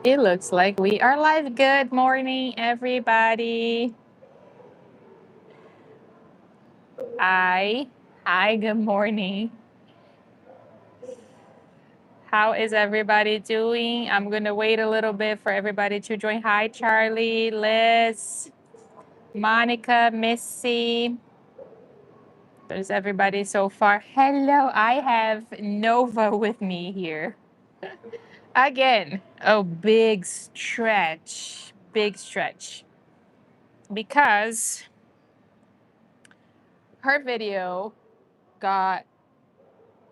It looks like we are live. Good morning, everybody. Hi. Hi, good morning. How is everybody doing? I'm going to wait a little bit for everybody to join. Hi, Charlie, Liz, Monica, Missy. There's everybody so far. Hello, I have Nova with me here. Again, a big stretch, because her video got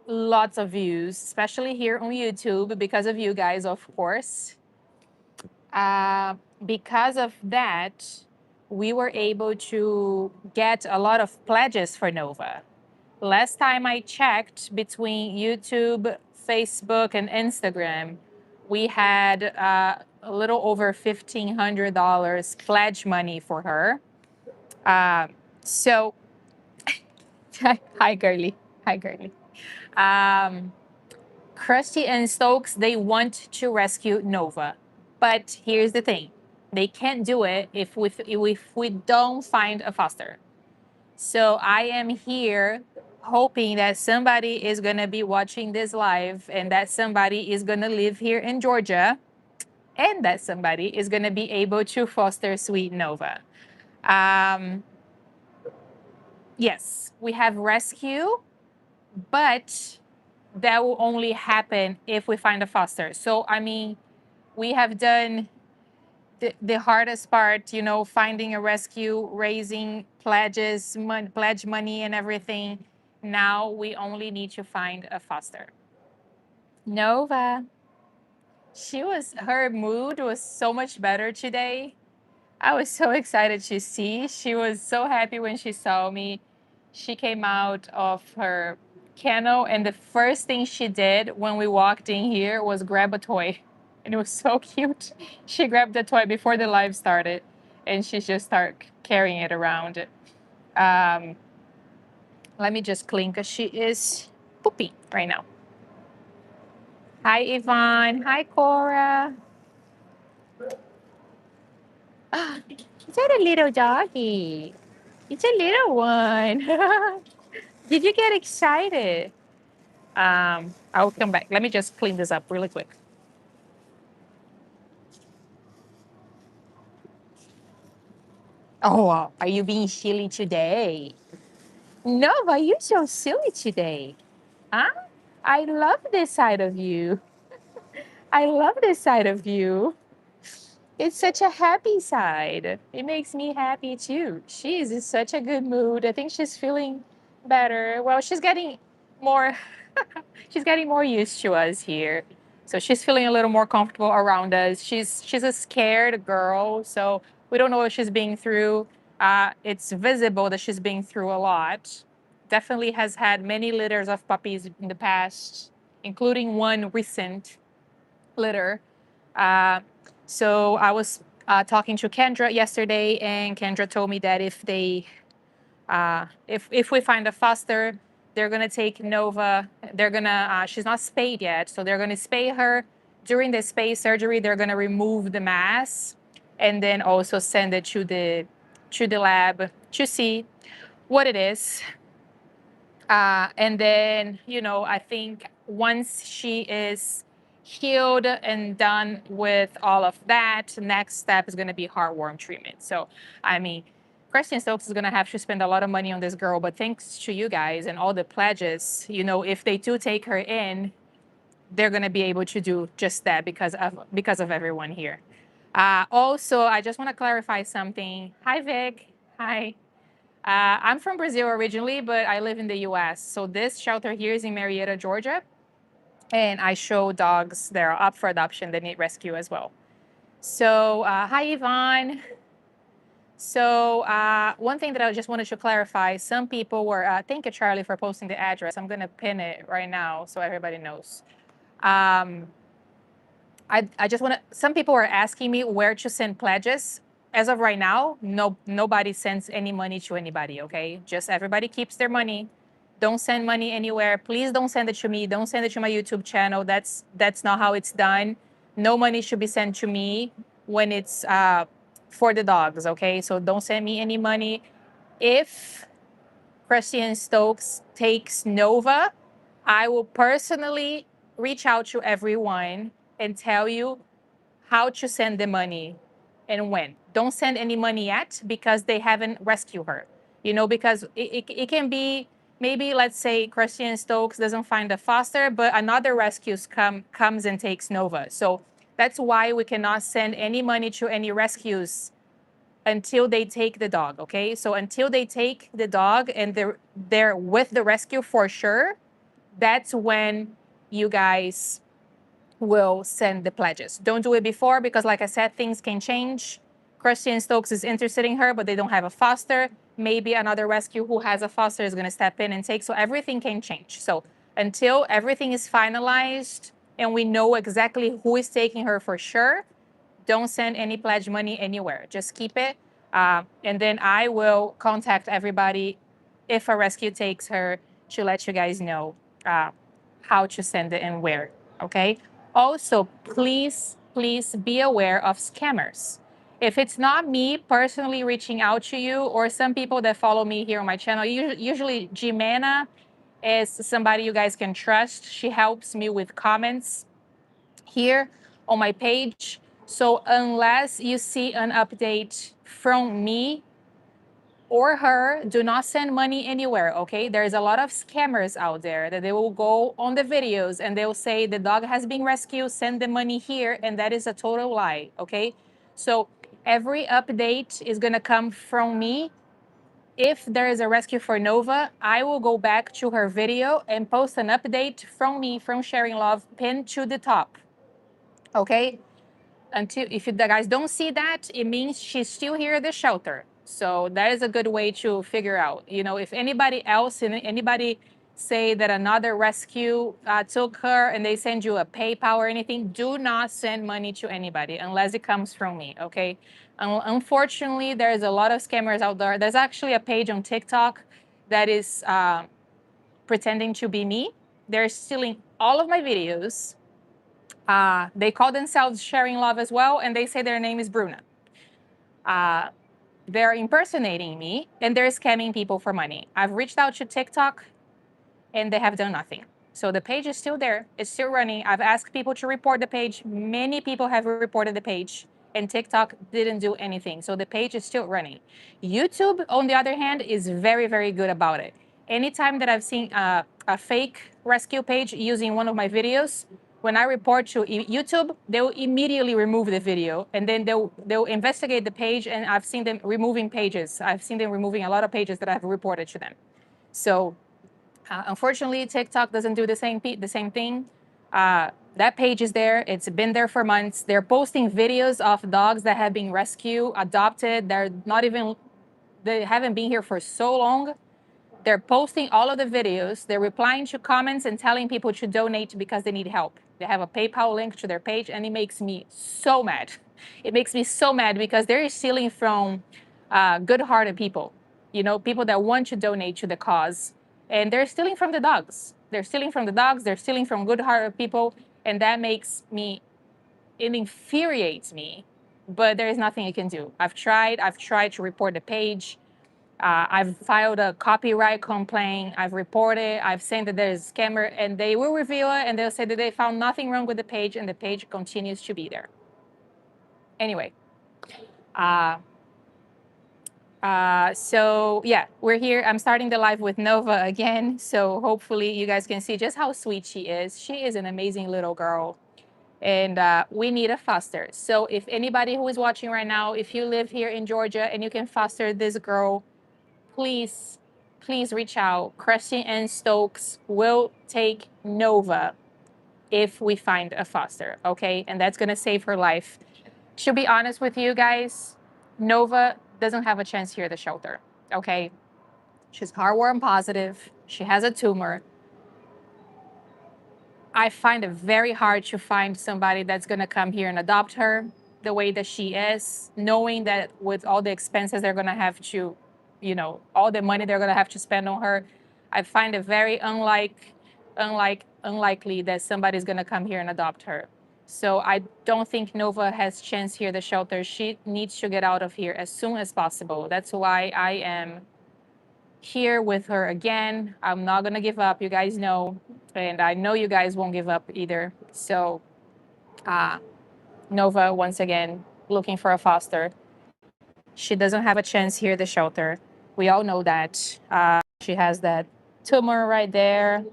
lots of views, especially here on YouTube, because of you guys, of course. Because of that, we were able to get a lot of pledges for Nova. Last time I checked, between YouTube, Facebook, and Instagram, we had a little over $1,500 pledge money for her. Uh, so, hi, girly. Hi, girly. Um, Krusty and Stokes, they want to rescue Nova. But here's the thing, they can't do it if we don't find a foster. So I am here hoping that somebody is going to be watching this live, and that somebody is going to live here in Georgia, and that somebody is going to be able to foster sweet Nova. Um, yes, we have rescue, but that will only happen if we find a foster. So, I mean, we have done the hardest part, finding a rescue, raising pledge money and everything. Now we only need to find a foster. Nova, her mood was so much better today. I was so excited to see. She was so happy when she saw me. She came out of her kennel, and the first thing she did when we walked in here was grab a toy. And it was so cute. She grabbed the toy before the live started, and she just started carrying it around. Um, Let me just clean, because she is pooping right now. Hi, Yvonne. Hi, Cora. Is that a little doggy? It's a little one. Did you get excited? I'll come back. Let me just clean this up really quick. Oh, are you being silly today? Nova, you're so silly today. Huh? I love this side of you. I love this side of you. It's such a happy side. It makes me happy too. She's in such a good mood. I think she's feeling better. Well, more she's getting more used to us here. So she's feeling a little more comfortable around us. She's a scared girl, so we don't know what she's being through. It's visible that she's been through a lot. Definitely has had many litters of puppies in the past, including one recent litter. Uh, so I was talking to Kendra yesterday, and Kendra told me that if we find a foster, they're gonna take Nova. She's not spayed yet, so they're gonna spay her. During the spay surgery, they're gonna remove the mass, and then also send it to the lab to see what it is. And then, I think once she is healed and done with all of that, next step is going to be heartworm treatment. So, I mean, Christian Stokes is going to have to spend a lot of money on this girl, but thanks to you guys and all the pledges, if they do take her in, they're going to be able to do just that because of everyone here. Also, I just want to clarify something. Hi, Vic. Hi. I'm from Brazil originally, but I live in the US. So this shelter here is in Marietta, Georgia. And I show dogs that are up for adoption that need rescue as well. So, hi, Yvonne. So, one thing that I just wanted to clarify, some people were, thank you, Charlie, for posting the address. I'm going to pin it right now so everybody knows. Um, I just want to, some people were asking me where to send pledges. As of right now, nobody sends any money to anybody, okay? Just everybody keeps their money. Don't send money anywhere. Please don't send it to me. Don't send it to my YouTube channel. That's not how it's done. no money should be sent to me when it's for the dogs, okay? So don't send me any money. If Christian Stokes takes Nova, I will personally reach out to everyone and tell you how to send the money and when. Don't send any money yet because they haven't rescued her. You know, because it can be maybe, let's say Christian Stokes doesn't find a foster, but another rescues comes and takes Nova. So that's why we cannot send any money to any rescues until they take the dog, okay? So until they take the dog and they're with the rescue for sure, that's when you guys will send the pledges. Don't do it before because, like I said, things can change. Christian Stokes is interested in her, but they don't have a foster. Maybe another rescue who has a foster is going to step in and take. So everything can change. So until everything is finalized and we know exactly who is taking her for sure, don't send any pledge money anywhere. Just keep it. And then I will contact everybody if a rescue takes her to let you guys know how to send it and where. Okay. Also, please be aware of scammers. If it's not me personally reaching out to you or some people that follow me here on my channel, usually Jimena is somebody you guys can trust. She helps me with comments here on my page. So unless you see an update from me or her, do not send money anywhere, okay? There's a lot of scammers out there that they will go on the videos and they'll say the dog has been rescued, send the money here, and that is a total lie, okay? So every update is gonna come from me. If there is a rescue for Nova, I will go back to her video and post an update from me, from Sharing Love, pinned to the top, okay? Until if the guys don't see that, it means she's still here at the shelter. So that is a good way to figure out. You know, if anybody else, anybody say that another rescue took her and they send you a PayPal or anything, do not send money to anybody unless it comes from me, okay? Unfortunately, there's a lot of scammers out there. There's actually a page on TikTok that is pretending to be me. They're stealing all of my videos. They call themselves Sharing Love as well, and they say their name is Bruna. They're impersonating me, and they're scamming people for money. I've reached out to TikTok, and they have done nothing. So the page is still there. It's still running. I've asked people to report the page. Many people have reported the page, and TikTok didn't do anything. So the page is still running. YouTube, on the other hand, is very, very good about it. Anytime that I've seen a fake rescue page using one of my videos, when I report to YouTube, they'll immediately remove the video, and then they'll investigate the page. And I've seen them removing pages. I've seen them removing a lot of pages that I've reported to them. So unfortunately, TikTok doesn't do the same thing. That page is there. It's been there for months. They're posting videos of dogs that have been rescued, adopted. They haven't been here for so long. They're posting all of the videos. They're replying to comments and telling people to donate because they need help. They have a PayPal link to their page, and it makes me so mad. It makes me so mad because they're stealing from good-hearted people, you know, people that want to donate to the cause, and they're stealing from the dogs. They're stealing from the dogs. They're stealing from good-hearted people, and that makes me, it infuriates me. But there is nothing I can do. I've tried to report the page. I've filed a copyright complaint. I've reported. I've said that there's a scammer, and they will reveal it, and they'll say that they found nothing wrong with the page, and the page continues to be there. Anyway, so yeah, we're here. I'm starting the live with Nova again, so hopefully you guys can see just how sweet she is. She is an amazing little girl, and we need a foster. So if anybody who is watching right now, if you live here in Georgia and you can foster this girl, please reach out. Christian and Stokes will take Nova if we find a foster, okay? And that's gonna save her life. To be honest with you guys, Nova doesn't have a chance here at the shelter, okay? She's heartworm positive. She has a tumor. I find it very hard to find somebody that's gonna come here and adopt her the way that she is, knowing that with all the expenses they're gonna have to, you know, all the money they're gonna have to spend on her. I find it very unlikely that somebody's gonna come here and adopt her. So I don't think Nova has chance here at the shelter. She needs to get out of here as soon as possible. That's why I am here with her again. I'm not gonna give up, you guys know, and I know you guys won't give up either. So Nova, once again, looking for a foster. She doesn't have a chance here at the shelter. We all know that. She has that tumor right there,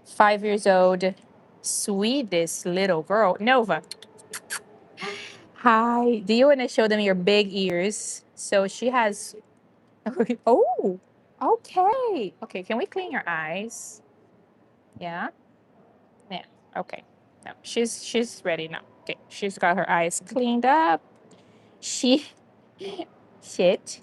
5 years old, sweetest little girl. Nova, hi. Do you want to show them your big ears? So she has. Oh, okay. Okay, can we clean your eyes? Yeah. Yeah. Okay. No, she's ready now. Okay, she's got her eyes cleaned up. She shit.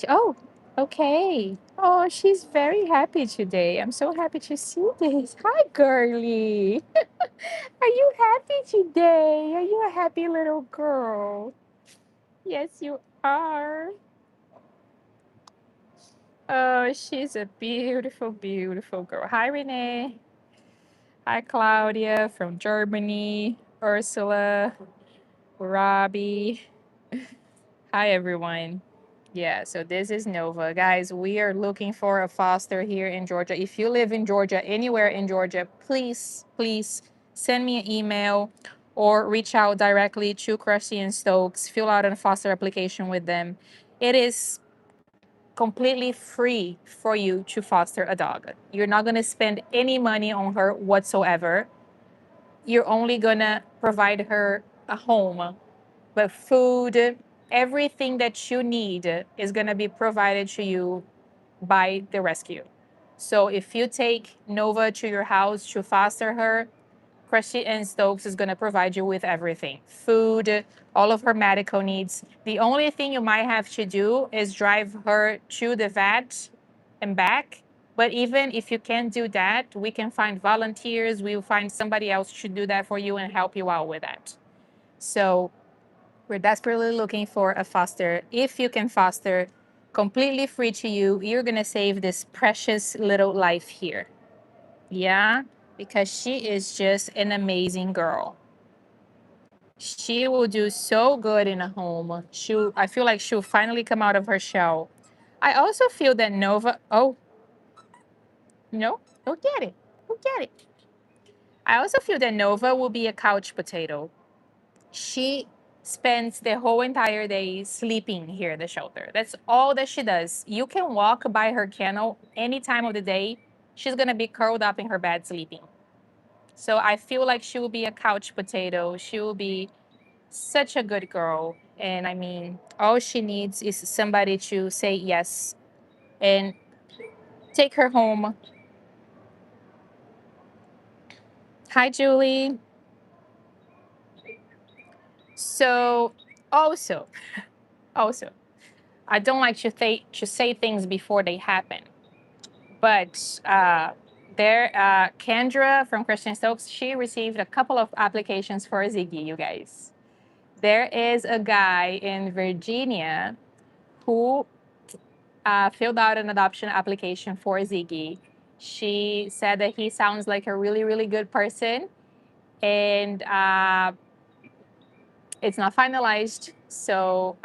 Oh, okay. Oh, she's very happy today. I'm so happy to see this. Hi, girly. Are you happy today? Are you a happy little girl? Yes, you are. Oh, she's a beautiful, beautiful girl. Hi, Renee. Hi, Claudia from Germany. Ursula, Robbie. Hi, everyone. Yeah, so this is Nova. Guys, we are looking for a foster here in Georgia. If you live in Georgia, anywhere in Georgia, please, please send me an email or reach out directly to Crusty and Stokes. Fill out a foster application with them. It is completely free for you to foster a dog. You're not going to spend any money on her whatsoever. You're only going to provide her a home, but food, everything that you need is going to be provided to you by the rescue. So if you take Nova to your house to foster her, Crusty and Stokes is going to provide you with everything: food, all of her medical needs. The only thing you might have to do is drive her to the vet and back. But even if you can't do that, we can find volunteers. We'll find somebody else to do that for you and help you out with that. So we're desperately looking for a foster. If you can foster, completely free to you, you're going to save this precious little life here. Yeah, because she is just an amazing girl. She will do so good in a home. I feel like she'll finally come out of her shell. I also feel that Nova, oh, no, don't get it. Don't get it. I also feel that Nova will be a couch potato. She spends the whole entire day sleeping here at the shelter. That's all that she does. You can walk by her kennel any time of the day. She's going to be curled up in her bed sleeping. So I feel like she will be a couch potato. She will be such a good girl. And I mean, all she needs is somebody to say yes and take her home. Hi, Julie. So, also, also, I don't like to say things before they happen. But Kendra from Christian Stokes, she received a couple of applications for Ziggy, you guys. There is a guy in Virginia who filled out an adoption application for Ziggy. She said that he sounds like a really, really good person. And it's not finalized. So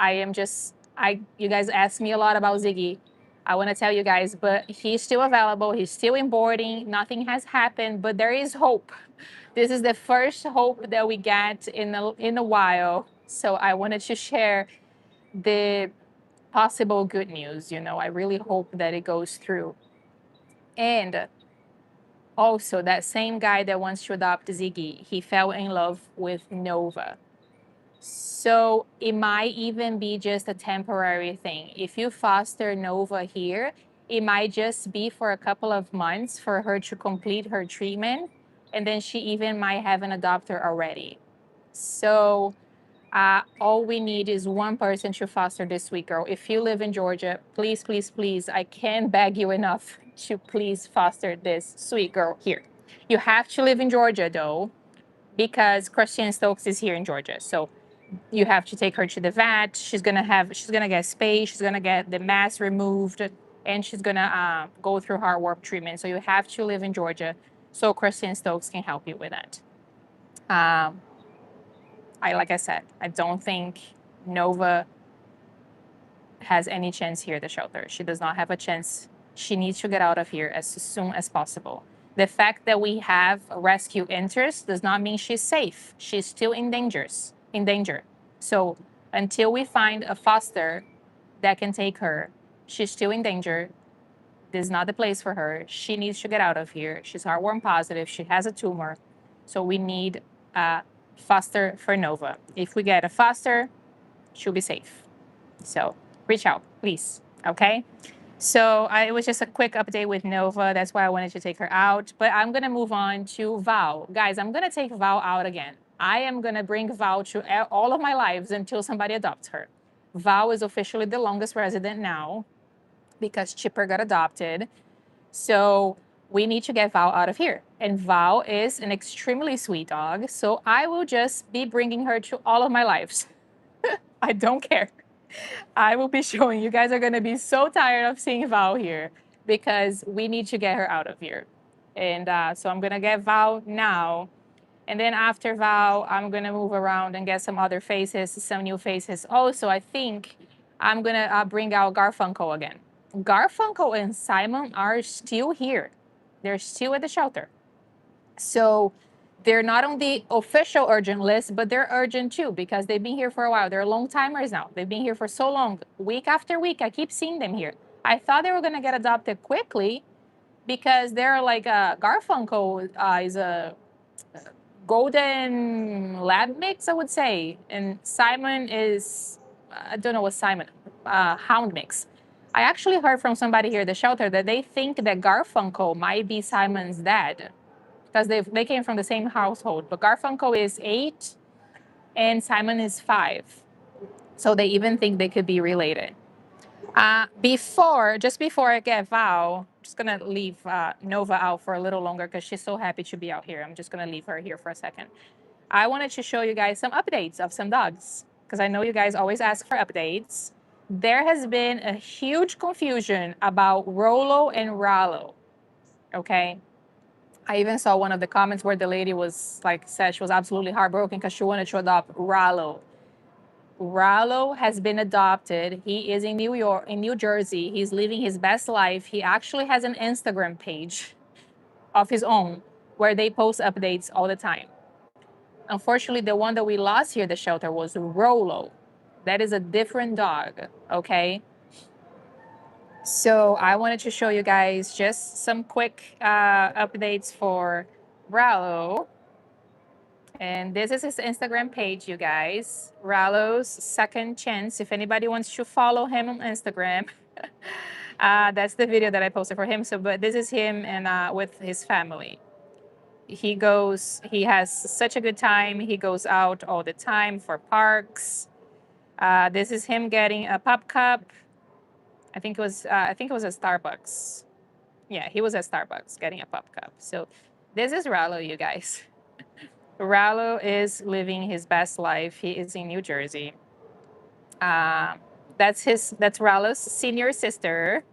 you guys asked me a lot about Ziggy. I want to tell you guys, but he's still available. He's still in boarding. Nothing has happened, but there is hope. This is the first hope that we get in a while. So I wanted to share the possible good news. I really hope that it goes through. And also, that same guy that wants to adopt Ziggy, he fell in love with Nova. So it might even be just a temporary thing. If you foster Nova here, it might just be for a couple of months for her to complete her treatment. And then she even might have an adopter already. So all we need is one person to foster this sweet girl. If you live in Georgia, please, please, please, I can't beg you enough to please foster this sweet girl here. You have to live in Georgia though, because Christian Stokes is here in Georgia. So you have to take her to the vet. She's gonna get spayed. She's gonna get the mass removed, and she's gonna go through heartworm treatment. So you have to live in Georgia, so Christian Stokes can help you with that. like I said, I don't think Nova has any chance here at the shelter. She does not have a chance. She needs to get out of here as soon as possible. The fact that we have rescue interest does not mean she's safe. She's still in danger. So until we find a foster that can take her, she's still in danger. This is not the place for her. She needs to get out of here. She's heartworm positive. She has a tumor. So we need a foster for Nova. If we get a foster, she'll be safe. So reach out, please. Okay. So it was just a quick update with Nova. That's why I wanted to take her out. But I'm going to move on to Val. Guys, I'm going to take Val out again. I am going to bring Val to all of my lives until somebody adopts her. Val is officially the longest resident now because Chipper got adopted. So we need to get Val out of here. And Val is an extremely sweet dog. So I will just be bringing her to all of my lives. I don't care. I will be showing you guys are going to be so tired of seeing Val here because we need to get her out of here. And so I'm going to get Val now. And then after Val, I'm going to move around and get some other faces, some new faces. Also, I think I'm going to bring out Garfunkel again. Garfunkel and Simon are still here. They're still at the shelter. So they're not on the official urgent list, but they're urgent too because they've been here for a while. They're long timers now. They've been here for so long. Week after week, I keep seeing them here. I thought they were going to get adopted quickly because they're like Garfunkel is a golden lab mix, I would say. And Simon is, I don't know what Simon, hound mix. I actually heard from somebody here at the shelter that they think that Garfunkel might be Simon's dad because they came from the same household. But Garfunkel is 8 and Simon is 5. So they even think they could be related. Just before I get Val, I'm just gonna leave Nova out for a little longer because she's so happy to be out here. I'm just gonna leave her here for a second. I wanted to show you guys some updates of some dogs because I know you guys always ask for updates. There has been a huge confusion about Rolo and Rallo. Okay. I even saw one of the comments where the lady was like, said she was absolutely heartbroken because she wanted to adopt Rallo. Rallo has been adopted. He is in New Jersey. He's living his best life. He actually has an Instagram page of his own where they post updates all the time. Unfortunately, the one that we lost here at the shelter was Rolo. That is a different dog, okay? So I wanted to show you guys just some quick updates for Rallo. And this is his Instagram page, you guys. Rallo's Second Chance. If anybody wants to follow him on Instagram, that's the video that I posted for him. So, but this is him and with his family. He has such a good time. He goes out all the time for parks. This is him getting a pup cup. I think it was a Starbucks. Yeah, he was at Starbucks getting a pup cup. So this is Rallo, you guys. Rallo is living his best life. He is in New Jersey. That's Rallo's senior sister.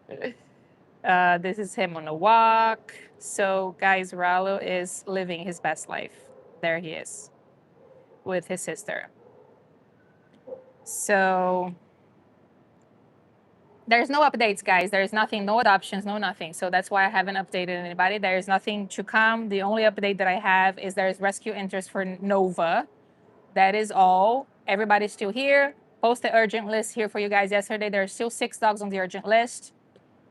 This is him on a walk. So guys, Rallo is living his best life. There he is with his sister. So there's no updates, guys. There's nothing, no adoptions, no nothing. So that's why I haven't updated anybody. There's nothing to come. The only update that I have is there's rescue interest for Nova. That is all. Everybody's still here. Post the urgent list here for you guys yesterday. There's still 6 dogs on the urgent list.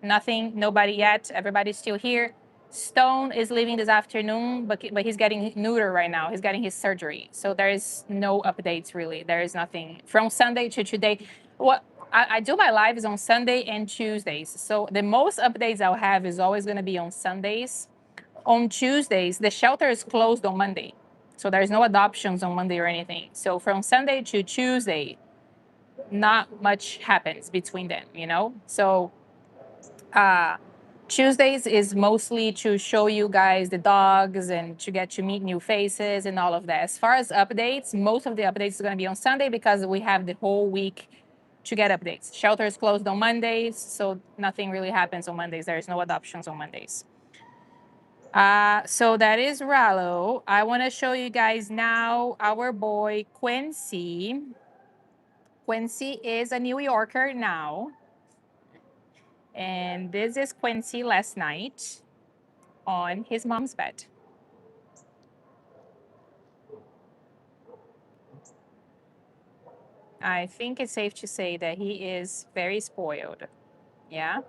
Nothing, nobody yet. Everybody's still here. Stone is leaving this afternoon, but he's getting neutered right now. He's getting his surgery. So there is no updates really. There is nothing from Sunday to today. What I do my lives on Sunday and Tuesdays. So the most updates I'll have is always going to be on Sundays. On Tuesdays, the shelter is closed on Monday. So there's no adoptions on Monday or anything. So from Sunday to Tuesday, not much happens between them, you know? So Tuesdays is mostly to show you guys the dogs and to get to meet new faces and all of that. As far as updates, most of the updates is going to be on Sunday because we have the whole week to get updates. Shelter is closed on Mondays, so nothing really happens on Mondays. There's no adoptions on Mondays. So that is Rallo. I want to show you guys now our boy Quincy. Quincy is a New Yorker now. And this is Quincy last night on his mom's bed. I think it's safe to say that he is very spoiled. Yeah.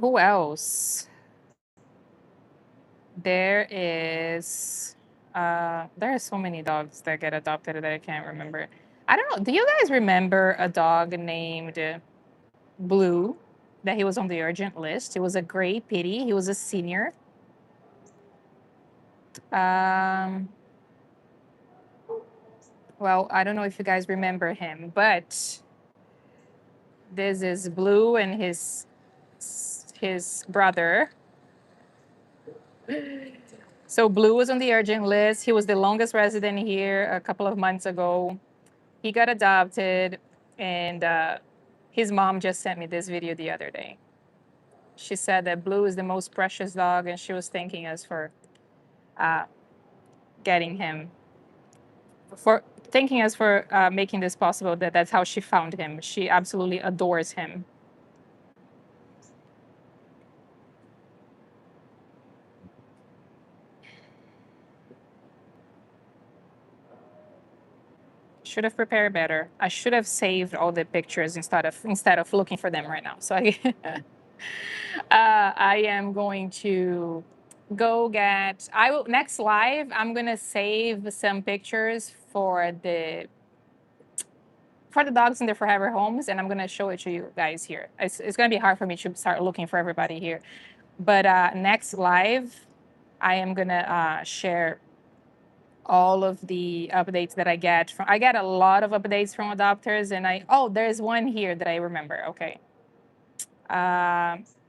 Who else? There are so many dogs that get adopted that I can't remember. I don't know. Do you guys remember a dog named Blue? That he was on the urgent list. He was a Great Pity. He was a senior. Um, well, I don't know if you guys remember him, but this is Blue and his brother. So Blue was on the urgent list. He was the longest resident here a couple of months ago. He got adopted, and his mom just sent me this video the other day. She said that Blue is the most precious dog, and she was thanking us for uh, getting him, for thanking us for making this possible. That's how she found him. She absolutely adores him. Should have prepared better. I should have saved all the pictures instead of looking for them right now. So I am going to go get. I will next live. I'm gonna save some pictures for the dogs in their forever homes, and I'm gonna show it to you guys here. It's gonna be hard for me to start looking for everybody here, but next live, I am gonna share all of the updates that I get from. I get a lot of updates from adopters, and there's one here that I remember. Okay.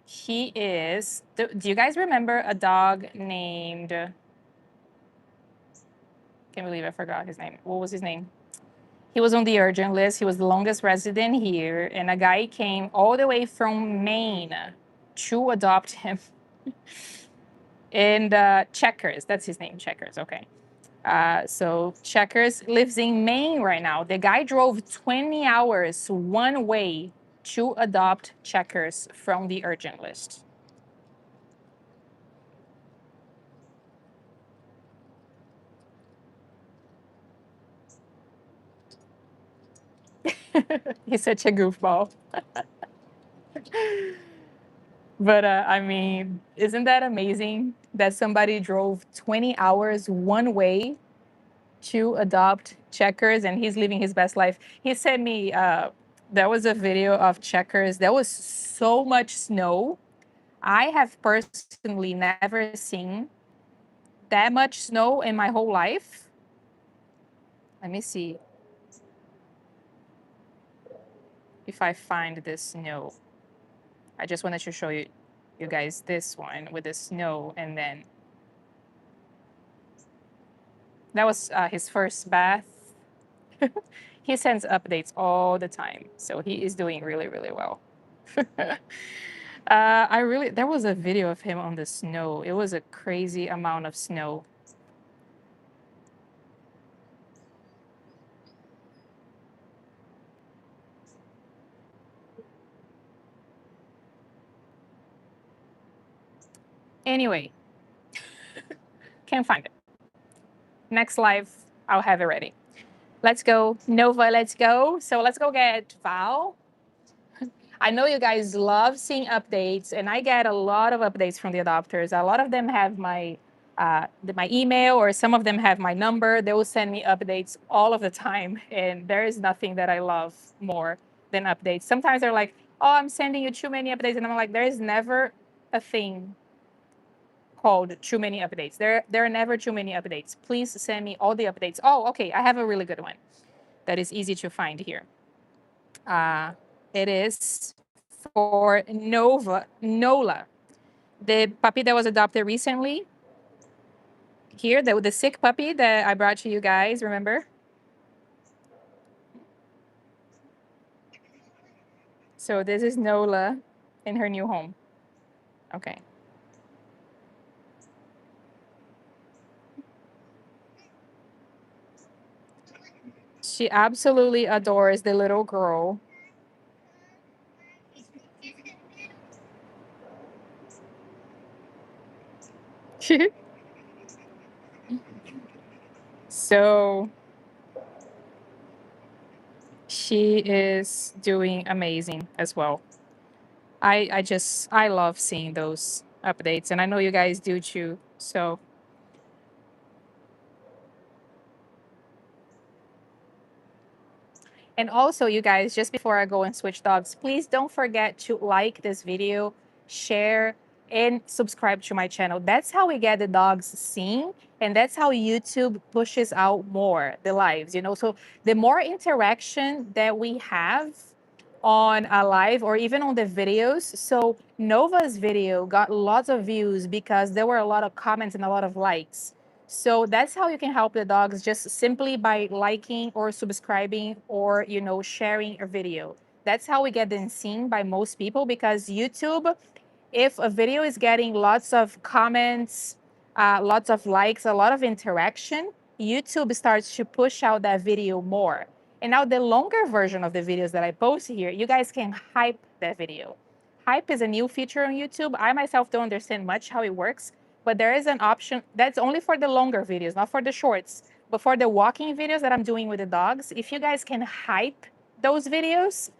He is. Do you guys remember a dog named? Can't believe I forgot his name. What was his name? He was on the urgent list. He was the longest resident here, and a guy came all the way from Maine to adopt him. And Checkers, that's his name, Checkers. Okay. So Checkers lives in Maine right now. The guy drove 20 hours one way to adopt Checkers from the urgent list. He's such a goofball. But I mean, isn't that amazing that somebody drove 20 hours one way to adopt Checkers and he's living his best life? He sent me, there was a video of Checkers. There was so much snow. I have personally never seen that much snow in my whole life. Let me see if I find this snow. I just wanted to show you guys this one with the snow, and then that was his first bath. He sends updates all the time, so he is doing really, really well. There was a video of him on the snow. It was a crazy amount of snow. Anyway, can't find it. Next live, I'll have it ready. Let's go, Nova. Let's go. So let's go get Val. I know you guys love seeing updates, and I get a lot of updates from the adopters. A lot of them have my email, or some of them have my number. They will send me updates all of the time, and there is nothing that I love more than updates. Sometimes they're like, "Oh, I'm sending you too many updates," and I'm like, "There is never a thing called too many updates. There are never too many updates. Please send me all the updates." Oh, okay, I have a really good one that is easy to find here. It is for Nola, the puppy that was adopted recently. Here, the sick puppy that I brought to you guys, remember? So this is Nola in her new home. Okay. She absolutely adores the little girl. So she is doing amazing as well. I love seeing those updates, and I know you guys do too. So, and also, you guys, just before I go and switch dogs, please don't forget to like this video, share, and subscribe to my channel. That's how we get the dogs seen, and that's how YouTube pushes out more the lives, you know. So the more interaction that we have on a live or even on the videos. So Nova's video got lots of views because there were a lot of comments and a lot of likes. So that's how you can help the dogs, just simply by liking or subscribing or, you know, sharing a video. That's how we get them seen by most people, because YouTube, if a video is getting lots of comments, lots of likes, a lot of interaction, YouTube starts to push out that video more. And now the longer version of the videos that I post here, you guys can hype that video. Hype is a new feature on YouTube. I myself don't understand much how it works, but there is an option that's only for the longer videos, not for the shorts. But for the walking videos that I'm doing with the dogs, if you guys can hype those videos,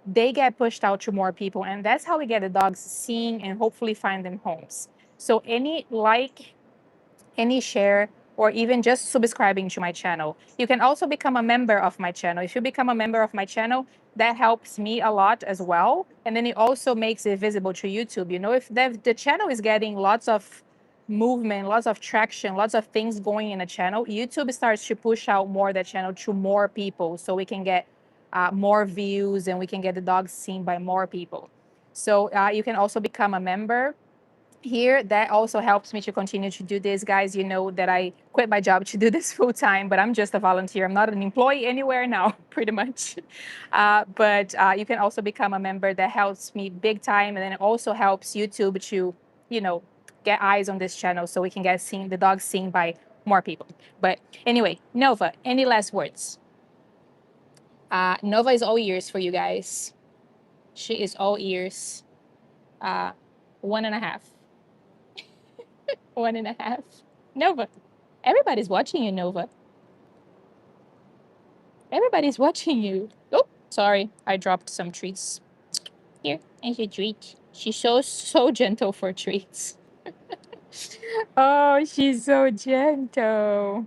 they get pushed out to more people. And that's how we get the dogs seeing and hopefully find them homes. So any like, any share, or even just subscribing to my channel. You can also become a member of my channel. If you become a member of my channel, that helps me a lot as well. And then it also makes it visible to YouTube. You know, if the channel is getting lots of movement, lots of traction, lots of things going in a channel, YouTube starts to push out more the channel to more people, so we can get more views and we can get the dogs seen by more people. So you can also become a member here. That also helps me to continue to do this. Guys, you know that I quit my job to do this full time, but I'm just a volunteer. I'm not an employee anywhere now, pretty much. But you can also become a member. That helps me big time, and then it also helps YouTube to, you know, get eyes on this channel, so we can get seen, the dogs seen by more people. But anyway, Nova, any last words? Nova is all ears for you guys. She is all ears. uh, 1.5. 1.5. Nova. Everybody's watching you, Nova. Everybody's watching you. Oh, sorry. I dropped some treats. Here, and your treat. She's so gentle for treats. Oh, she's so gentle.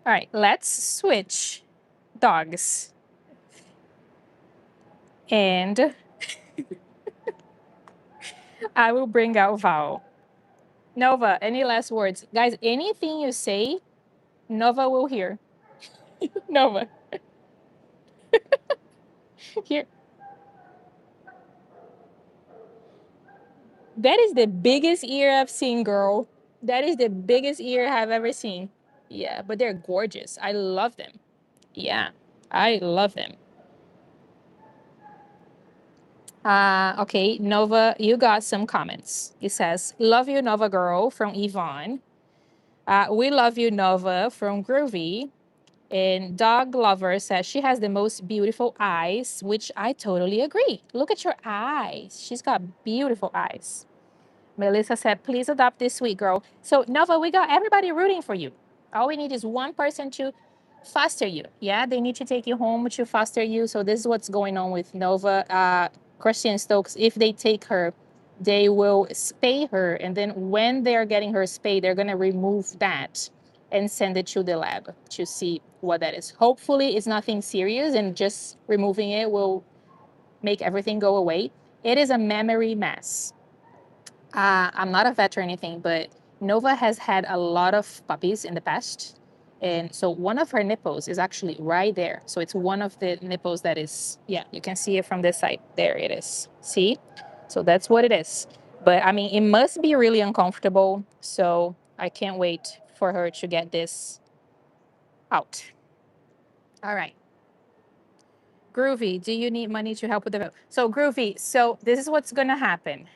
All right, let's switch dogs. And I will bring out Val. Nova, any last words? Guys, anything you say, Nova will hear. Nova, here. That is the biggest ear I've seen, girl. That is the biggest ear I've ever seen. Yeah, but they're gorgeous. I love them. Yeah, I love them. Okay, Nova, you got some comments. It says, "Love you, Nova girl," from Yvonne. "We love you, Nova," from Groovy. And Dog Lover says she has the most beautiful eyes, which I totally agree. Look at your eyes. She's got beautiful eyes. Melissa said, "Please adopt this sweet girl." So, Nova, we got everybody rooting for you. All we need is one person to foster you. Yeah, they need to take you home to foster you. So, this is what's going on with Nova. Christian Stokes, if they take her, they will spay her. And then when they're getting her spayed, they're going to remove that and send it to the lab to see what that is. Hopefully, it's nothing serious, and just removing it will make everything go away. It is a memory mass. I'm not a vet or anything, but Nova has had a lot of puppies in the past. And so one of her nipples is actually right there. So it's one of the nipples that is, yeah, you can see it from this side. There it is. See? So that's what it is. But I mean, it must be really uncomfortable. So I can't wait for her to get this out. All right. Groovy, do you need money to help with the... So Groovy, so this is what's gonna happen.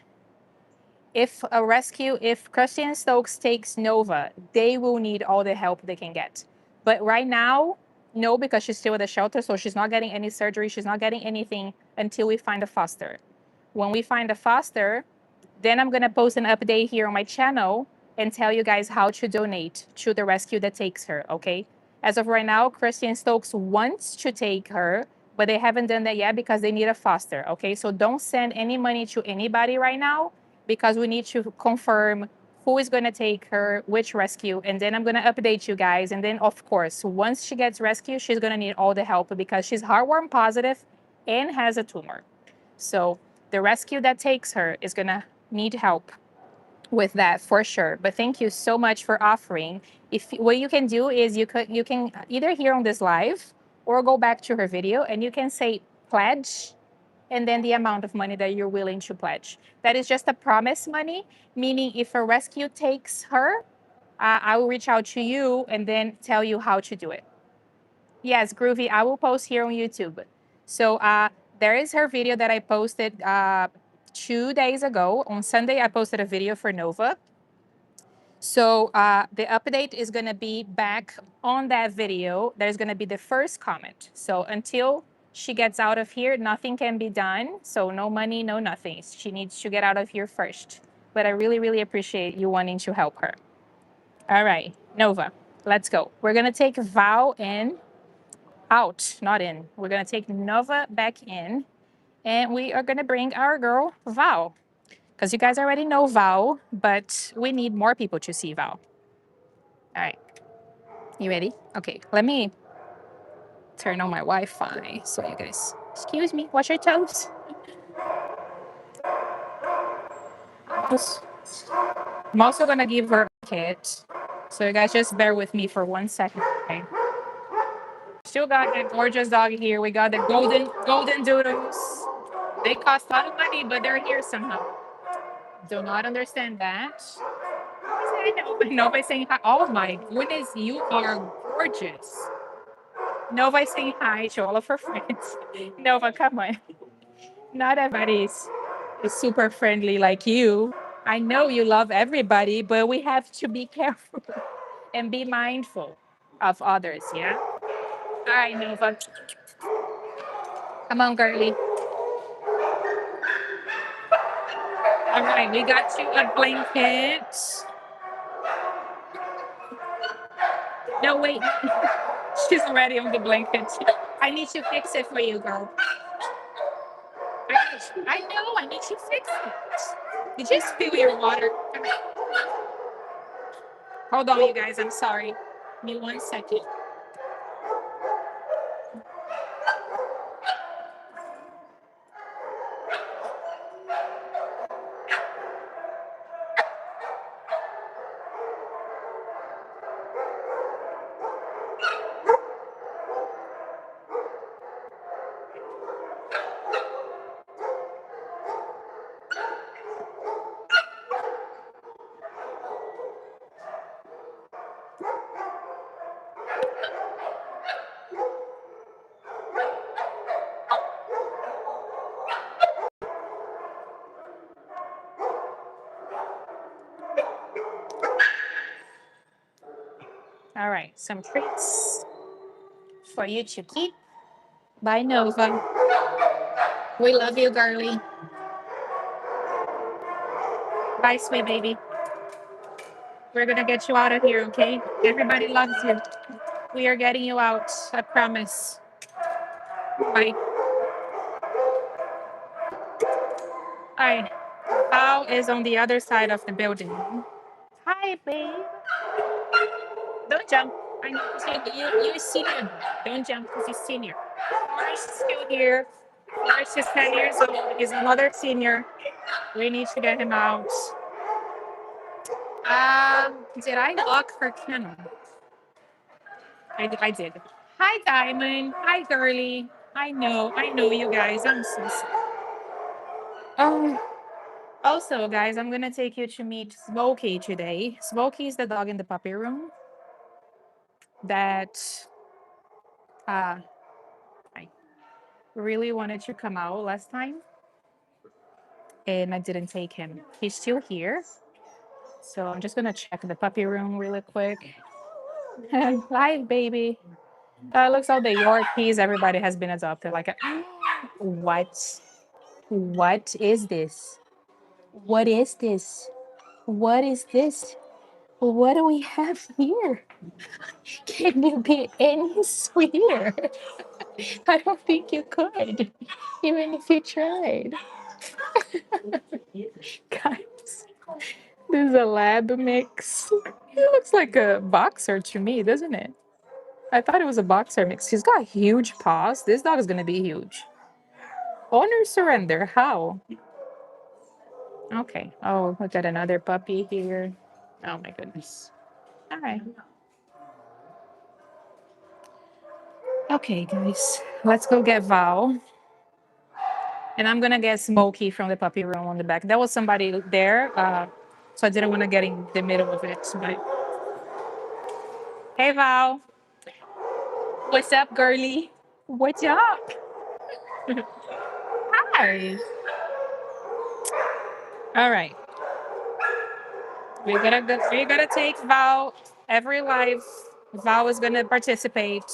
If Christian Stokes takes Nova, they will need all the help they can get. But right now, no, because she's still at the shelter, so she's not getting any surgery. She's not getting anything until we find a foster. When we find a foster, then I'm gonna post an update here on my channel and tell you guys how to donate to the rescue that takes her, okay? As of right now, Christian Stokes wants to take her, but they haven't done that yet because they need a foster, okay? So don't send any money to anybody right now because we need to confirm who is going to take her, which rescue, and then I'm going to update you guys. And then, of course, once she gets rescued, she's going to need all the help because she's heartworm positive and has a tumor. So the rescue that takes her is going to need help with that for sure. But thank you so much for offering. If what you can do is you can either here on this live or go back to her video and you can say pledge and then the amount of money that you're willing to pledge. That is just a promise money, meaning if a rescue takes her, I will reach out to you and then tell you how to do it. Yes, Groovy, I will post here on YouTube. So there is her video that I posted 2 days ago. On Sunday, I posted a video for Nova. So the update is going to be back on that video. There's going to be the first comment. So until she gets out of here, nothing can be done. So no money, no nothing. She needs to get out of here first. But I really, really appreciate you wanting to help her. All right, Nova, let's go. We're going to take Val in, out, not in. We're going to take Nova back in. And we are going to bring our girl, Val. Because you guys already know Val, but we need more people to see Val. All right. You ready? Okay, let me turn on my Wi-Fi so you guys... Excuse me, watch your toes. I'm also gonna give her a kit. So you guys just bear with me for 1 second, okay? Still got that gorgeous dog here. We got the golden doodles. They cost a lot of money, but they're here somehow. Do not understand that. Nobody's saying hi. Oh my goodness, you are gorgeous. Nova's saying hi to all of her friends. Nova, come on. Not everybody is super friendly like you. I know you love everybody, but we have to be careful and be mindful of others, yeah? All right, Nova. Come on, girlie. All right, we got you a blanket. No, wait. She's already on the blanket. I need to fix it for you, girl. I know, I need to fix it. You just spill your water. Hold on, you guys, I'm sorry. Give me 1 second. All right, some treats for you to keep. Bye, Nova. We love you, girlie. Bye, sweet baby. We're gonna get you out of here, okay? Everybody loves you. We are getting you out, I promise. Bye. All right, Bao is on the other side of the building. Hi, babe. Don't jump. I know, 'cause you're senior. Don't jump because you're senior. Forrest is still here. Forrest is 10 years old. He's another senior. We need to get him out. Did I lock her kennel? I did. Hi, Diamond. Hi, girlie. I know you guys. I'm so sorry. Also, guys, I'm gonna take you to meet Smokey today. Smokey is the dog in the puppy room that hi. really wanted to come out last time, and I didn't take him. He's still here. So I'm just gonna check the puppy room really quick. Hi, baby. Looks like the Yorkies. Everybody has been adopted. Like, what? What is this? What is this? What is this? What do we have here? Can you be any sweeter? I don't think you could, even if you tried. Guys, this is a lab mix. It looks like a boxer to me, doesn't it? I thought it was a boxer mix. He's got huge paws. This dog is gonna be huge. Honor surrender. How? Okay. Oh, look at another puppy here. Oh my goodness. All right. Okay, guys. Let's go get Val. And I'm gonna get Smokey from the puppy room on the back. There was somebody there, so I didn't want to get in the middle of it. But hey, Val. What's up, girly? What's up? Hi. All right. We gotta take Val every live. Val is gonna participate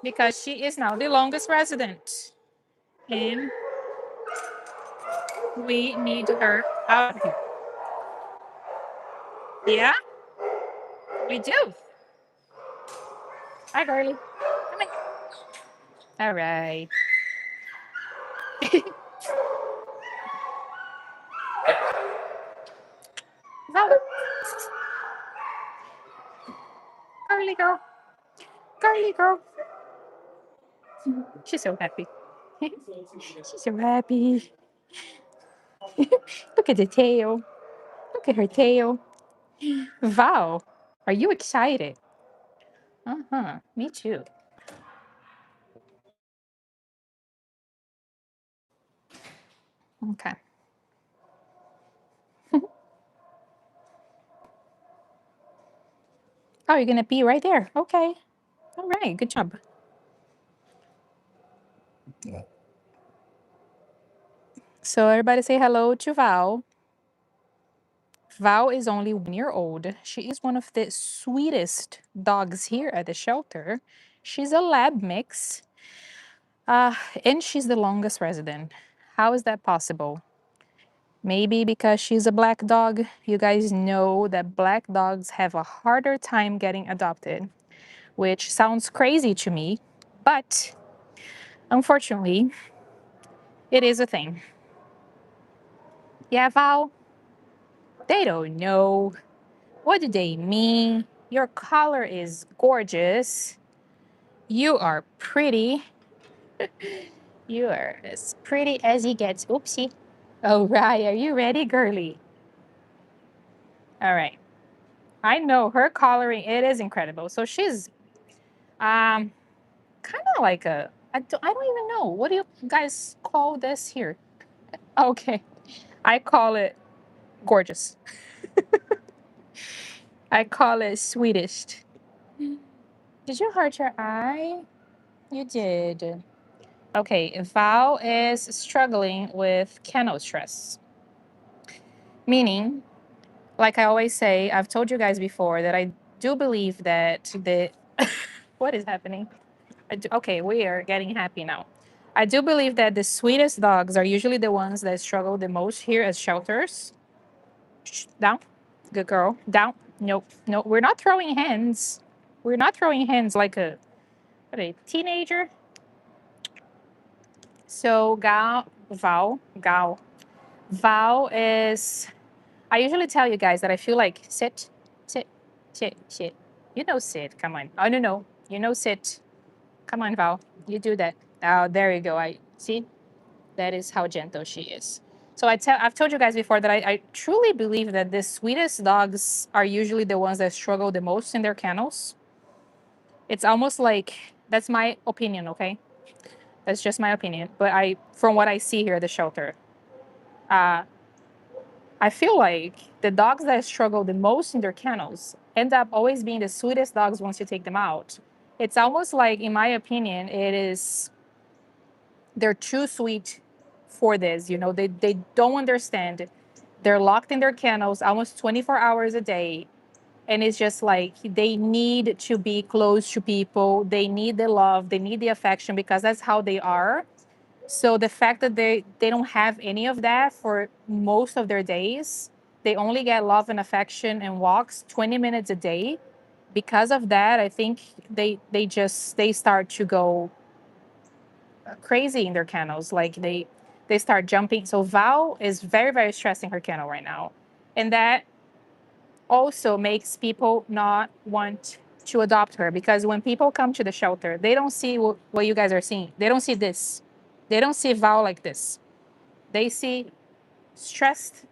because she is now the longest resident, and we need her out here. Yeah, we do. Hi, girly. Come in. All right. Val, girly girl, girly girl. She's so happy. She's so happy. Look at the tail. Look at her tail. Val, are you excited? Uh huh. Me too. Okay. Oh, you're gonna pee right there. Okay. All right. Good job. So everybody say hello to Val. Val is only 1 year old. She is one of the sweetest dogs here at the shelter. She's a lab mix, uh, and she's the longest resident. How is that possible? Maybe because she's a black dog. You guys know that black dogs have a harder time getting adopted, which sounds crazy to me, but unfortunately, it is a thing. Yeah, Val, they don't know. What do they mean? Your collar is gorgeous. You are pretty. You are as pretty as he gets. Oopsie. All right. Are you ready, girly? All right. I know her coloring, it is incredible. So she's um kind of like I don't even know. What do you guys call this here? Okay. I call it gorgeous. I call it sweetest. Did you hurt your eye? You did. Okay, Val is struggling with kennel stress, meaning, like I always say, I've told you guys before that I do believe that the what is happening? Okay, we are getting happy now. I do believe that the sweetest dogs are usually the ones that struggle the most here at shelters. Down, good girl. Down. Nope, nope. We're not throwing hands. We're not throwing hands like a teenager. So Val is. I usually tell you guys that I feel like sit, sit, sit, sit. You know sit. Come on. Oh no. You know sit. Come on, Val. You do that. Oh, there you go. I see. That is how gentle she is. So I've told you guys before that I truly believe that the sweetest dogs are usually the ones that struggle the most in their kennels. It's almost like that's my opinion, okay? That's just my opinion. But from what I see here at the shelter, uh, I feel like the dogs that struggle the most in their kennels end up always being the sweetest dogs once you take them out. It's almost like, in my opinion, it is They're too sweet for this. You know, they don't understand. They're locked in their kennels almost 24 hours a day. And it's just like they need to be close to people. They need the love. They need the affection because that's how they are. So the fact that they don't have any of that for most of their days, they only get love and affection and walks 20 minutes a day. Because of that, I think they start to go crazy in their kennels. Like they start jumping. So Val is very, very stressed in her kennel right now. And that also makes people not want to adopt her because when people come to the shelter, they don't see what you guys are seeing. They don't see this. They don't see Val like this. They see stressed,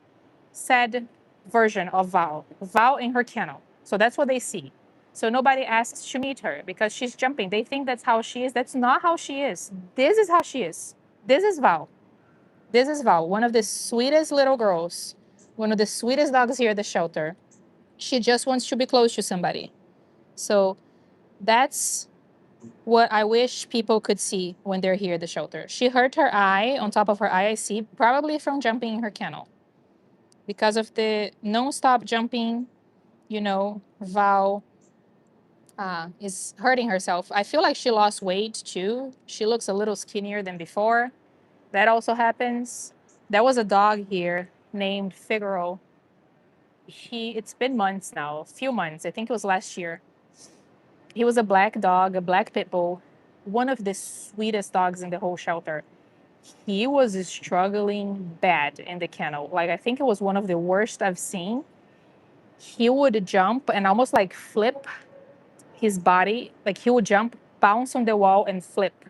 sad version of Val, Val in her kennel. So that's what they see. So nobody asks to meet her because she's jumping. They think that's how she is. That's not how she is. This is how she is. This is Val. This is Val, one of the sweetest little girls, one of the sweetest dogs here at the shelter. She just wants to be close to somebody. So that's what I wish people could see when they're here at the shelter. She hurt her eye on top of her eye, I see, probably from jumping in her kennel. Because of the non-stop jumping, you know, Val is hurting herself. I feel like she lost weight too. She looks a little skinnier than before. That also happens. There was a dog here named Figaro. It's been months now, a few months. I think it was last year. He was a black dog, a black pit bull, one of the sweetest dogs in the whole shelter. He was struggling bad in the kennel. Like, I think it was one of the worst I've seen. He would jump and almost like flip his body. Like, he would jump, bounce on the wall, and flip.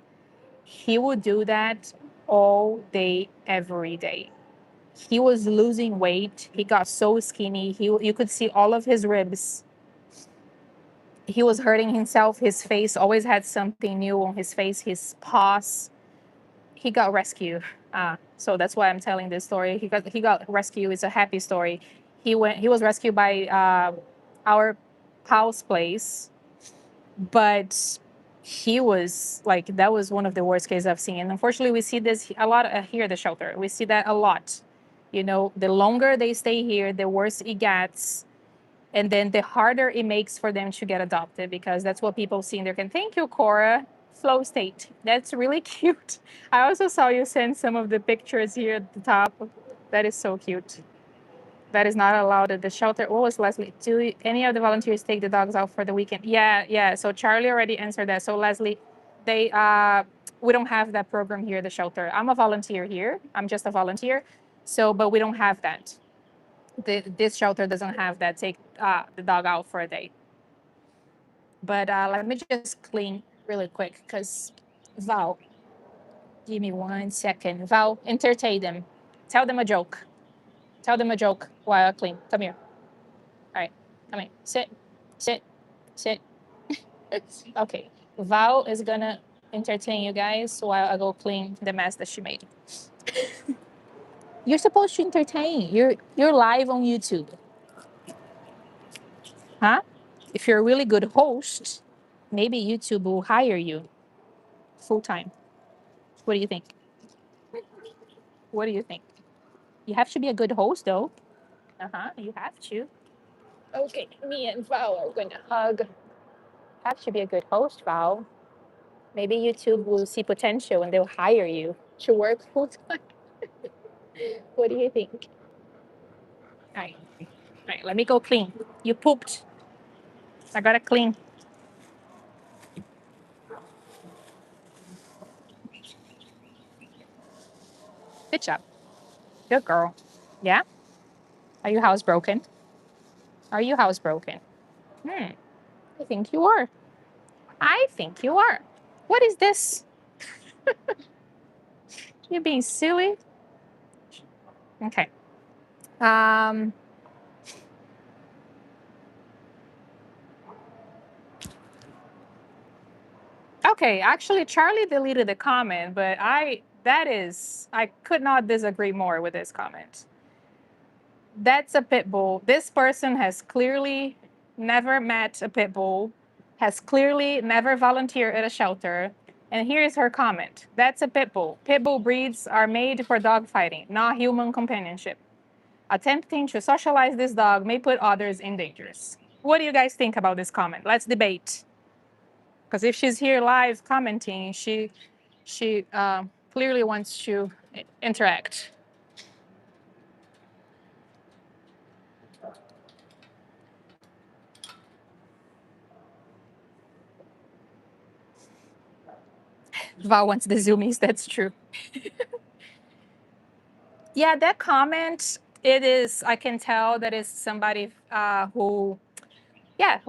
He would do that all day, every day. He was losing weight. He got so skinny. You could see all of his ribs. He was hurting himself. His face always had something new on his face, his paws. He got rescued. So that's why I'm telling this story. He got rescued. It's a happy story. He was rescued by our pals place, but he was like, that was one of the worst cases I've seen. And unfortunately, we see this a lot here at the shelter. We see that a lot. You know, the longer they stay here, the worse it gets. And then the harder it makes for them to get adopted because that's what people see in there. Can thank you, Cora. Flow state. That's really cute. I also saw you send some of the pictures here at the top. That is so cute. That is not allowed at the shelter. What was Leslie? Do any of the volunteers take the dogs out for the weekend? Yeah. So Charlie already answered that. So Leslie, they we don't have that program here at the shelter. I'm a volunteer here. I'm just a volunteer. So, but we don't have that. This shelter doesn't have that. Take the dog out for a day. But let me just clean really quick because Val, give me 1 second. Val, entertain them. Tell them a joke. Tell them a joke while I clean. Come here. All right. Come here. Sit. Sit. Sit. Okay. Val is gonna entertain you guys while I go clean the mess that she made. You're supposed to entertain. You're live on YouTube. Huh? If you're a really good host, maybe YouTube will hire you full time. What do you think? What do you think? You have to be a good host, though. You have to. Okay, me and Val are going to hug. Have to be a good host, Val. Maybe YouTube will see potential and they'll hire you to work full time. What do you think? All right. All right, let me go clean. You pooped. I gotta clean. Good job. Good girl. Yeah? Are you housebroken? Are you housebroken? I think you are. I think you are. What is this? You're being silly. Okay. Um, okay, actually Charlie deleted the comment, but I could not disagree more with this comment. That's a pit bull. This person has clearly never met a pit bull, has clearly never volunteered at a shelter, And here's her comment. That's a pit bull. Pit bull breeds are made for dog fighting, not human companionship. Attempting to socialize this dog may put others in danger. What do you guys think about this comment? Let's debate. Because if she's here live commenting, she clearly wants to interact. Val wants the zoomies. That's true. Yeah, that comment, it is, I can tell that is somebody who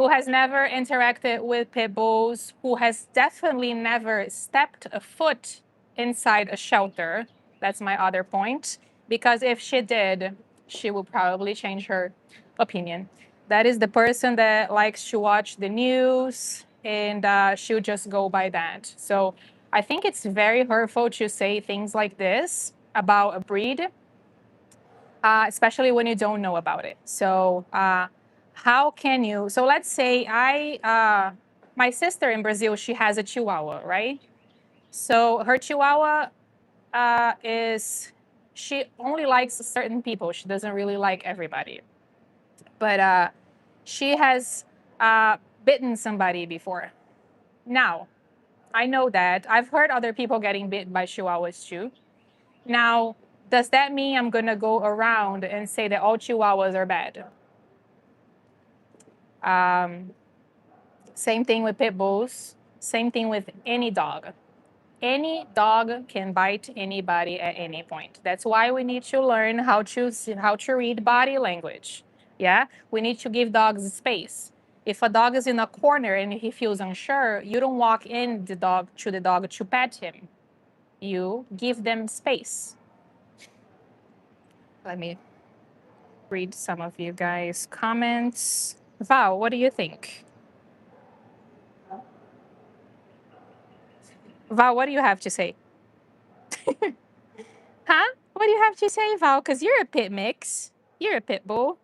has never interacted with pit bulls, who has definitely never stepped a foot inside a shelter. That's my other point. Because if she did, she will probably change her opinion. That is the person that likes to watch the news and she'll just go by that. So I think it's very hurtful to say things like this about a breed, especially when you don't know about it. So how can you? So let's say my sister in Brazil, she has a Chihuahua, right? So her Chihuahua she only likes certain people. She doesn't really like everybody. But she has bitten somebody before. Now, I know that. I've heard other people getting bit by Chihuahuas too. Now, does that mean I'm going to go around and say that all Chihuahuas are bad? Um, Same thing with pit bulls. Same thing with any dog. Any dog can bite anybody at any point. That's why we need to learn how to read body language. Yeah, we need to give dogs space. If a dog is in a corner and he feels unsure, you don't walk in the dog to pet him. You give them space. Let me read some of you guys' comments. Val, what do you think? Val, what do you have to say? Huh? What do you have to say, Val? Because you're a pit mix. You're a pit bull.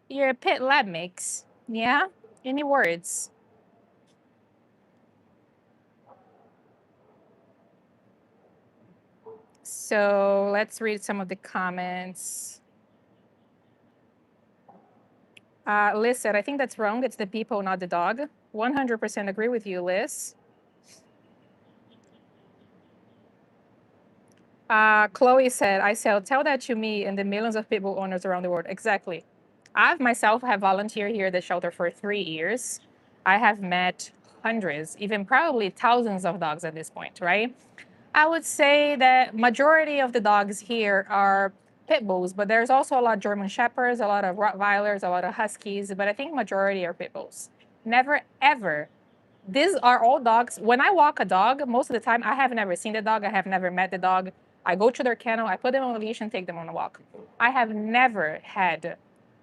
You're a pit lab mix. Yeah? Any words? So let's read some of the comments. Liz said, I think that's wrong. It's the people, not the dog. 100% agree with you, Liz. Chloe said, I said, tell that to me and the millions of people owners around the world. Exactly. I myself have volunteered here at the shelter for 3 years. I have met hundreds, even probably thousands of dogs at this point, right? I would say that majority of the dogs here are pit bulls, but there's also a lot of German shepherds, a lot of Rottweilers, a lot of Huskies, but I think majority are pit bulls. Never ever. These are all dogs. When I walk a dog, most of the time I have never seen the dog. I have never met the dog. I go to their kennel, I put them on a leash and take them on a walk. I have never had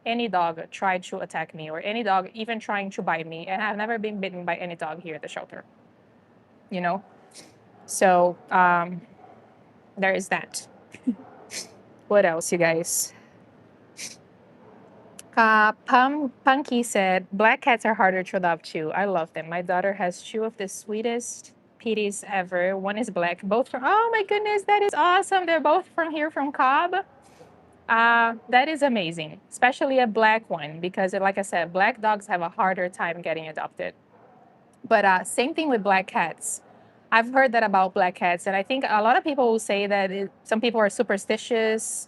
any dog try to attack me or any dog even trying to bite me. And I've never been bitten by any dog here at the shelter. You know? So there is that. What else, you guys? Punky said, black cats are harder to adopt too. I love them. My daughter has two of the sweetest pitties ever. One is black, both from, oh my goodness, that is awesome. They're both from here from Cobb. That is amazing, especially a black one, because like I said, black dogs have a harder time getting adopted. But same thing with black cats. I've heard that about black cats, and I think a lot of people will say that some people are superstitious,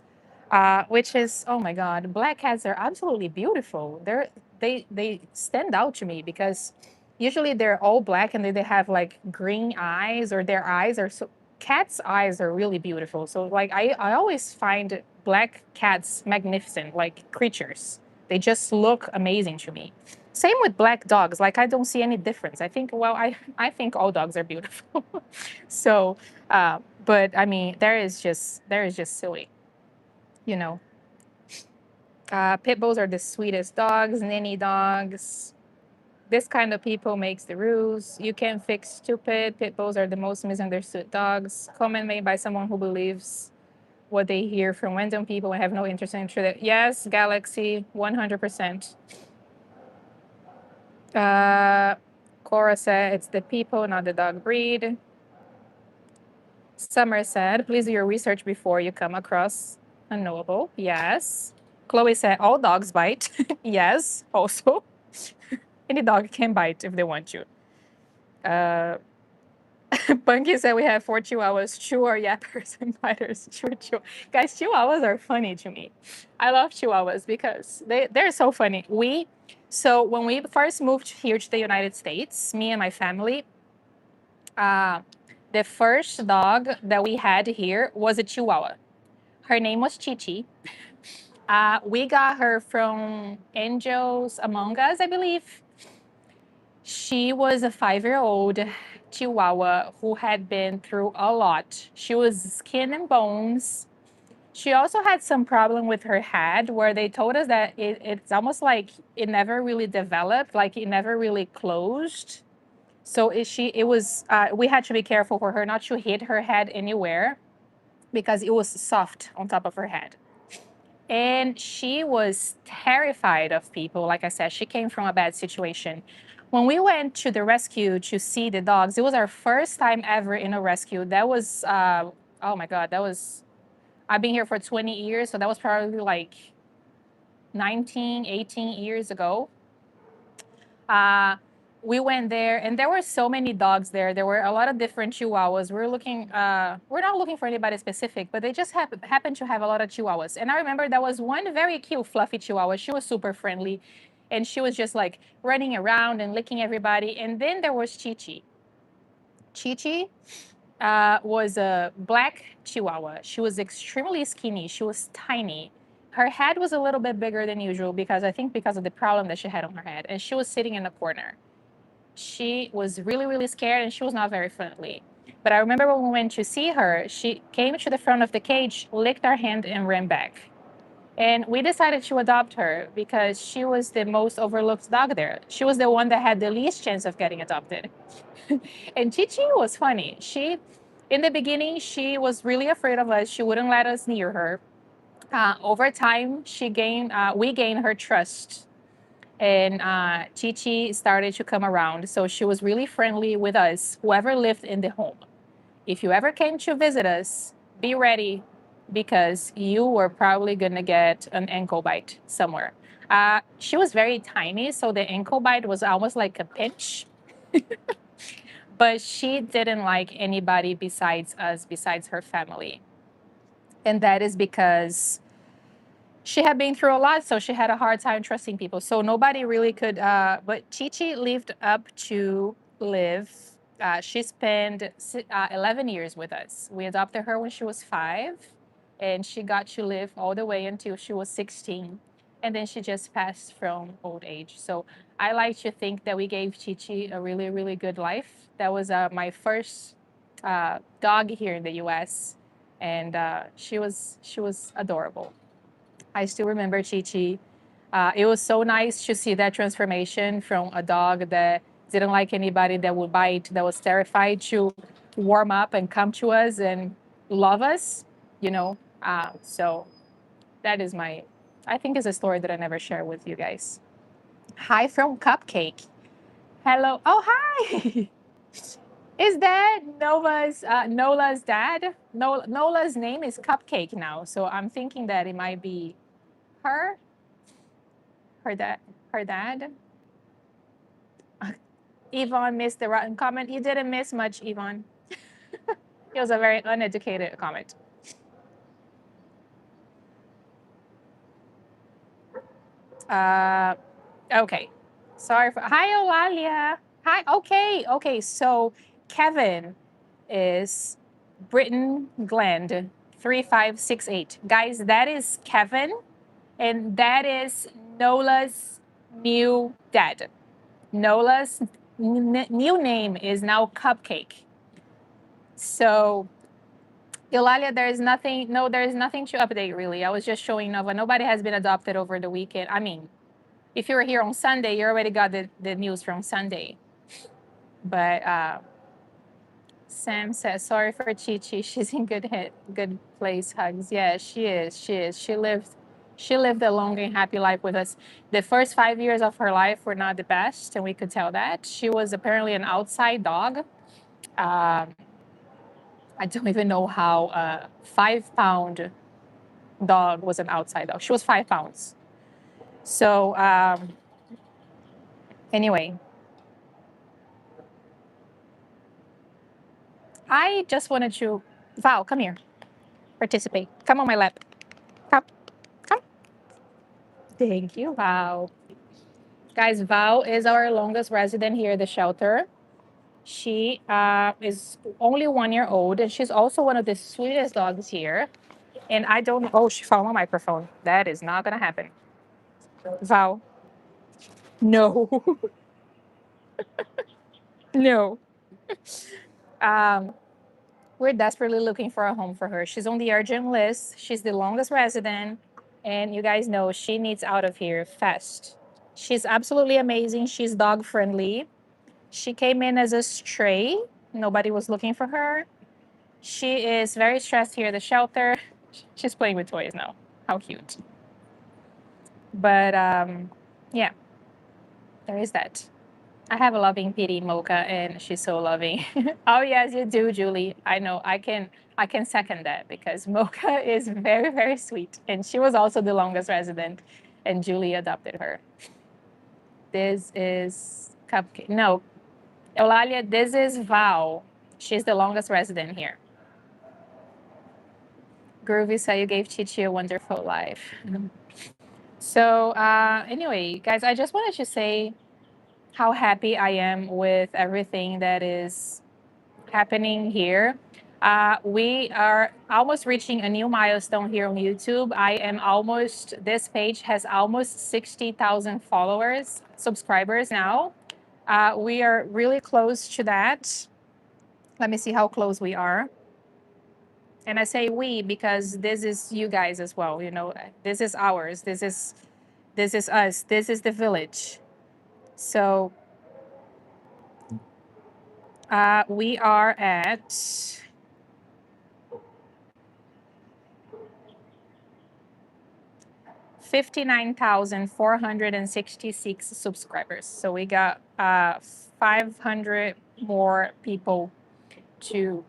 which is, oh my God, black cats are absolutely beautiful. They stand out to me because usually they're all black and they have like green eyes, or their eyes are so. Cats' eyes are really beautiful. So like I always find black cats magnificent, like creatures. They just look amazing to me. Same with black dogs. Like I don't see any difference. I think I think all dogs are beautiful. So, but I mean, there is just silly, you know. Pit bulls are the sweetest dogs, ninny dogs. This kind of people makes the rules. You can't fix stupid. Pit bulls are the most misunderstood dogs. Comment made by someone who believes what they hear from random people and have no interest in truth. Yes, Galaxy, 100%. Cora said it's the people, not the dog breed. Summer said, please do your research before you come across unknowable. Yes. Chloe said, all dogs bite. Yes, also. Any dog can bite if they want to. Uh, Bunky said we have 4 chihuahuas, chew or yappers and biters. Chew. Guys, chihuahuas are funny to me. I love chihuahuas because they're so funny. So when we first moved here to the United States, me and my family, the first dog that we had here was a chihuahua. Her name was Chichi. We got her from Angels Among Us, I believe. She was a 5-year-old chihuahua who had been through a lot. She was skin and bones. She also had some problem with her head where they told us that it's almost like it never really developed, like it never really closed. So we had to be careful for her not to hit her head anywhere because it was soft on top of her head. And she was terrified of people. Like I said, she came from a bad situation. When we went to the rescue to see the dogs, it was our first time ever in a rescue. That was, oh my God, I've been here for 20 years. So that was probably like 19, 18 years ago. We went there and there were so many dogs there. There were a lot of different chihuahuas. We're not looking for anybody specific, but they just happened to have a lot of chihuahuas. And I remember there was one very cute, fluffy chihuahua. She was super friendly and she was just like running around and licking everybody. And then there was Chichi. Chichi was a black chihuahua. She was extremely skinny. She was tiny. Her head was a little bit bigger than usual because I think because of the problem that she had on her head. And she was sitting in a corner. She was really, really scared and she was not very friendly. But I remember when we went to see her, she came to the front of the cage, licked our hand, and ran back. And we decided to adopt her because she was the most overlooked dog there. She was the one that had the least chance of getting adopted. And Chichi was funny. In the beginning, she was really afraid of us. She wouldn't let us near her. Over time, we gained her trust and Chichi started to come around. So she was really friendly with us, whoever lived in the home. If you ever came to visit us, be ready because you were probably going to get an ankle bite somewhere. She was very tiny, so the ankle bite was almost like a pinch. But she didn't like anybody besides us, besides her family. And that is because she had been through a lot, so she had a hard time trusting people. So nobody really could. But Chichi lived up to live. She spent 11 years with us. We adopted her when she was 5, and she got to live all the way until she was 16. And then she just passed from old age. So I like to think that we gave Chichi a really, really good life. That was my first dog here in the U.S., and she was adorable. I still remember Chichi. It was so nice to see that transformation from a dog that didn't like anybody that would bite, that was terrified, to warm up and come to us and love us, you know. So that is I think is a story that I never share with you guys. Hi from Cupcake. Hello. Oh, hi. Is that Nola's dad? Nola's name is Cupcake now. So I'm thinking that it might be her. Her dad. Her dad. Yvonne missed the rotten comment. You didn't miss much, Yvonne. It was a very uneducated comment. Okay. Sorry for. Hi, Eulalia. Hi. Okay. So Kevin is Britton Gland 3568. Guys, that is Kevin, and that is Nola's new dad. Nola's new name is now Cupcake. So, Eulalia, there is nothing. No, there is nothing to update really. I was just showing Nova. Nobody has been adopted over the weekend. I mean, if you were here on Sunday, you already got the news from Sunday. But Sam says, sorry for Chi-Chi. She's in good place. Hugs. Yeah, she is. She lived a long and happy life with us. The first 5 years of her life were not the best, and we could tell that. She was apparently an outside dog. I I don't even know how a 5-pound dog was an outside dog. She was 5 pounds. So anyway, I just wanted to, Val, come here, participate. Come on my lap. Come, come. Thank you, Val. Guys, Val is our longest resident here at the shelter. She is only 1 year old, and she's also one of the sweetest dogs here. And I don't, oh, she fell on my microphone. That is not going to happen. Val, no, no. Um, we're desperately looking for a home for her. She's on the urgent list. She's the longest resident. And you guys know she needs out of here fast. She's absolutely amazing. She's dog friendly. She came in as a stray. Nobody was looking for her. She is very stressed here at the shelter. She's playing with toys now. How cute. But yeah, there is that. I have a loving pity Mocha, and she's so loving. Oh yes, you do, Julie. I know. I can second that because Mocha is very, very sweet, and she was also the longest resident, and Julie adopted her. This is Cupcake. No, Eulalia, this is Val. She's the longest resident here. Groovy said you gave Chichi a wonderful life. So anyway, guys, I just wanted to say how happy I am with everything that is happening here. We are almost reaching a new milestone here on YouTube. This page has almost 60,000 followers, subscribers now. We are really close to that. Let me see how close we are. And I say we because this is you guys as well. You know, this is ours. This is us. This is the village. So we are at 59,466 subscribers. So we got 500 more people to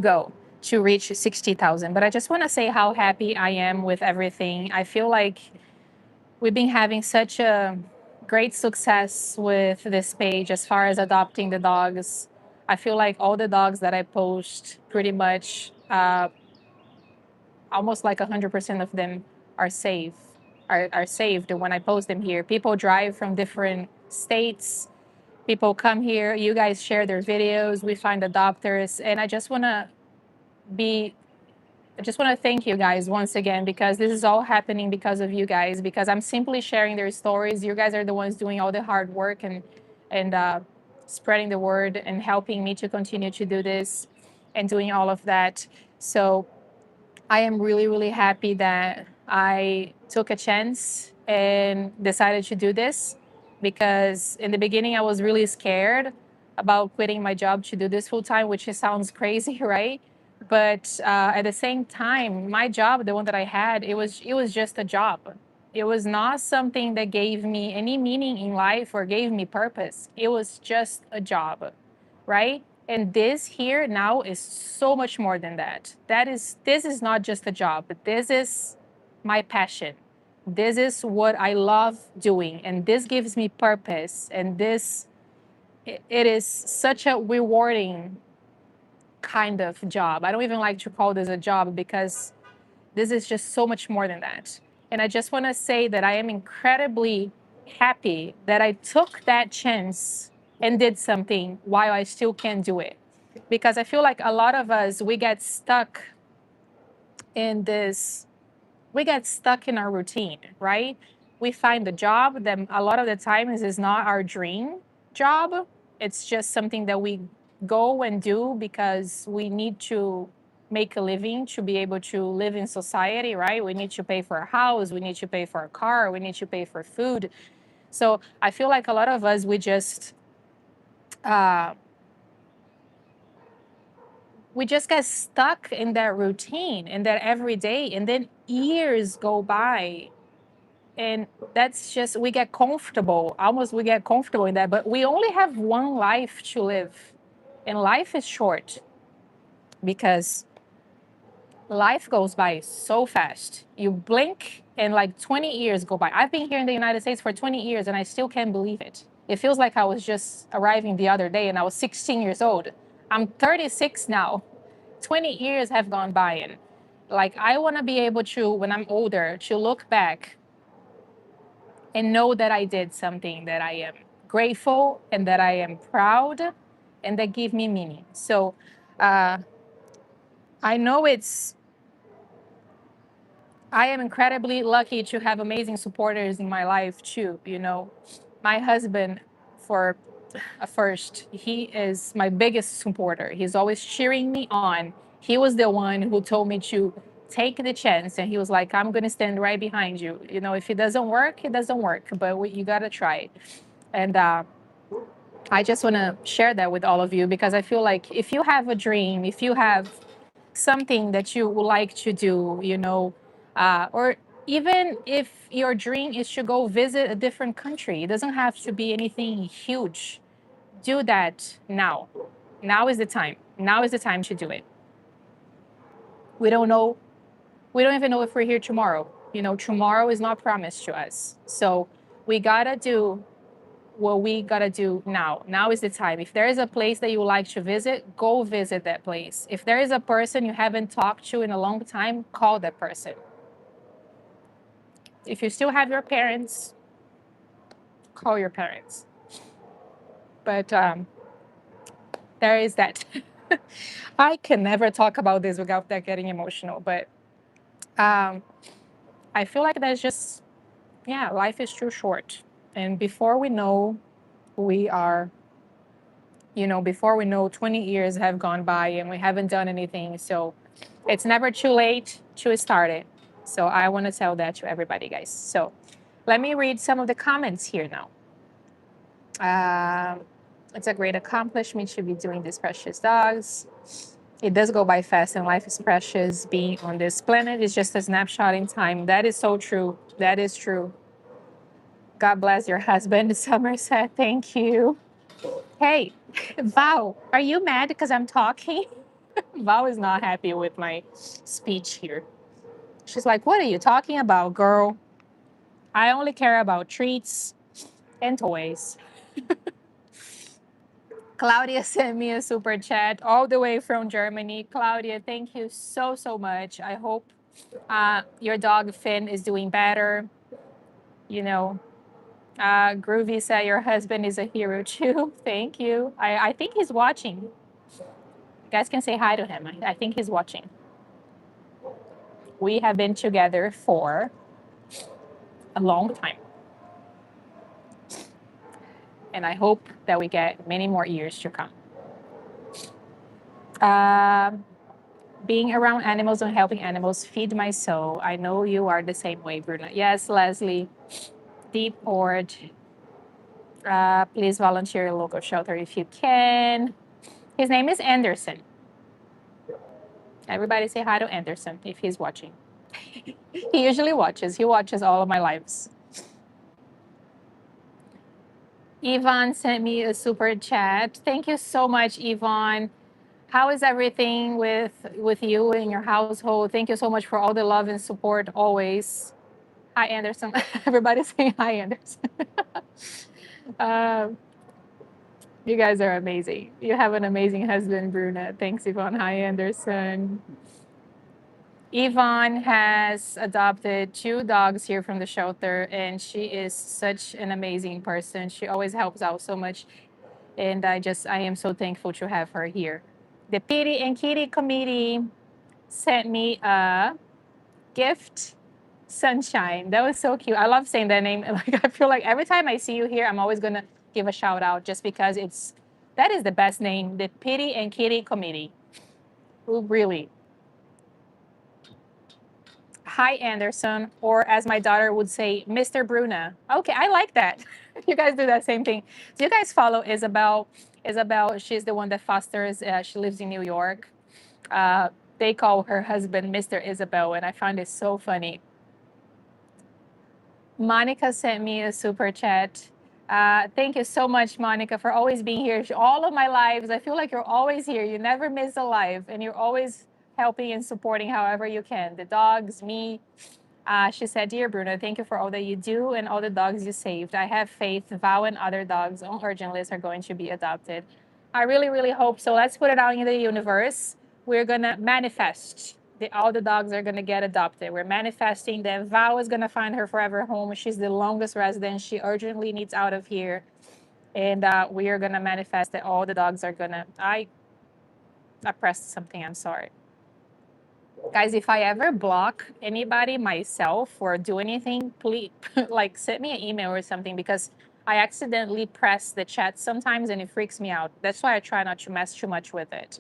go to reach 60,000. But I just want to say how happy I am with everything. I feel like we've been having such a great success with this page as far as adopting the dogs. I feel like all the dogs that I post pretty much almost like 100% of them are safe, are saved when I post them here. People drive from different states. People come here. You guys share their videos. We find adopters, and I just want to thank you guys once again because this is all happening because of you guys. Because I'm simply sharing their stories. You guys are the ones doing all the hard work and spreading the word and helping me to continue to do this and doing all of that. So I am really, really happy that I took a chance and decided to do this because in the beginning I was really scared about quitting my job to do this full time, which sounds crazy, right? But at the same time, my job, the one that I had, it was just a job. It was not something that gave me any meaning in life or gave me purpose. It was just a job, right? And this here now is so much more than that. This is not just a job, but this is my passion. This is what I love doing, and this gives me purpose. And it is such a rewarding kind of job. I don't even like to call this a job because this is just so much more than that. And I just want to say that I am incredibly happy that I took that chance and did something while I still can do it. Because I feel like a lot of us, in this, we get stuck in our routine, right? We find a job that a lot of the times is not our dream job. It's just something that we go and do because we need to make a living to be able to live in society, right? We need to pay for a house, we need to pay for a car, we need to pay for food. So I feel like a lot of us, uh, we just get stuck in that routine and that every day, and then years go by, and that's just we get comfortable. Almost we get comfortable in that, but we only have one life to live, and life is short. because life goes by so fast. You blink and like 20 years go by. I've been here in the United States for 20 years and I still can't believe it. It feels like I was just arriving the other day and I was 16 years old. I'm 36 now. 20 years have gone by, and like I want to be able to, when I'm older, to look back and know that I did something that I am grateful and that I am proud and that give me meaning. So uh, I know I am incredibly lucky to have amazing supporters in my life too. You know, my husband, for first, he is my biggest supporter. He's always cheering me on. He was the one who told me to take the chance, and he was like, "I'm gonna stand right behind you. You know, if it doesn't work, it doesn't work, but you gotta try." And I just want to share that with all of you because I feel like if you have a dream, if you have something that you would like to do, you know, or even if your dream is to go visit a different country, it doesn't have to be anything huge. Do that now. Now is the time. Now is the time to do it. We don't know. We don't even know if we're here tomorrow. You know, tomorrow is not promised to us. So we gotta do what we gotta do now. Now is the time. If there is a place that you would like to visit, go visit that place. If there is a person you haven't talked to in a long time, call that person. If you still have your parents, call your parents. But there is that. I can never talk about this without that getting emotional. But I feel like there's just, yeah, life is too short. And before we know, we are, you know, before we know, 20 years have gone by and we haven't done anything. So it's never too late to start it. So I want to tell that to everybody, guys. So let me read some of the comments here now. It's a great accomplishment to be doing these precious dogs. It does go by fast and life is precious. Being on this planet is just a snapshot in time. That is so true. That is true. God bless your husband, Somerset. Thank you. Hey, Val, are you mad because I'm talking? Val is not happy with my speech here. She's like, "What are you talking about, girl? I only care about treats and toys." Claudia sent me a super chat all the way from Germany. Claudia, thank you so, so much. I hope your dog Finn is doing better. You know, Groovy said your husband is a hero too. Thank you. I think he's watching. You guys can say hi to him. I think he's watching. We have been together for a long time. And I hope that we get many more years to come. Being around animals and helping animals feed my soul. I know you are the same way, Bruna. Yes, Leslie. Deep Port. Please volunteer at a local shelter if you can. His name is Anderson. Everybody say hi to Anderson if he's watching. He usually watches. He watches all of my lives. Yvonne sent me a super chat. Thank you so much, Yvonne. How is everything with you and your household? Thank you so much for all the love and support always. Hi, Anderson. Everybody's saying hi, Anderson. You guys are amazing. You have an amazing husband, Bruna. Thanks, Yvonne. Hi, Anderson. Yvonne has adopted 2 dogs here from the shelter, and she is such an amazing person. She always helps out so much, and I am so thankful to have her here. The Pity and Kitty Committee sent me a gift, Sunshine. That was so cute. I love saying that name. Like I feel like every time I see you here, I'm always gonna give a shout out just because that is the best name, the Pity and Kitty Committee. Ooh, really. Hi, Anderson, or as my daughter would say, Mr. Bruna. Okay, I like that. You guys do that same thing. Do you guys follow Isabel? Isabel, she's the one that fosters. She lives in New York. They call her husband Mr. Isabel, and I find it so funny. Monica sent me a super chat. Thank you so much, Monica, for always being here. All of my lives, I feel like you're always here. You never miss a live, and you're always helping and supporting however you can. The dogs, me. She said, "Dear Bruno, thank you for all that you do and all the dogs you saved. I have faith Val and other dogs on urgent list are going to be adopted." I really, really hope so. Let's put it out in the universe. We're gonna manifest. All the dogs are gonna get adopted. We're manifesting that Val is gonna find her forever home. She's the longest resident. She urgently needs out of here, and we are gonna manifest that all the dogs are gonna. I pressed something. I'm sorry. Guys, if I ever block anybody, myself, or do anything, please like send me an email or something, because I accidentally press the chat sometimes and it freaks me out. That's why I try not to mess too much with it.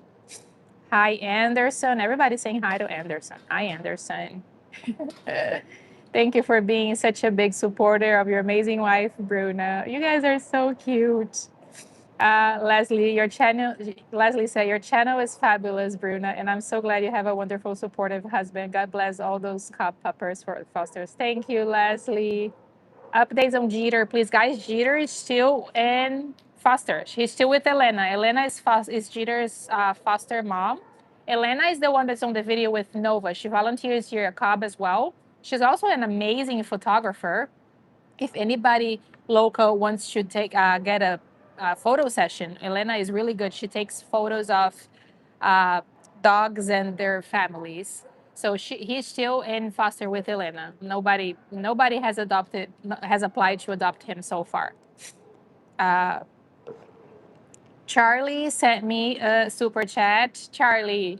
Hi, Anderson. Everybody's saying hi to Anderson. Hi, Anderson. Thank you for being such a big supporter of your amazing wife, Bruna. You guys are so cute. Leslie, your channel. Leslie said your channel is fabulous, Bruna, and I'm so glad you have a wonderful, supportive husband. God bless all those cop puppers for fosters. Thank you, Leslie. Updates on Jeter, please, guys. Jeter is still in foster. She's still with Elena. Elena is Jeter's foster mom. Elena is the one that's on the video with Nova. She volunteers here at Cobb as well. She's also an amazing photographer. If anybody local wants to get a photo session, Elena is really good. She takes photos of uh, dogs and their families. So he's still in foster with Elena. Nobody has applied to adopt him so far. Charlie sent me a super chat. Charlie,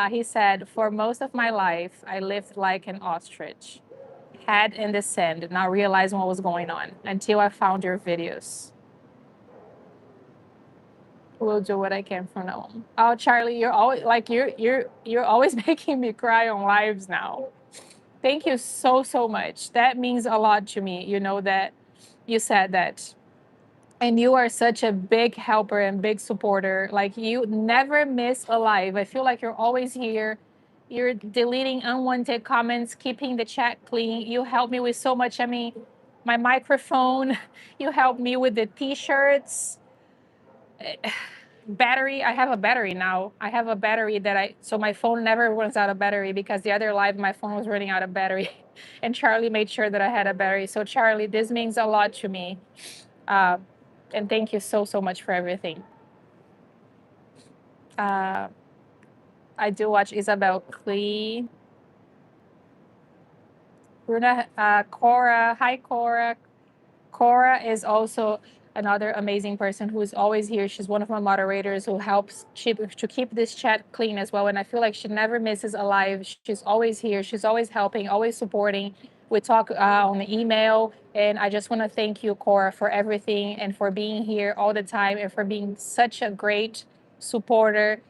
he said, "For most of my life, I lived like an ostrich, head in the sand, not realizing what was going on until I found your videos. Will do what I can from now on." Oh, Charlie, you're always like you're always making me cry on lives now. Thank you so much. That means a lot to me. You know that you said that. And you are such a big helper and big supporter. Like, you never miss a live. I feel like you're always here. You're deleting unwanted comments, keeping the chat clean. You help me with so much. I mean, my microphone, you help me with the t-shirts. Battery, I have a battery now. I have a battery so my phone never runs out of battery, because the other live my phone was running out of battery. And Charlie made sure that I had a battery. So Charlie, this means a lot to me. And thank you so much for everything. I do watch Isabel Klee. Bruna, Cora. Hi, Cora. Cora is also another amazing person who is always here. She's one of my moderators who helps to keep this chat clean as well. And I feel like she never misses a live. She's always here. She's always helping, always supporting. We talk on the email. And I just want to thank you, Cora, for everything and for being here all the time and for being such a great supporter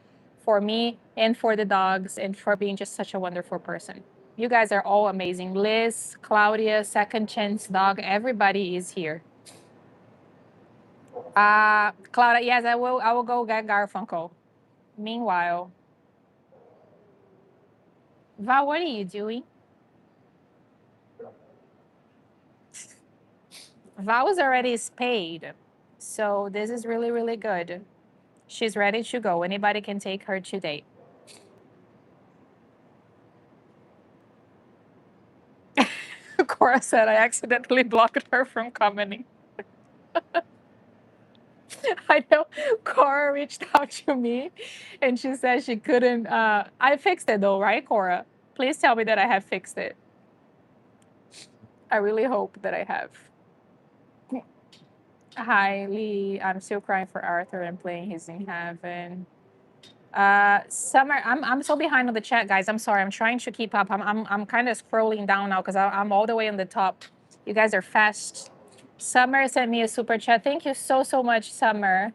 for me and for the dogs and for being just such a wonderful person. You guys are all amazing. Liz, Claudia, Second Chance Dog, everybody is here. Claudia, yes, I will go get Garfunkel. Meanwhile, Val, what are you doing? Val is already spayed. So this is really, really good. She's ready to go. Anybody can take her today. Cora said I accidentally blocked her from commenting. I know Cora reached out to me and she said she couldn't. I fixed it though, right, Cora? Please tell me that I have fixed it. I really hope that I have. Hi, Lee. I'm still crying for Arthur and playing He's in Heaven. Summer, I'm so behind on the chat, guys. I'm sorry. I'm trying to keep up. I'm kind of scrolling down now because I'm all the way on the top. You guys are fast. Summer sent me a super chat. Thank you so much, Summer.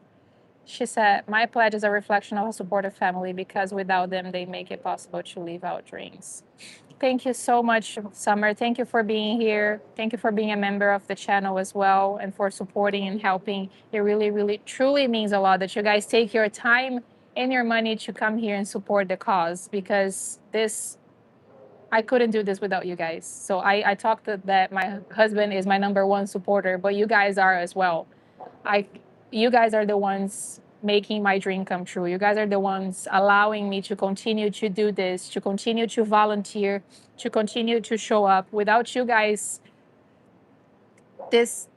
She said, "My pledge is a reflection of a supportive family, because without them, they make it possible to live our dreams." Thank you so much, Summer. Thank you for being here. Thank you for being a member of the channel as well and for supporting and helping. It really, really, truly means a lot that you guys take your time and your money to come here and support the cause, because this I couldn't do this without you guys. So I talked that my husband is my number one supporter, but you guys are as well. I, you guys are the ones making my dream come true. You guys are the ones allowing me to continue to do this, to continue to volunteer, to continue to show up. Without you guys, this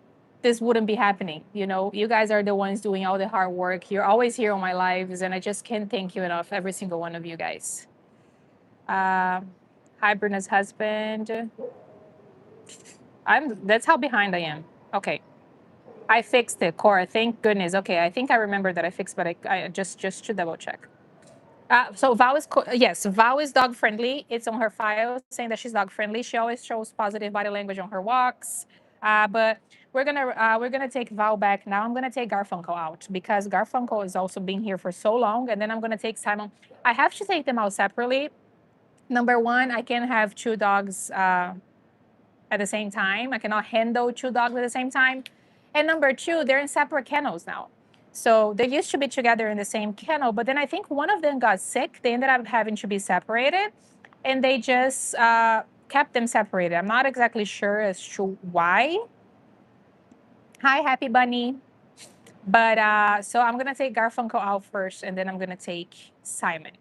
this wouldn't be happening. You know, you guys are the ones doing all the hard work. You're always here on my lives, and I just can't thank you enough, every single one of you guys. Uh, Hi, Bruna's husband. That's how behind I am. Okay. I fixed it, Cora. Thank goodness. Okay, I think I remember that I fixed, but I just to double check. So Val is yes, Val is dog friendly. It's on her file saying that she's dog friendly. She always shows positive body language on her walks. But we're gonna take Val back now. I'm gonna take Garfunkel out because Garfunkel has also been here for so long, and then I'm gonna take Simon. I have to take them out separately. Number one, I can't have two dogs at the same time. I cannot handle two dogs at the same time. And number two, they're in separate kennels now. So they used to be together in the same kennel, but then I think one of them got sick. They ended up having to be separated, and they just kept them separated. I'm not exactly sure as to why. Hi, Happy Bunny. But so I'm gonna take Garfunkel out first, and then I'm gonna take Simon.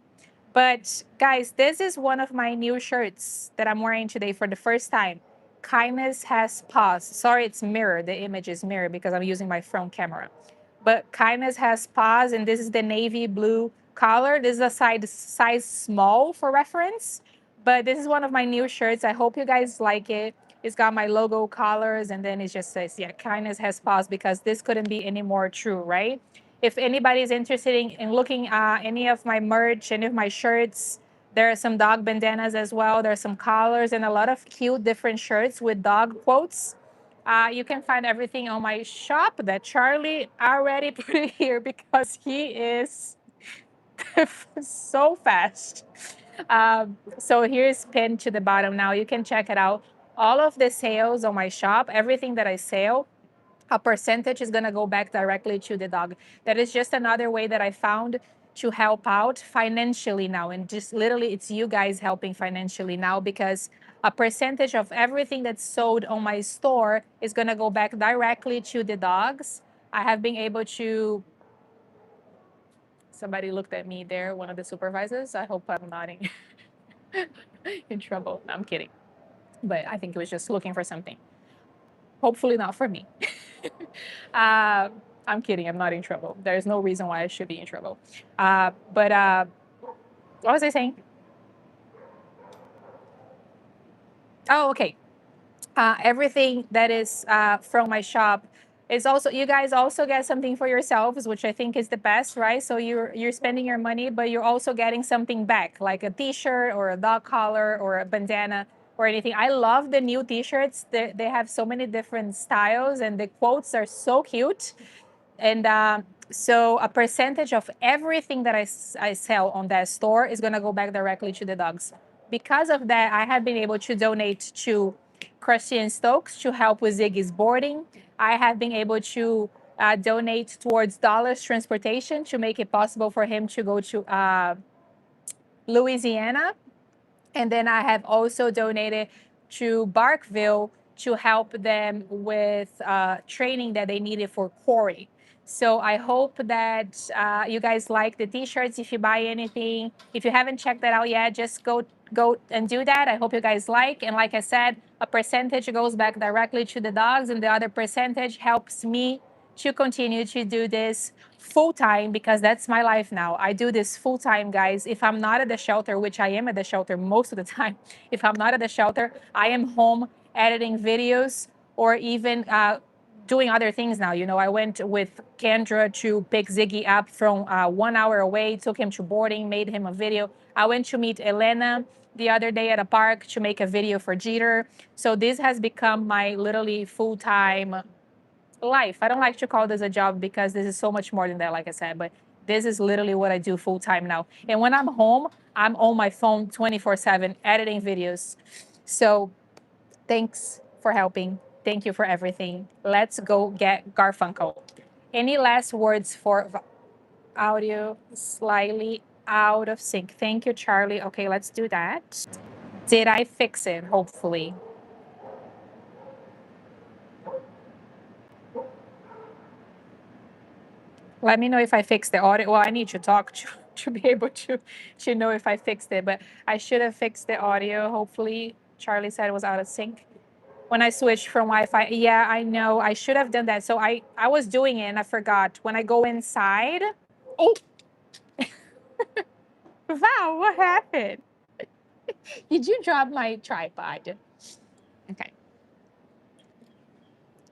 But guys, this is one of my new shirts that I'm wearing today for the first time. Kindness has paused. Sorry, it's mirror. The image is mirror because I'm using my front camera. But kindness has paused, and this is the navy blue color. This is a size small for reference. But this is one of my new shirts. I hope you guys like it. It's got my logo colors, and then it just says, yeah, kindness has paused, because this couldn't be any more true, right? If anybody is interested in looking at any of my merch, any of my shirts, there are some dog bandanas as well. There are some collars and a lot of cute different shirts with dog quotes. You can find everything on my shop that Charlie already put it here because he is so fast. So here's pinned to the bottom now. You can check it out. All of the sales on my shop, everything that I sell, a percentage is going to go back directly to the dog. That is just another way that I found to help out financially now. And just literally, it's you guys helping financially now, because a percentage of everything that's sold on my store is going to go back directly to the dogs. I have been able to. Somebody looked at me there, one of the supervisors. I hope I'm not in trouble. No, I'm kidding. But I think it was just looking for something. Hopefully, not for me. I'm kidding. I'm not in trouble. There's no reason why I should be in trouble. But what was I saying? Oh, okay. Everything that is from my shop is also, you guys also get something for yourselves, which I think is the best, right? So you're spending your money, but you're also getting something back, like a T-shirt or a dog collar or a bandana or anything. I love the new T-shirts. They have so many different styles, and the quotes are so cute. And so a percentage of everything that I sell on that store is going to go back directly to the dogs. Because of that, I have been able to donate to Christian Stokes to help with Ziggy's boarding. I have been able to donate towards Dollars Transportation to make it possible for him to go to Louisiana. And then I have also donated to Barkville to help them with training that they needed for Corey. So I hope that you guys like the T-shirts. If you buy anything, if you haven't checked that out yet, just go and do that. I hope you guys like. And like I said, a percentage goes back directly to the dogs, and the other percentage helps me to continue to do this full time, because that's my life now. I do this full time, guys. If I'm not at the shelter, which I am at the shelter most of the time, if I'm not at the shelter, I am home editing videos, or even doing other things now. You know, I went with Kendra to pick Ziggy up from 1 hour away, took him to boarding, made him a video. I went to meet Elena the other day at a park to make a video for Jeter. So this has become my literally full time life. I don't like to call this a job because this is so much more than that, like I said, but this is literally what I do full time now. And when I'm home, I'm on my phone 24/7 editing videos. So thanks for helping. Thank you for everything. Let's go get Garfunkel. Any last words for audio? Slightly out of sync. Thank you, Charlie. Okay, let's do that. Did I fix it? Hopefully. Let me know if I fixed the audio. Well, I need to talk to be able to know if I fixed it, but I should have fixed the audio. Hopefully, Charlie said it was out of sync when I switched from Wi-Fi. Yeah, I know. I should have done that. So I was doing it and I forgot. When I go inside, oh, wow, what happened? Did you drop my tripod? Okay.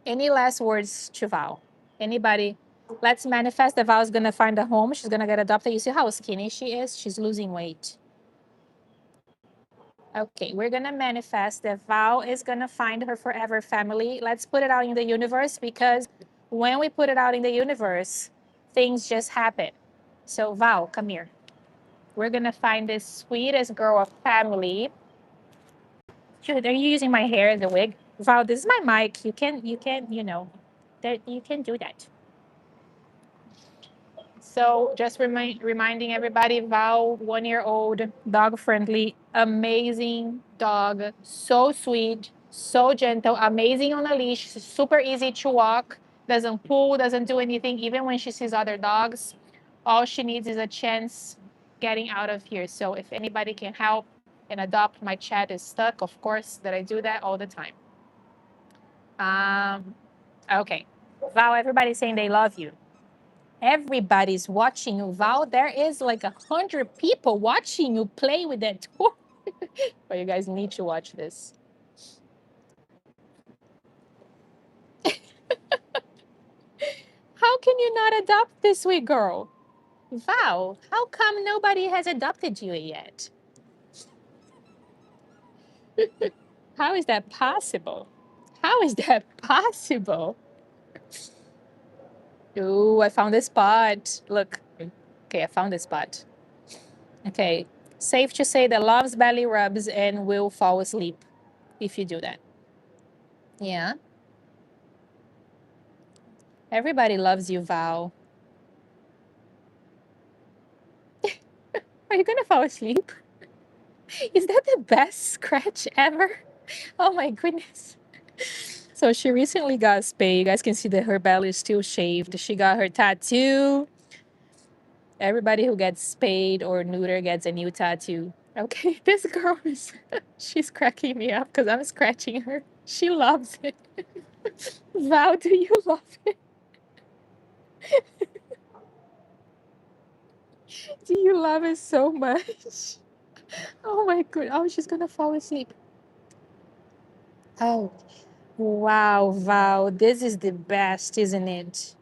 Any last words to Val? Anybody? Let's manifest that Val's gonna find a home. She's gonna get adopted. You see how skinny she is? She's losing weight. Okay, we're gonna manifest that Val is gonna find her forever family. Let's put it out in the universe, because when we put it out in the universe, things just happen. So Val, come here. We're gonna find this sweetest girl of family. Dude, are you using my hair as a wig? Val, this is my mic. That you can do that. So just reminding everybody, Val, 1 year old, dog friendly, amazing dog, so sweet, so gentle, amazing on a leash, super easy to walk, doesn't pull, doesn't do anything, even when she sees other dogs. All she needs is a chance getting out of here. So if anybody can help and adopt, my chat is stuck, of course, that I do that all the time. Okay. Val, everybody's saying they love you. Everybody's watching you, Val. There is like 100 people watching you play with that toy. But you guys need to watch this. How can you not adopt this sweet girl? Val, how come nobody has adopted you yet? How is that possible? How is that possible? Ooh, I found a spot. Look. Okay, I found a spot. Okay. Safe to say that loves belly rubs and will fall asleep if you do that. Yeah. Everybody loves you, Val. Are you gonna fall asleep? Is that the best scratch ever? Oh my goodness. So she recently got spayed. You guys can see that her belly is still shaved. She got her tattoo. Everybody who gets spayed or neuter gets a new tattoo. Okay, this girl is she's cracking me up because I'm scratching her. She loves it. Val, do you love it? Do you love it so much? Oh my god. Oh, she's gonna fall asleep. Oh, wow, Val. This is the best, isn't it?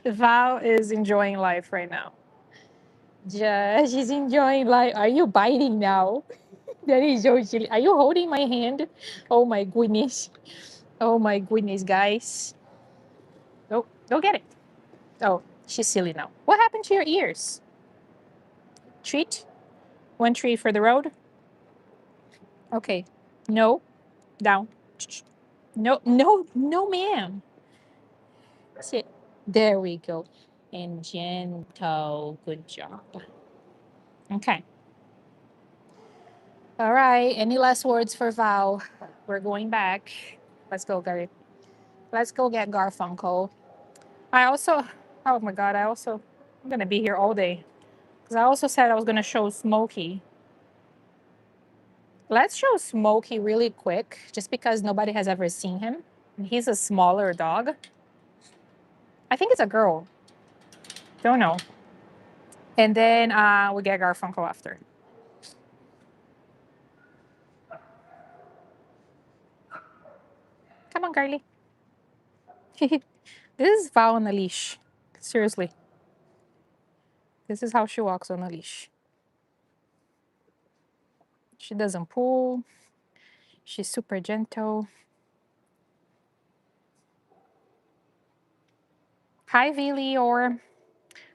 Val is enjoying life right now. She's enjoying life. Are you biting now? That is so silly. Are you holding my hand? Oh my goodness. Oh my goodness, guys. Oh, go get it. Oh, she's silly now. What happened to your ears? Treat? One treat for the road? Okay. No. Down. No, no, no, ma'am. Sit. There we go. And gentle. Good job. Okay. All right. Any last words for Val? We're going back. Let's go, Gary. Let's go get Garfunkel. I also, oh my God, I'm going to be here all day. Because I also said I was going to show Smokey. Let's show Smokey really quick, just because nobody has ever seen him. He's a smaller dog. I think it's a girl. Don't know. And then we get Garfunkel after. Come on, Carly. This is Val on a leash. Seriously. This is how she walks on a leash. She doesn't pull. She's super gentle. Hi, Vili, or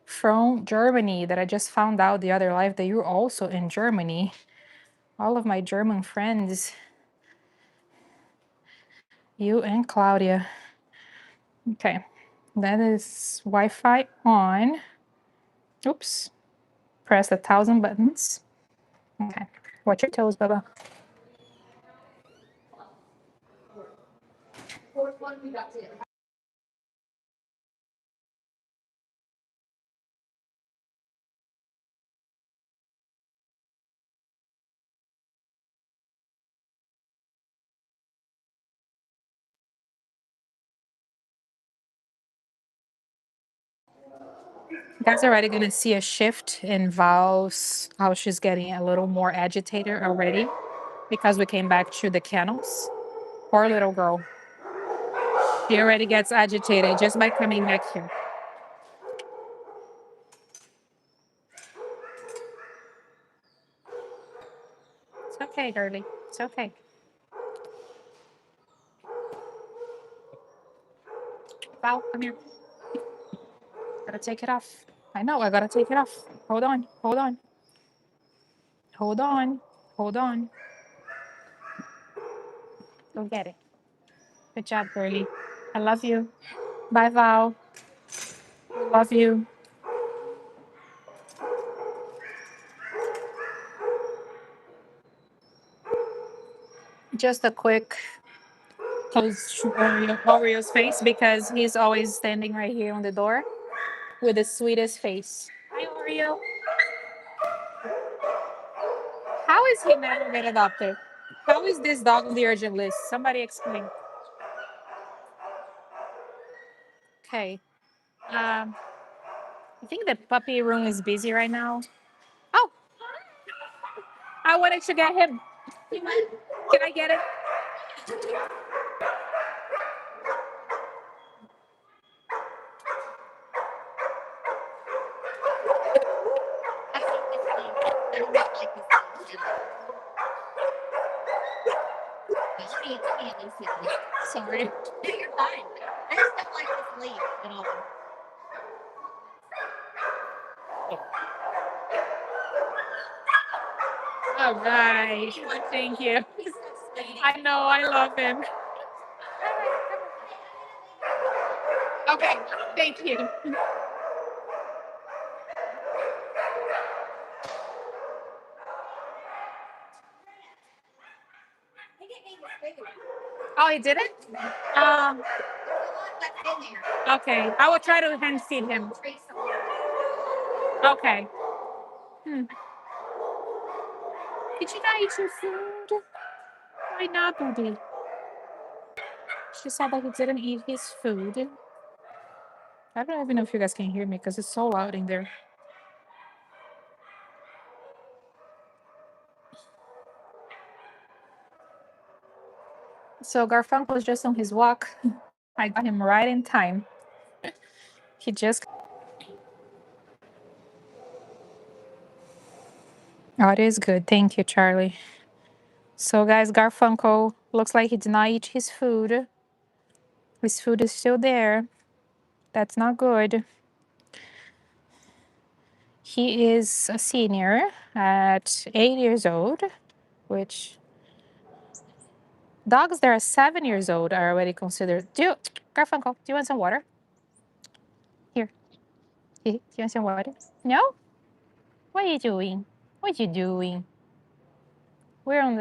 from Germany, that I just found out the other life that you're also in Germany. All of my German friends. You and Claudia. Okay. That is Wi-Fi on. Oops. Press 1,000 buttons. Okay. Watch your toes, Bubba. You guys are already going to see a shift in Val's, how she's getting a little more agitated already because we came back to the kennels. Poor little girl. She already gets agitated just by coming back here. It's okay, girlie. It's okay. Val, come here. Gotta take it off. I know, I gotta take it off. Hold on, hold on. Hold on, hold on. Go get it. Good job, girlie. I love you. Bye, Val. Love you. Just a quick close to Oreo's face because he's always standing right here on the door with the sweetest face. Hi, Oreo. How is he never get adopted? How is this dog on the urgent list? Somebody explain. Okay. I think the puppy room is busy right now. Oh, I wanted to get him. Can I get it? Sorry. You're fine. I just don't like this leaf at all. All right. Thank you. I know. I love him. Okay. Thank you. Oh, he did it? Okay. I will try to hand feed him. Okay. Did you not eat your food? Why not, Booby? She said that he didn't eat his food. I don't even know if you guys can hear me because it's so loud in there. So Garfunkel is just on his walk. I got him right in time. He just. Oh, it is good. Thank you, Charlie. So, guys, Garfunkel looks like he did not eat his food. His food is still there. That's not good. He is a senior at 8 years old, which dogs that are 7 years old are already considered. Garfunkel, do you want some water? Here. Do you want some water? No? What are you doing? What are you doing? We're on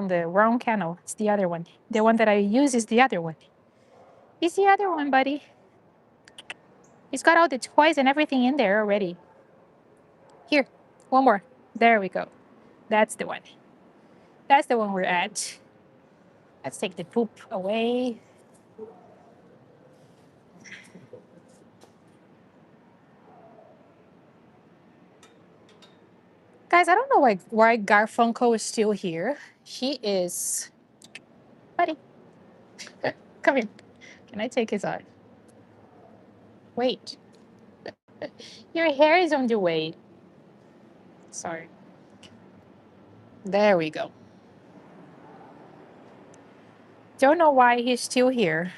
the wrong kennel. It's the other one. The one that I use is the other one. It's the other one, buddy. He's got all the toys and everything in there already. Here, one more. There we go. That's the one. That's the one we're at. Let's take the poop away. Guys, I don't know why Garfunkel is still here. He is. Buddy, come here. Can I take his eye? Wait. Your hair is on the way. Sorry. There we go. Don't know why he's still here.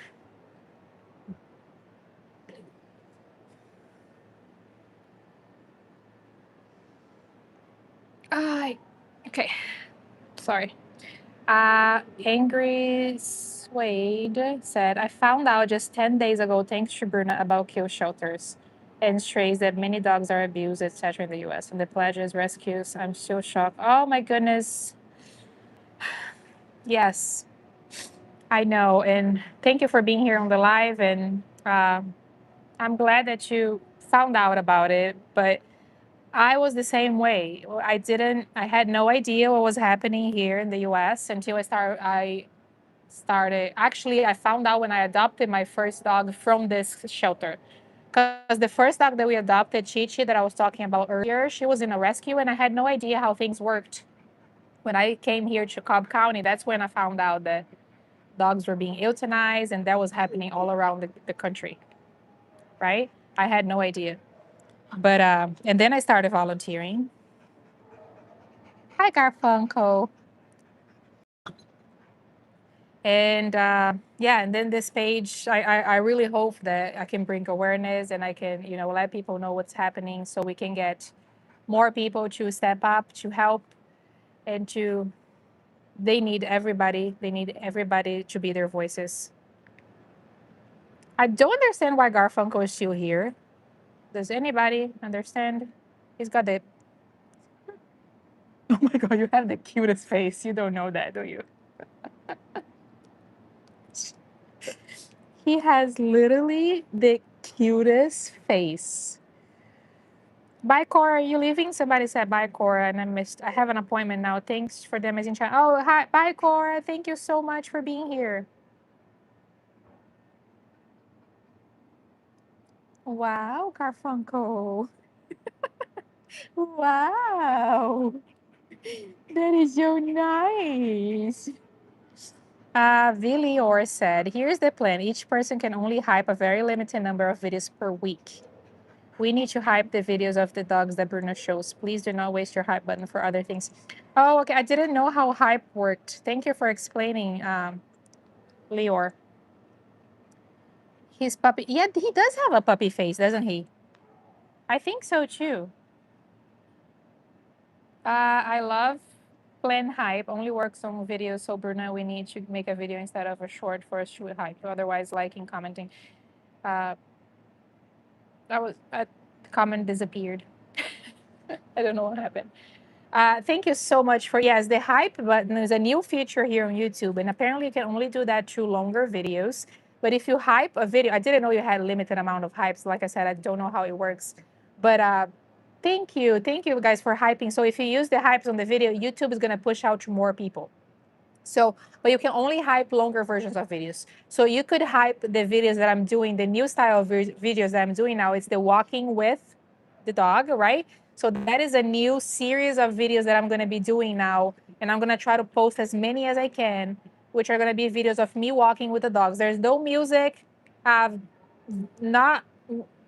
Okay. Sorry. Angry Suede said, I found out just 10 days ago, thanks to Bruna, about kill shelters. and strays that many dogs are abused, etc. in the US. And the pledges, rescues, I'm still shocked. Oh my goodness. Yes, I know. And thank you for being here on the live. And I'm glad that you found out about it. But I was the same way. I had no idea what was happening here in the US until actually, I found out when I adopted my first dog from this shelter. Because the first dog that we adopted, Chi Chi, that I was talking about earlier, she was in a rescue and I had no idea how things worked. When I came here to Cobb County, that's when I found out that dogs were being euthanized and that was happening all around the country, right? I had no idea. But, and then I started volunteering. Hi, Garfunkel. And yeah, and then this page, I really hope that I can bring awareness and I can, let people know what's happening so we can get more people to step up, to help, and they need everybody. They need everybody to be their voices. I don't understand why Garfunkel is still here. Does anybody understand? He's got the, oh my God, you have the cutest face. You don't know that, do you? He has literally the cutest face. Bye, Cora. Are you leaving? Somebody said bye, Cora, and I missed. I have an appointment now. Thanks for the amazing chat. Oh, hi. Bye, Cora. Thank you so much for being here. Wow, Garfunkel. Wow. That is so nice. Vilior said, here's the plan. Each person can only hype a very limited number of videos per week. We need to hype the videos of the dogs that Bruno shows. Please do not waste your hype button for other things. Oh, okay. I didn't know how hype worked. Thank you for explaining, Lior. His puppy. Yeah, he does have a puppy face, doesn't he? I think so too. I love plan hype. Only works on videos. So Bruno, we need to make a video instead of a short for us to hype. Otherwise, liking, commenting. Uh, that was a comment disappeared. I don't know what happened. Thank you so much for yes, the hype button is a new feature here on YouTube, and apparently you can only do that through longer videos. But if you hype a video, I didn't know you had a limited amount of hypes. Like I said, I don't know how it works, but thank you guys for hyping. So if you use the hypes on the video, YouTube is gonna push out to more people. So, but you can only hype longer versions of videos. So you could hype the videos that I'm doing, the new style of videos that I'm doing now. It's the walking with the dog, right? So that is a new series of videos that I'm going to be doing now. And I'm going to try to post as many as I can, which are going to be videos of me walking with the dogs. There's no music, not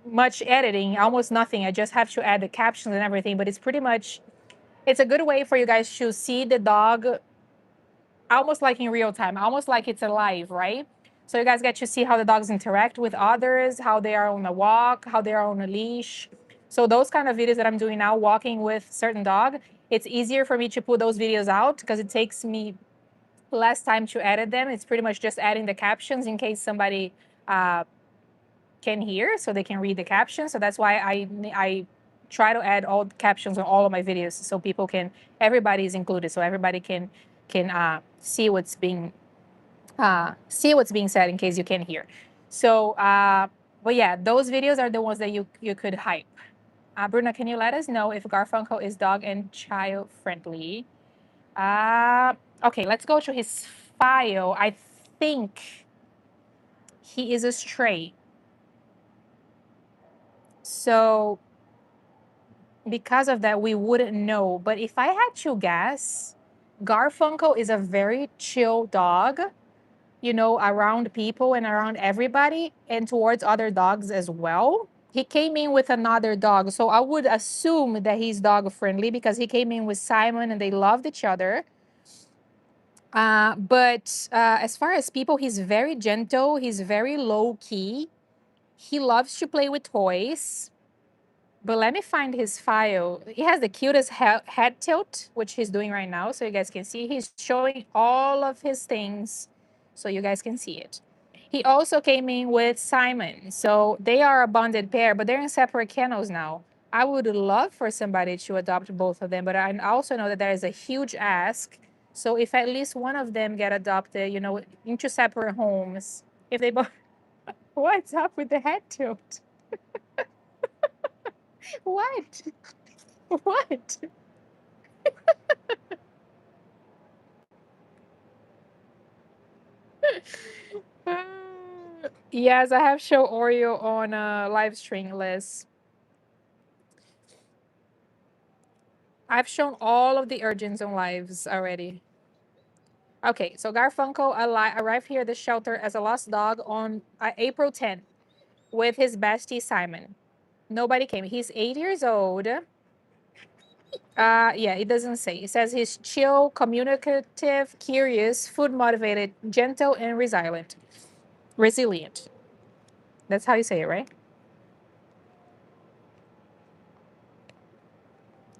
much editing, almost nothing. I just have to add the captions and everything, but it's a good way for you guys to see the dog almost like in real time, almost like it's alive, right? So you guys get to see how the dogs interact with others, how they are on a walk, how they are on a leash. So those kind of videos that I'm doing now, walking with certain dog, it's easier for me to put those videos out because it takes me less time to edit them. It's pretty much just adding the captions in case somebody can hear, so they can read the captions. So that's why I try to add all the captions on all of my videos, so people can everybody is included, so everybody can see what's being said in case you can't hear. So, but yeah, those videos are the ones that you could hype. Bruna, can you let us know if Garfunkel is dog and child friendly? Okay, let's go to his file. I think he is a stray. So because of that, we wouldn't know. But if I had to guess, Garfunkel is a very chill dog, around people and around everybody and towards other dogs as well. He came in with another dog. So I would assume that he's dog friendly because he came in with Simon and they loved each other. But as far as people, he's very gentle, he's very low key. He loves to play with toys. But let me find his file. He has the cutest head tilt, which he's doing right now. So you guys can see he's showing all of his things so you guys can see it. He also came in with Simon. So they are a bonded pair, but they're in separate kennels now. I would love for somebody to adopt both of them, but I also know that there is a huge ask. So if at least one of them get adopted, into separate homes, if they both, what's up with the head tilt? What? What? Yes, I have show Oreo on a live stream list. I've shown all of the urgents on lives already. Okay, so Garfunkel arrived here at the shelter as a lost dog on April 10th with his bestie Simon. Nobody came. He's 8 years old. Yeah, it doesn't say. It says he's chill, communicative, curious, food motivated, gentle, and resilient. Resilient. That's how you say it, right?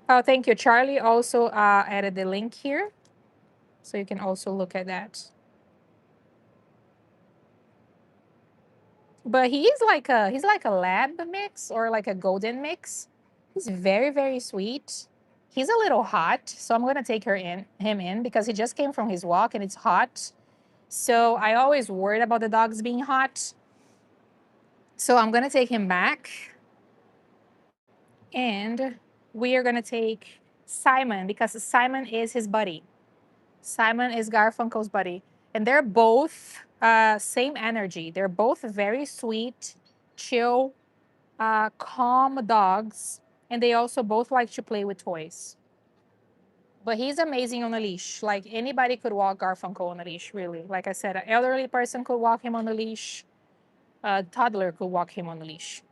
Oh, thank you. Charlie also added the link here, so you can also look at that. But he's like a lab mix or like a golden mix. He's very, very sweet. He's a little hot, so I'm gonna take him in because he just came from his walk and it's hot. So I always worried about the dogs being hot. So I'm gonna take him back, and we are gonna take Simon because Simon is his buddy. Simon is Garfunkel's buddy, and they're both same energy. They're both very sweet, chill, calm dogs, and they also both like to play with toys. But he's amazing on a leash. Like anybody could walk Garfunkel on a leash, really. Like I said, an elderly person could walk him on a leash. A toddler could walk him on a leash.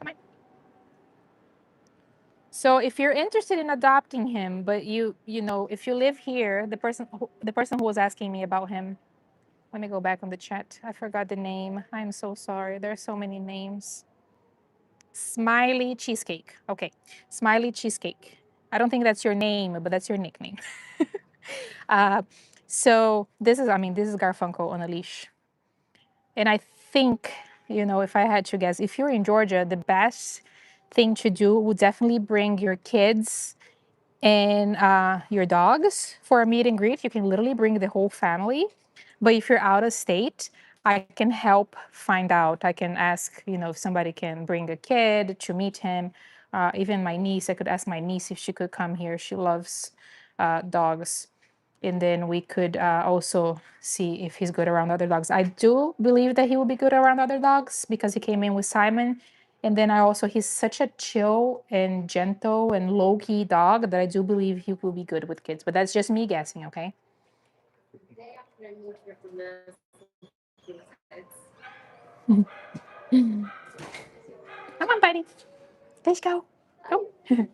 Come on. So if you're interested in adopting him, but if you live here, the person who was asking me about him, let me go back on the chat. I forgot the name. I'm so sorry. There are so many names. Smiley Cheesecake. Okay. Smiley Cheesecake. I don't think that's your name, but that's your nickname. uh, so this is Garfunkel on a leash. And I think, if I had to guess, if you're in Georgia, the best thing to do would definitely bring your kids and your dogs for a meet and greet. You can literally bring the whole family. But if you're out of state, I can help find out. I can ask, if somebody can bring a kid to meet him. Even my niece, I could ask my niece if she could come here. She loves dogs. And then we could also see if he's good around other dogs. I do believe that he will be good around other dogs because he came in with Simon. And then he's such a chill and gentle and low key dog that I do believe he will be good with kids. But that's just me guessing, okay? Come on, buddy. Let's go. Go. Come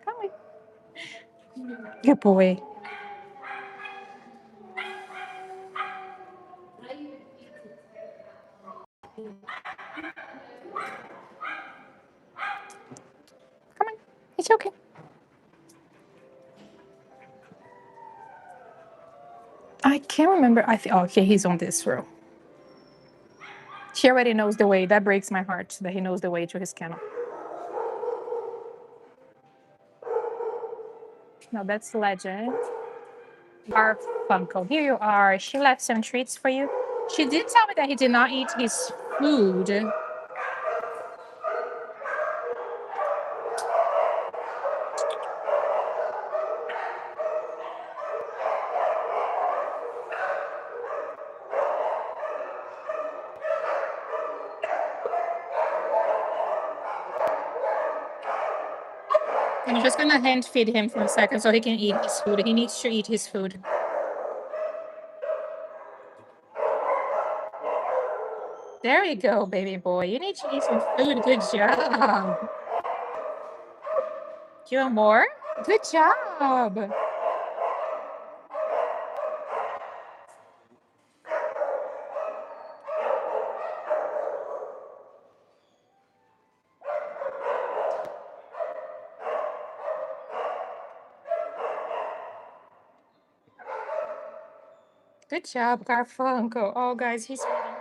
on. Good boy. Come on. It's okay. I can't remember. Okay, he's on this row. She already knows the way. That breaks my heart that he knows the way to his kennel. No, that's Legend. Garfunkel. Here you are. She left some treats for you. She did tell me that he did not eat his food. I'm just gonna hand feed him for a second so he can eat his food. He needs to eat his food. There you go, baby boy. You need to eat some food. Good job. Do you want more? Good job. Good job, Garfunkel. Oh, guys, he's reading.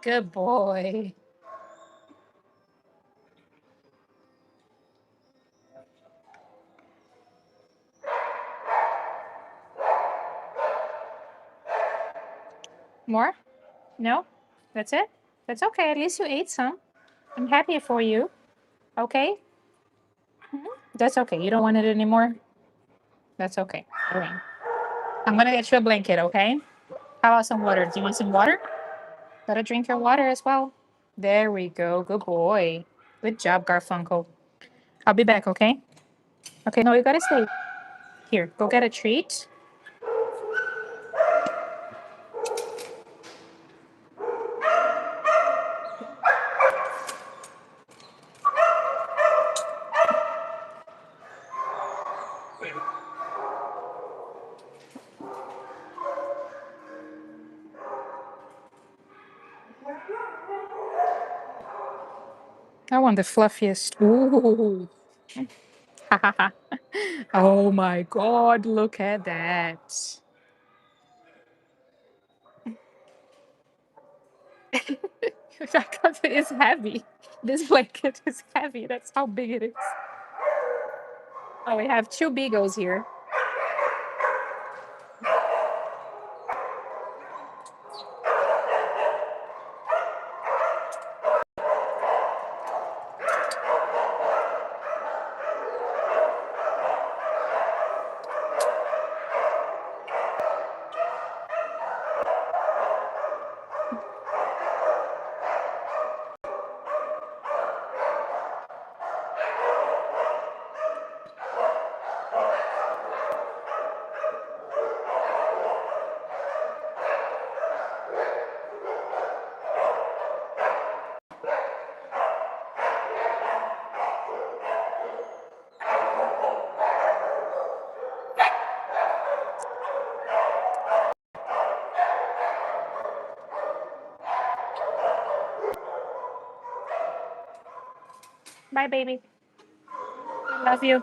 Good boy. More? No? That's it? That's okay. At least you ate some. I'm happy for you. Okay? That's okay. You don't want it anymore? That's okay. All right. I'm going to get you a blanket, okay? How about some water? Do you want some water? Gotta drink your water as well. There we go. Good boy. Good job, Garfunkel. I'll be back, okay? Okay, no, you gotta stay. Here, go get a treat. I want the fluffiest. Ooh. Oh my God, look at that. It's heavy. This blanket is heavy. That's how big it is. Oh, we have two beagles here. Bye, baby. I love you.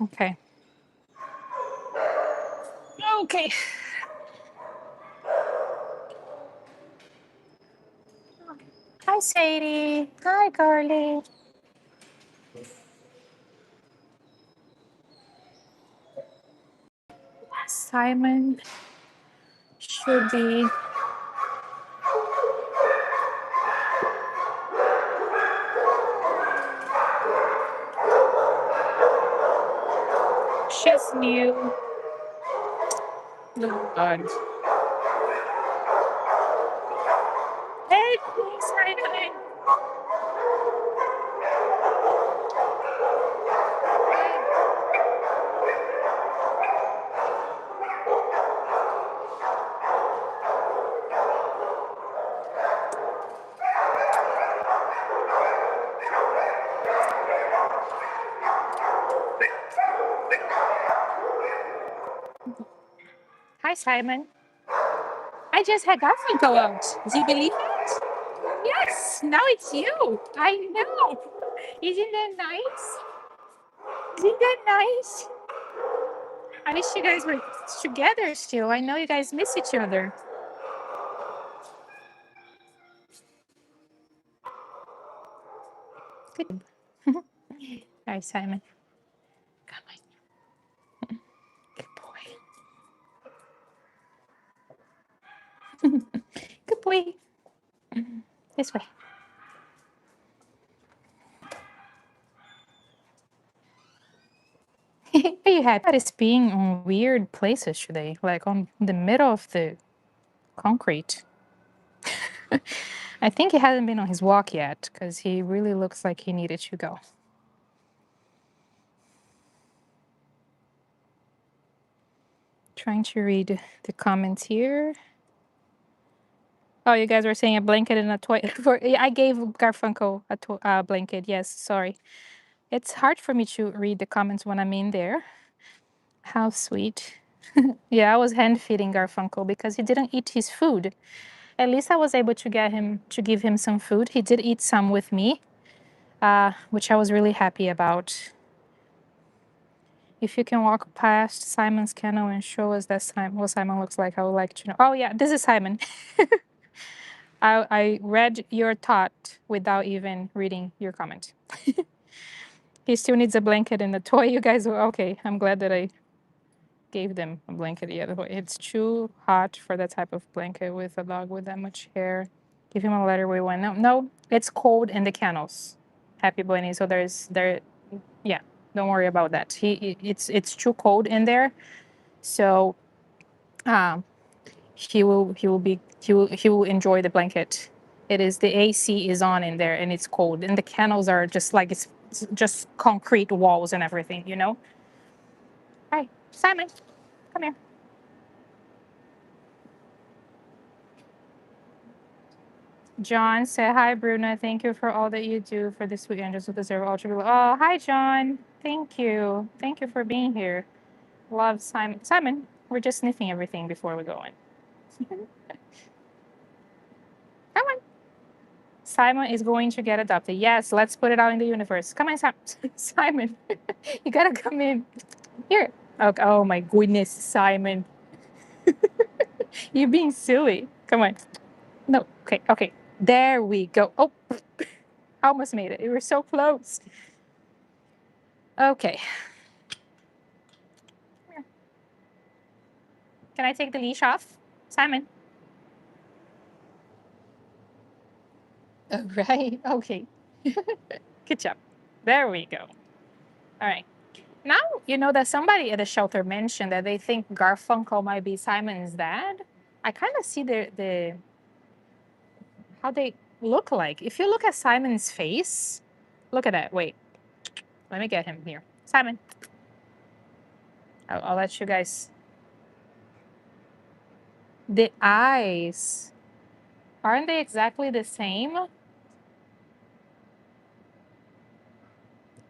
Okay. Okay. Hi, Sadie. Hi, Carly. Simon should be. She's new. Lord. Hey, Simon. Hi, Simon. I just had Garfunkel out. Do you believe it? Yes, now it's you. I know. Isn't that nice? Isn't that nice? I wish you guys were together still. I know you guys miss each other. Good. Hi, Simon. Come on. Good boy. Good boy. This way. Are you happy that it's being on weird places today? Like on the middle of the concrete. I think he hasn't been on his walk yet because he really looks like he needed to go. Trying to read the comments here. Oh, you guys were saying a blanket and a toy. I gave Garfunkel a blanket. Yes, sorry. It's hard for me to read the comments when I'm in there How sweet. Yeah, I was hand feeding Garfunkel because he didn't eat his food. At least I was able to get him to give him some food. He did eat some with me, which I was really happy about. If you can walk past Simon's kennel and show us that what Simon looks like, I would like to know. Oh yeah, this is Simon. I read your thought without even reading your comment. He still needs a blanket and a toy. You guys were okay. I'm glad that I gave them a blanket. Yeah, it's too hot for that type of blanket with a dog with that much hair. Give him a letter we want. No, it's cold in the kennels. Happy Bunny. So yeah, don't worry about that. It's too cold in there. So he will enjoy the blanket. It is the AC is on in there and it's cold. And the kennels are just like it's just concrete walls and everything, you know? Hi, Simon, come here. John said, "Hi, Bruna. Thank you for all that you do for the sweet angels who deserve all tribute." Oh, hi, John. Thank you. Thank you for being here. Love Simon. Simon, we're just sniffing everything before we go in. Come on. Simon is going to get adopted. Yes, let's put it out in the universe. Come on, Simon. You gotta come in. Here. Okay. Oh my goodness, Simon. You're being silly. Come on. No. Okay. Okay. There we go. Oh, almost made it. We were so close. Okay. Can I take the leash off? Simon. Oh, right. Okay. Good job. There we go. All right. Now, you know that somebody at the shelter mentioned that they think Garfunkel might be Simon's dad. I kind of see the how they look like. If you look at Simon's face, look at that. Wait, let me get him here. Simon. I'll let you guys. The eyes. Aren't they exactly the same?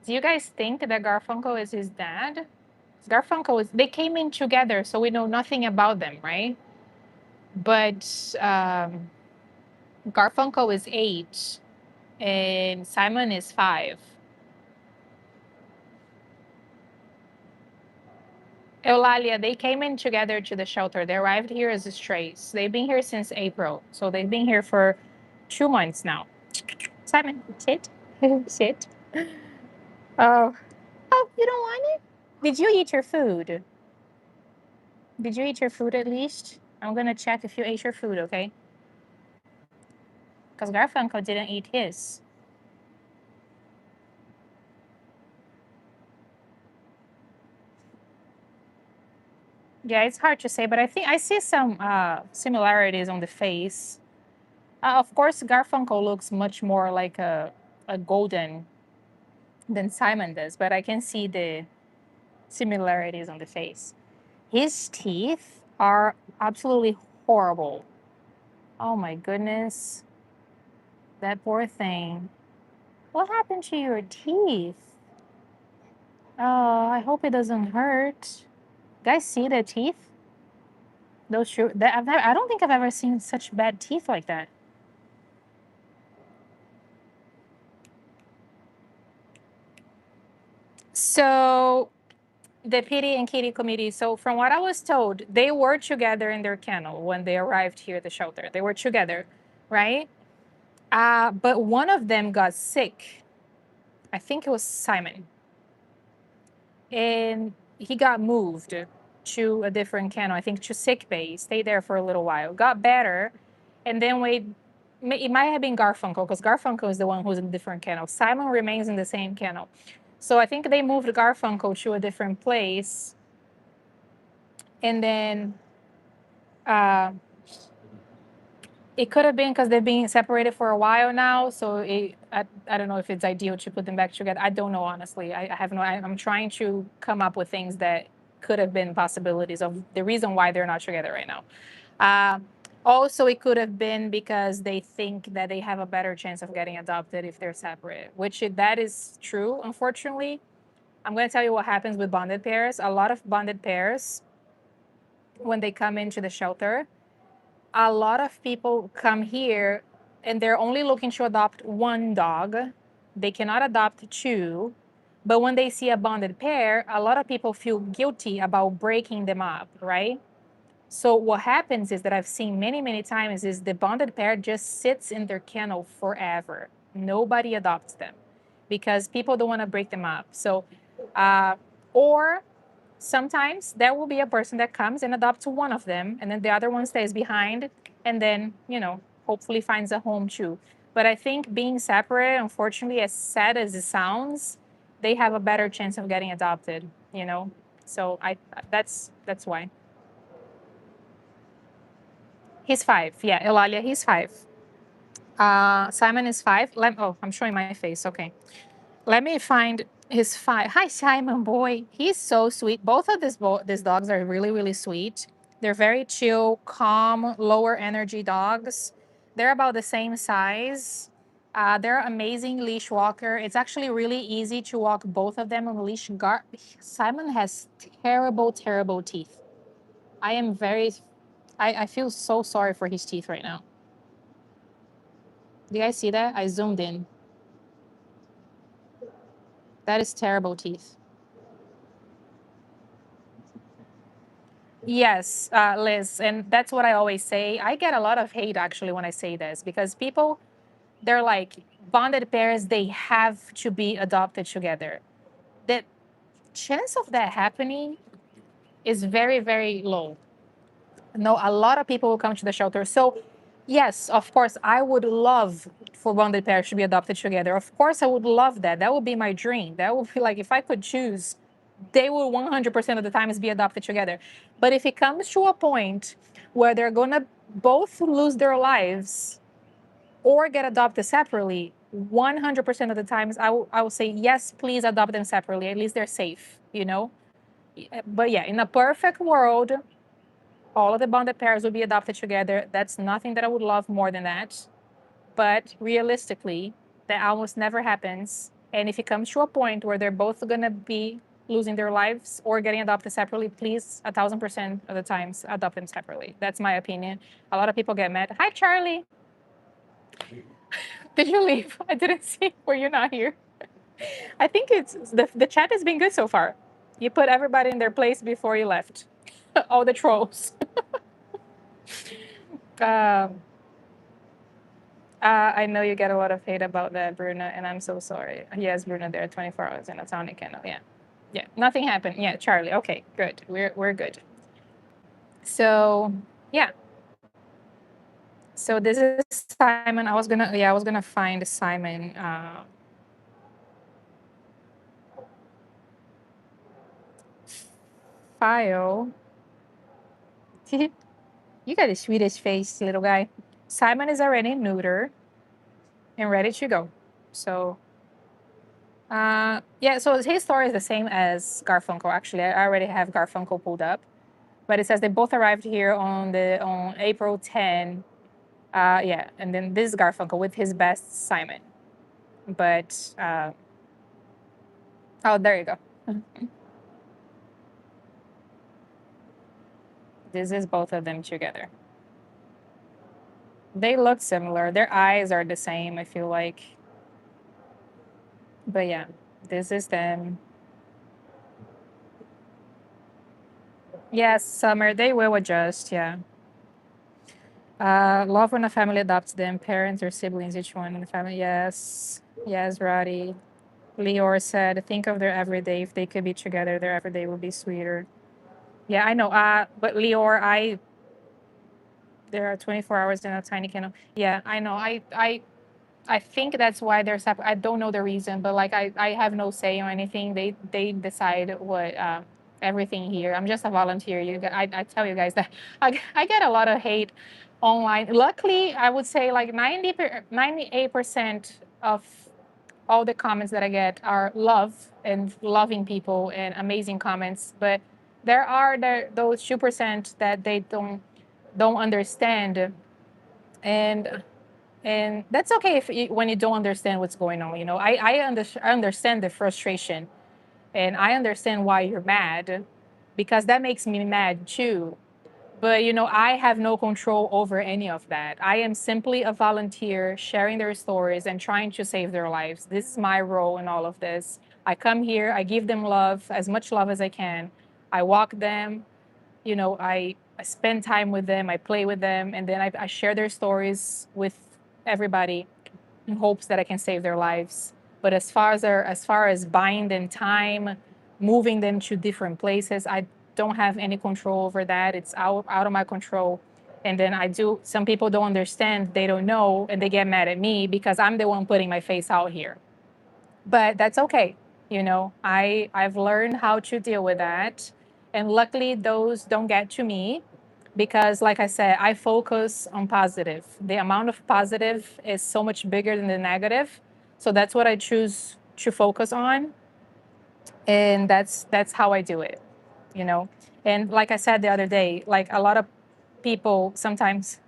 Do you guys think that Garfunkel is his dad? Garfunkel is, they came in together, so we know nothing about them, right? But Garfunkel is 8 and Simon is 5. Eulalia, they came in together to the shelter. They arrived here as strays. They've been here since April. So they've been here for 2 months now. Simon, sit. Sit. Oh. Oh, you don't want it? Did you eat your food? Did you eat your food at least? I'm going to check if you ate your food, okay? Because Garfunkel didn't eat his. Yeah, it's hard to say, but I think I see some similarities on the face. Of course, Garfunkel looks much more like a golden than Simon does, but I can see the similarities on the face. His teeth are absolutely horrible. Oh my goodness. That poor thing. What happened to your teeth? Oh, I hope it doesn't hurt. Guys, see the teeth? Those true. I don't think I've ever seen such bad teeth like that. So the PD and Kitty committee. So from what I was told, they were together in their kennel when they arrived here at the shelter. They were together, right? But one of them got sick. I think it was Simon, and he got moved to a different kennel. I think to sick bay. He stayed there for a little while, got better, and then it might have been Garfunkel because Garfunkel is the one who's in a different kennel. Simon remains in the same kennel. So I think they moved Garfunkel to a different place. And then it could have been because they've been separated for a while now. So I don't know if it's ideal to put them back together. I don't know, honestly. I have no, I'm trying to come up with things that could have been possibilities of the reason why they're not together right now. Also, it could have been because they think that they have a better chance of getting adopted if they're separate, which that is true, unfortunately. I'm going to tell you what happens with bonded pairs. A lot of bonded pairs, when they come into the shelter, a lot of people come here and they're only looking to adopt one dog. They cannot adopt two. But when they see a bonded pair, a lot of people feel guilty about breaking them up, right? So what happens is that I've seen many, many times is the bonded pair just sits in their kennel forever. Nobody adopts them because people don't want to break them up. So, or sometimes there will be a person that comes and adopts one of them, and then the other one stays behind, and then, hopefully finds a home too. But I think being separate, unfortunately, as sad as it sounds, they have a better chance of getting adopted. So that's why. He's 5. Yeah, Eulalia, he's 5. Simon is 5. I'm showing my face. Okay. Let me find his 5. Hi, Simon boy. He's so sweet. Both of these dogs are really, really sweet. They're very chill, calm, lower energy dogs. They're about the same size. They're amazing leash walker. It's actually really easy to walk both of them on the leash. Simon has terrible, terrible teeth. I feel so sorry for his teeth right now. Do you guys see that? I zoomed in. That is terrible teeth. Yes, Liz, and that's what I always say. I get a lot of hate actually when I say this because people, they're like, bonded pairs, they have to be adopted together. The chance of that happening is very, very low. No, a lot of people will come to the shelter. So, yes, of course, I would love for bonded pairs to be adopted together. Of course, I would love that. That would be my dream. That would be like if I could choose, they will 100% of the times be adopted together. But if it comes to a point where they're going to both lose their lives or get adopted separately, 100% of the times I will say, yes, please adopt them separately. At least they're safe. But yeah, in a perfect world, all of the bonded pairs will be adopted together. That's nothing that I would love more than that. But realistically, that almost never happens. And if it comes to a point where they're both going to be losing their lives or getting adopted separately, please, 1,000% of the times, adopt them separately. That's my opinion. A lot of people get mad. Hi, Charlie. Did you leave? I didn't see. Were you not here? I think the chat has been good so far. You put everybody in their place before you left. All the trolls. Um, I know you get a lot of hate about that, Bruna, and I'm so sorry. Yes, Bruna, there are 24 hours in a tiny kennel. Yeah. Yeah. Nothing happened. Yeah, Charlie. Okay, good. We're good. So yeah. So this is Simon. I was gonna find Simon file. You got a Swedish face, little guy. Simon is already neuter and ready to go. So yeah, so his story is the same as Garfunkel. Actually, I already have Garfunkel pulled up, but it says they both arrived here on April 10. Yeah, and then this is Garfunkel with his best Simon. But oh, there you go. This is both of them together. They look similar. Their eyes are the same, I feel like. But yeah, this is them. Yes, Summer, they will adjust, yeah. Love when a family adopts them, parents or siblings, each one in the family. Yes. Yes, Roddy. Leor said, think of their everyday. If they could be together, their everyday would be sweeter. Yeah, I know. But Leor, there are 24 hours in a tiny kennel. Yeah, I know. I think that's why they're separate. I don't know the reason, but like I have no say on anything. They decide what everything here. I'm just a volunteer. I tell you guys that I get a lot of hate online. Luckily, I would say like 98% of all the comments that I get are love and loving people and amazing comments. But there are those 2% that they don't understand, and that's okay if when you don't understand what's going on. I understand the frustration, And I understand why you're mad, because that makes me mad too. But I have no control over any of that. I am simply a volunteer sharing their stories and trying to save their lives. This is my role in all of this. I come here, I give them love, as much love as I can. I walk them, I spend time with them, I play with them, and then I share their stories with everybody in hopes that I can save their lives. But as far as buying them time, moving them to different places, I don't have any control over that. It's out of my control. And then some people don't understand, they don't know, and they get mad at me because I'm the one putting my face out here. But that's okay. I've learned how to deal with that. And luckily those don't get to me because, like I said, I focus on positive. The amount of positive is so much bigger than the negative. So that's what I choose to focus on. And that's how I do it, you know. And like I said the other day, like a lot of people sometimes,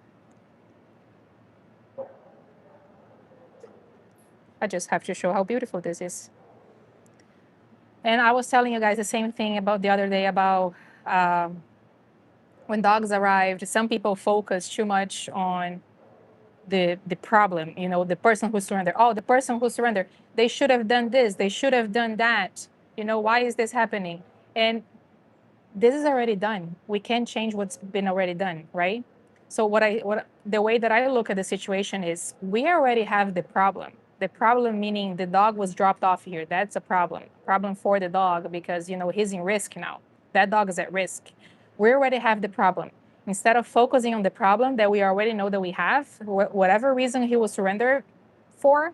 I just have to show how beautiful this is. And I was telling you guys the same thing about the other day about um, when dogs arrived. Some people focus too much on the problem, the person who surrendered. Oh, the person who surrendered, they should have done this, they should have done that. Why is this happening? And this is already done. We can't change what's been already done, right? So what the way that I look at the situation is, we already have the problem. The problem meaning the dog was dropped off here. That's a problem for the dog, because he's in risk now. That dog is at risk. We already have the problem. Instead of focusing on the problem that we already know that we have, whatever reason he was surrendered for,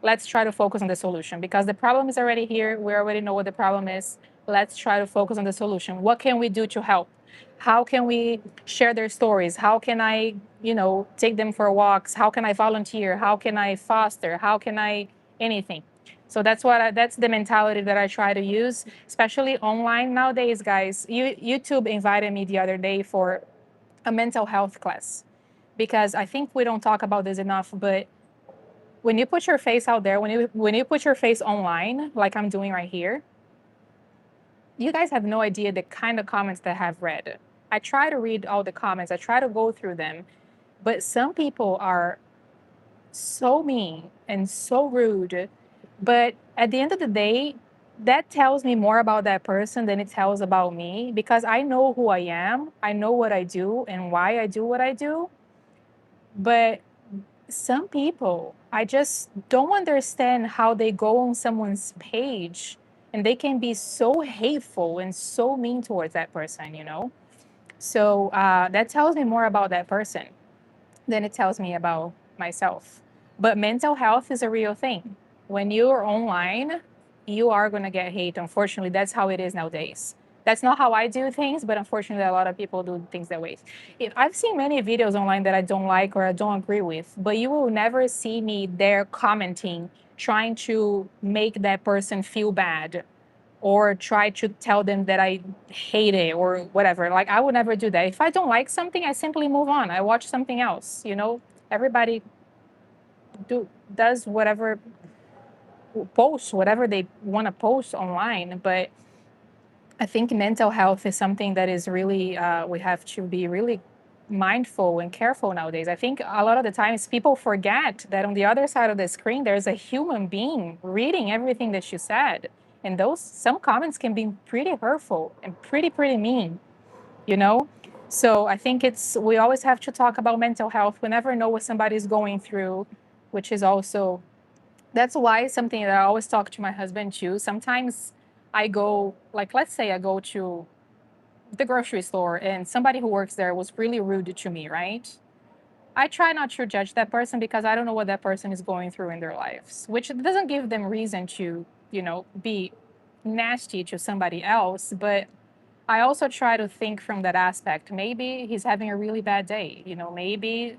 let's try to focus on the solution, because the problem is already here. We already know what the problem is. Let's try to focus on the solution. What can we do to help? How can we share their stories? How can I, take them for walks? How can I volunteer? How can I foster? How can I anything? So that's the mentality that I try to use, especially online nowadays, guys. YouTube invited me the other day for a mental health class, because I think we don't talk about this enough, but when you put your face out there, when you put your face online, like I'm doing right here, you guys have no idea the kind of comments that I've read. I try to read all the comments, I try to go through them, but some people are so mean and so rude. But at the end of the day, that tells me more about that person than it tells about me, because I know who I am, I know what I do and why I do what I do. But some people, I just don't understand how they go on someone's page and they can be so hateful and so mean towards that person. So that tells me more about that person than it tells me about myself. But mental health is a real thing. When you're online, you are going to get hate. Unfortunately, that's how it is nowadays. That's not how I do things, but unfortunately, a lot of people do things that way. I've seen many videos online that I don't like or I don't agree with, but you will never see me there commenting, trying to make that person feel bad or try to tell them that I hate it or whatever. Like, I would never do that. If I don't like something, I simply move on. I watch something else. Everybody does whatever, posts whatever they want to post online. But I think mental health is something that is really, we have to be really mindful and careful nowadays. I think a lot of the times people forget that on the other side of the screen, there's a human being reading everything that you said. And some comments can be pretty hurtful and pretty mean, you know? So I think we always have to talk about mental health. We never know what somebody's going through, which is also, that's why something that I always talk to my husband too. Sometimes I go, like, let's say I go to the grocery store and somebody who works there was really rude to me, right? I try not to judge that person because I don't know what that person is going through in their lives, which doesn't give them reason to, be nasty to somebody else. But I also try to think from that aspect. Maybe he's having a really bad day, maybe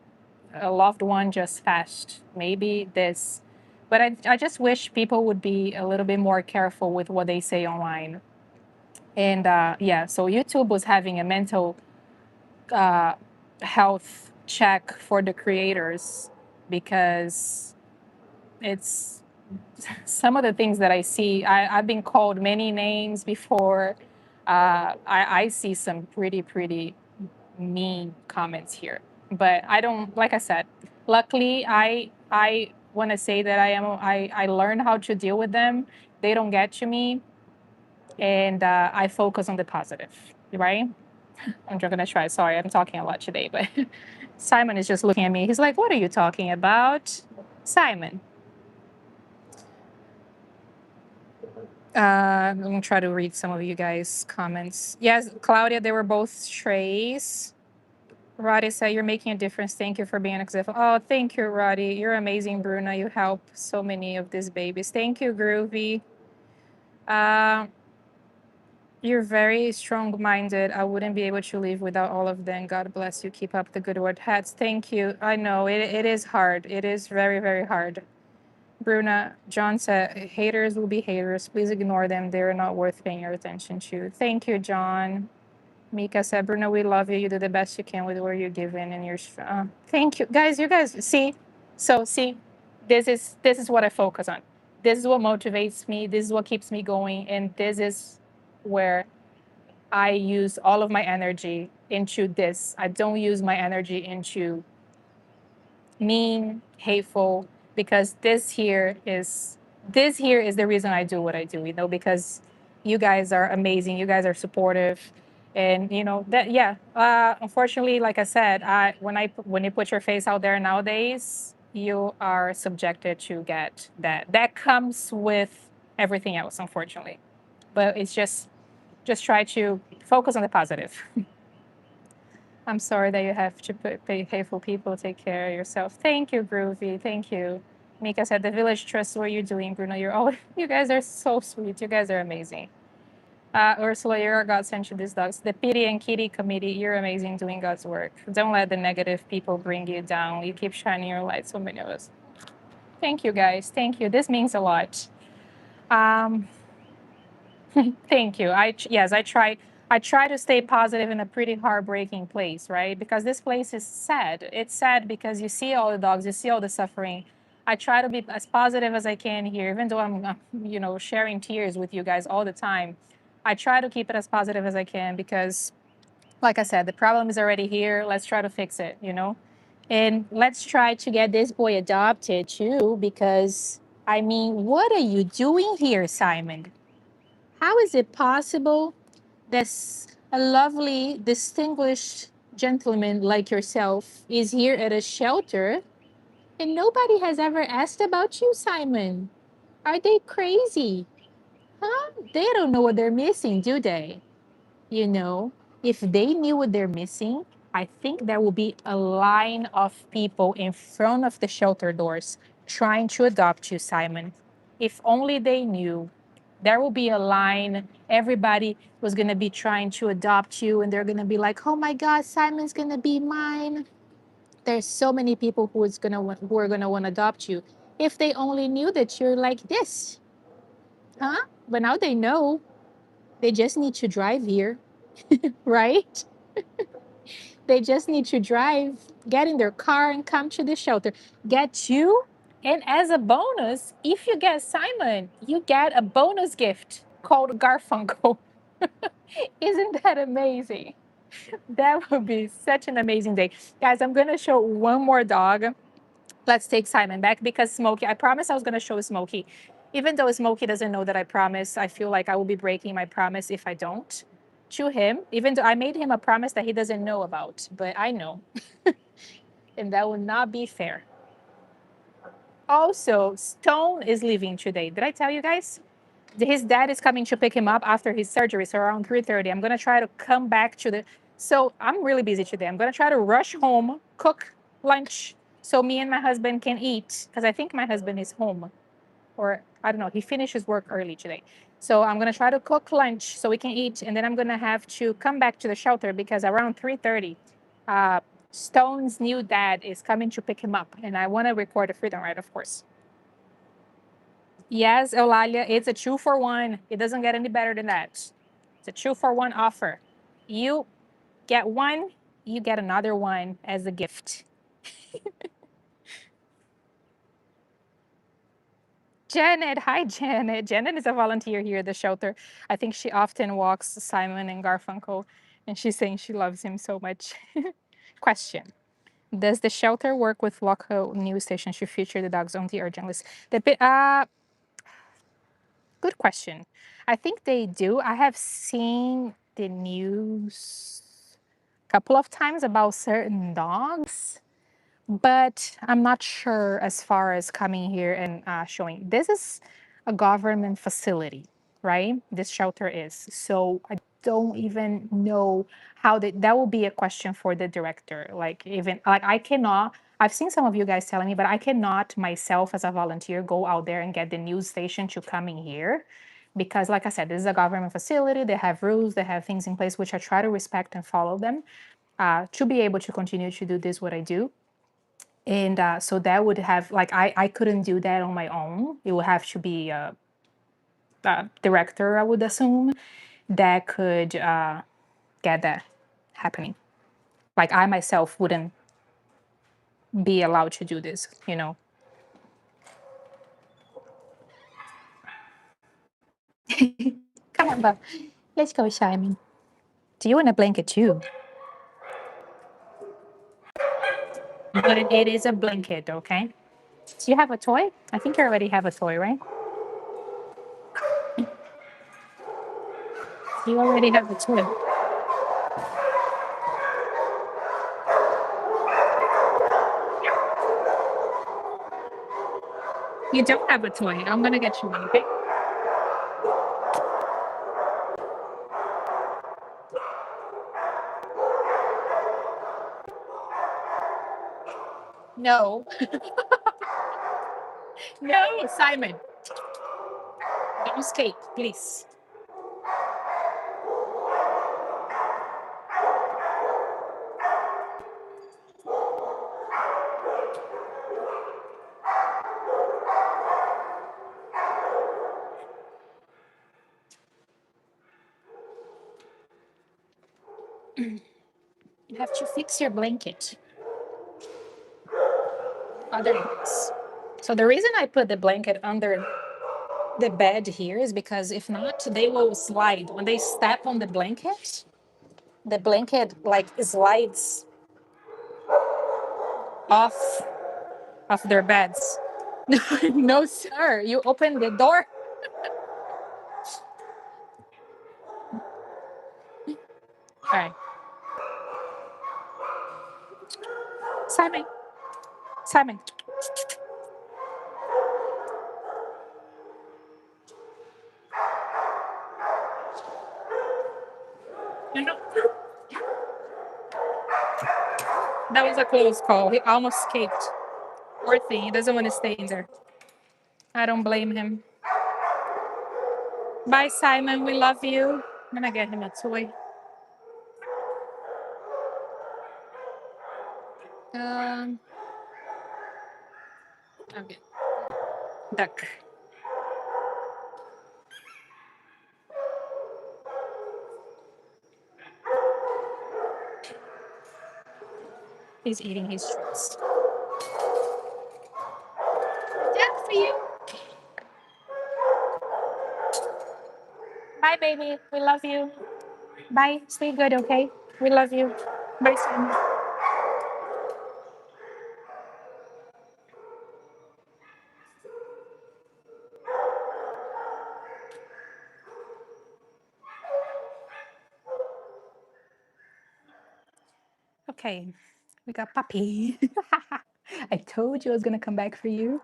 a loved one just passed, maybe this. But I just wish people would be a little bit more careful with what they say online. And yeah, so YouTube was having a mental uh, health check for the creators, because it's some of the things that I see, I've been called many names before. I see some pretty mean comments here, but I don't. Like I said, luckily, I want to say that I learned how to deal with them. They don't get to me, and I focus on the positive. Right? I'm just gonna try. Sorry, I'm talking a lot today, but Simon is just looking at me. He's like, "What are you talking about, Simon?" I'm gonna try to read some of you guys' comments. Yes, Claudia, they were both strays. Roddy said, "You're making a difference. Thank you for being an example." Oh, thank you, Roddy. You're amazing, Bruna. You help so many of these babies. Thank you, Groovy. Uh, you're very strong minded. I wouldn't be able to live without all of them. God bless you. Keep up the good work. Hats. Thank you. I know it is hard. It is very hard. Bruna, John said, haters will be haters. Please ignore them. They're not worth paying your attention to. Thank you, John. Mika said, Bruna, we love you. You do the best you can with what you're given, and you're. Thank you, guys. You guys see, so see, this is what I focus on. This is what motivates me. This is what keeps me going, and this is where I use all of my energy into this. I don't use my energy into mean, hateful, because this here is the reason I do what I do, because you guys are amazing, you guys are supportive. And that, yeah, unfortunately, like I said, when you put your face out there nowadays, you are subjected to get that comes with everything else, unfortunately. But it's just try to focus on the positive. I'm sorry that you have to pay hateful people. Take care of yourself. Thank you, Groovy. Thank you. Mika said, the village trusts what you're doing, Bruno. You guys are so sweet. You guys are amazing. Ursula, you're God sent you these dogs. The Pity and Kitty Committee, you're amazing doing God's work. Don't let the negative people bring you down. You keep shining your light, so many of us. Thank you, guys. Thank you. This means a lot. Um, Thank you. Yes, I try. I try to stay positive in a pretty heartbreaking place, right? Because this place is sad. It's sad because you see all the dogs, you see all the suffering. I try to be as positive as I can here, even though I'm, sharing tears with you guys all the time. I try to keep it as positive as I can because, like I said, the problem is already here. Let's try to fix it. And let's try to get this boy adopted too, because I mean, what are you doing here, Simon? How is it possible that a lovely, distinguished gentleman like yourself is here at a shelter and nobody has ever asked about you, Simon? Are they crazy? Huh? They don't know what they're missing, do they? You know, if they knew what they're missing, I think there will be a line of people in front of the shelter doors trying to adopt you, Simon. If only they knew, there will be a line. Everybody was going to be trying to adopt you, and they're going to be like, oh my God, Simon's going to be mine. There's so many people who are going to want to adopt you. If they only knew that you're like this, huh? But now they know. They just need to drive here, right? They just need to drive, get in their car, and come to the shelter. Get you. And as a bonus, if you get Simon, you get a bonus gift called Garfunkel. Isn't that amazing? That would be such an amazing day. Guys, I'm going to show one more dog. Let's take Simon back because Smokey, I promised I was going to show Smokey. Even though Smokey doesn't know that I promise, I feel like I will be breaking my promise if I don't to him, even though I made him a promise that he doesn't know about, but I know, and that would not be fair. Also, Stone is leaving today. Did I tell you guys? His dad is coming to pick him up after his surgery, so around 3:30. I'm gonna try to come back to the. So I'm really busy today. I'm gonna try to rush home, cook lunch, so me and my husband can eat. Because I think my husband is home, or I don't know. He finishes work early today, so I'm gonna try to cook lunch so we can eat, and then I'm gonna have to come back to the shelter because around 3:30, uh, Stone's new dad is coming to pick him up, and I want to record a freedom ride, of course. Yes, Eulalia, it's a 2-for-1. It doesn't get any better than that. It's a 2-for-1 offer. You get one, you get another one as a gift. Janet, hi Janet. Janet is a volunteer here at the shelter. I think she often walks Simon and Garfunkel, and she's saying she loves him so much. Question: does the shelter work with local news stations to feature the dogs on the urgent list? Good question. I think they do. I have seen the news a couple of times about certain dogs, but I'm not sure as far as coming here and showing. This is a government facility, right? This shelter is. So I don't even know how that will be a question for the director. Like even like I cannot. I've seen some of you guys telling me, but I cannot myself as a volunteer go out there and get the news station to come in here because like I said, this is a government facility. They have rules, they have things in place which I try to respect and follow them to be able to continue to do this what I do. And so that would have like I couldn't do that on my own. It would have to be a director, I would assume, that could get that happening. Like I myself wouldn't be allowed to do this, you know. Come on, Bob. Let's go, Simon. Do you want a blanket too? But it is a blanket, okay? Do you have a toy? I think you already have a toy, right? You already have a toy. You don't have a toy. I'm gonna get you one, okay? No. No, Simon. Don't escape, please. You have to fix your blanket. Otherwise. So the reason I put the blanket under the bed here is because if not, they will slide. When they step on the blanket like slides off of their beds. No, sir. You open the door. All right. Simon. Simon. You know, that was a close call. He almost escaped. Poor thing. He doesn't want to stay in there. I don't blame him. Bye, Simon. We love you. I'm gonna get him a toy. Um, okay. Duck. He's eating his treats. Duck for you. Bye, baby. We love you. Bye. Stay good, okay? We love you. Bye, Simon. Okay, we got Puppy. I told you I was gonna come back for you.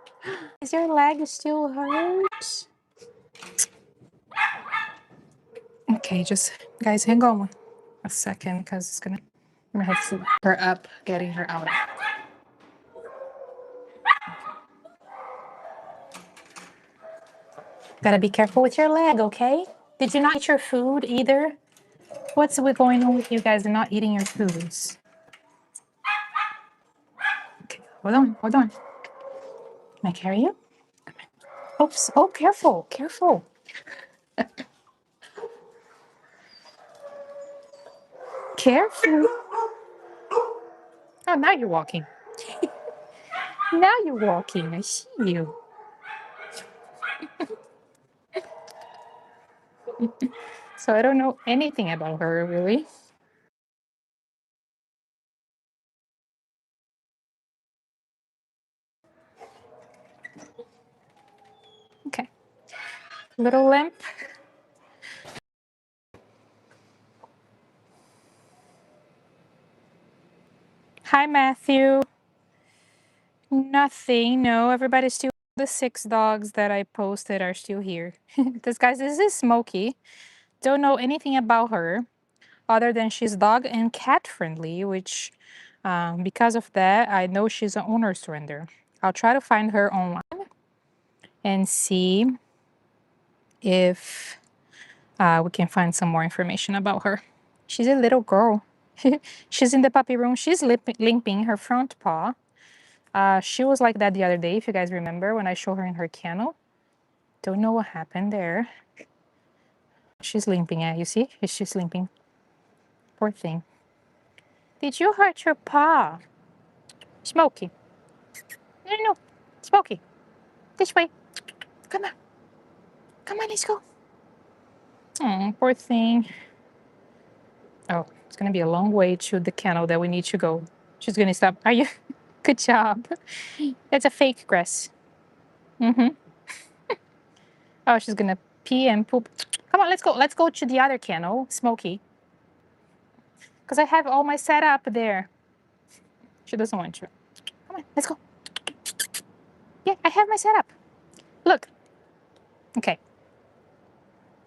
Is your leg still hurt? Okay, just guys, hang on a second because it's gonna. I'm gonna have to put her up, getting her out. Gotta be careful with your leg, okay? Did you not eat your food either? What's going on with you guys and not eating your foods? Okay, hold on, hold on. Can I carry you? Oops. Oh, careful, careful. Careful. Oh, now you're walking. Now you're walking. I see you. So I don't know anything about her, really. Okay. Little limp. Hi, Matthew. Nothing. No, everybody's still. The 6 dogs that I posted are still here. This is Smokey. Don't know anything about her other than she's dog and cat friendly, which because of that, I know she's an owner surrender. I'll try to find her online and see if we can find some more information about her. She's a little girl. She's in the puppy room. She's limping her front paw. She was like that the other day, if you guys remember, when I showed her in her kennel. Don't know what happened there. She's limping, yeah, you see? She's limping. Poor thing. Did you hurt your paw? Smokey. No, no, no. Smokey. This way. Come on. Come on, let's go. Oh, poor thing. Oh, it's going to be a long way to the kennel that we need to go. She's going to stop. Are you? Good job. That's a fake grass. Mm-hmm. Oh, she's going to pee and poop. Come on, let's go. Let's go to the other kennel, Smokey. Because I have all my setup there. She doesn't want to. Come on, let's go. Yeah, I have my setup. Look. Okay.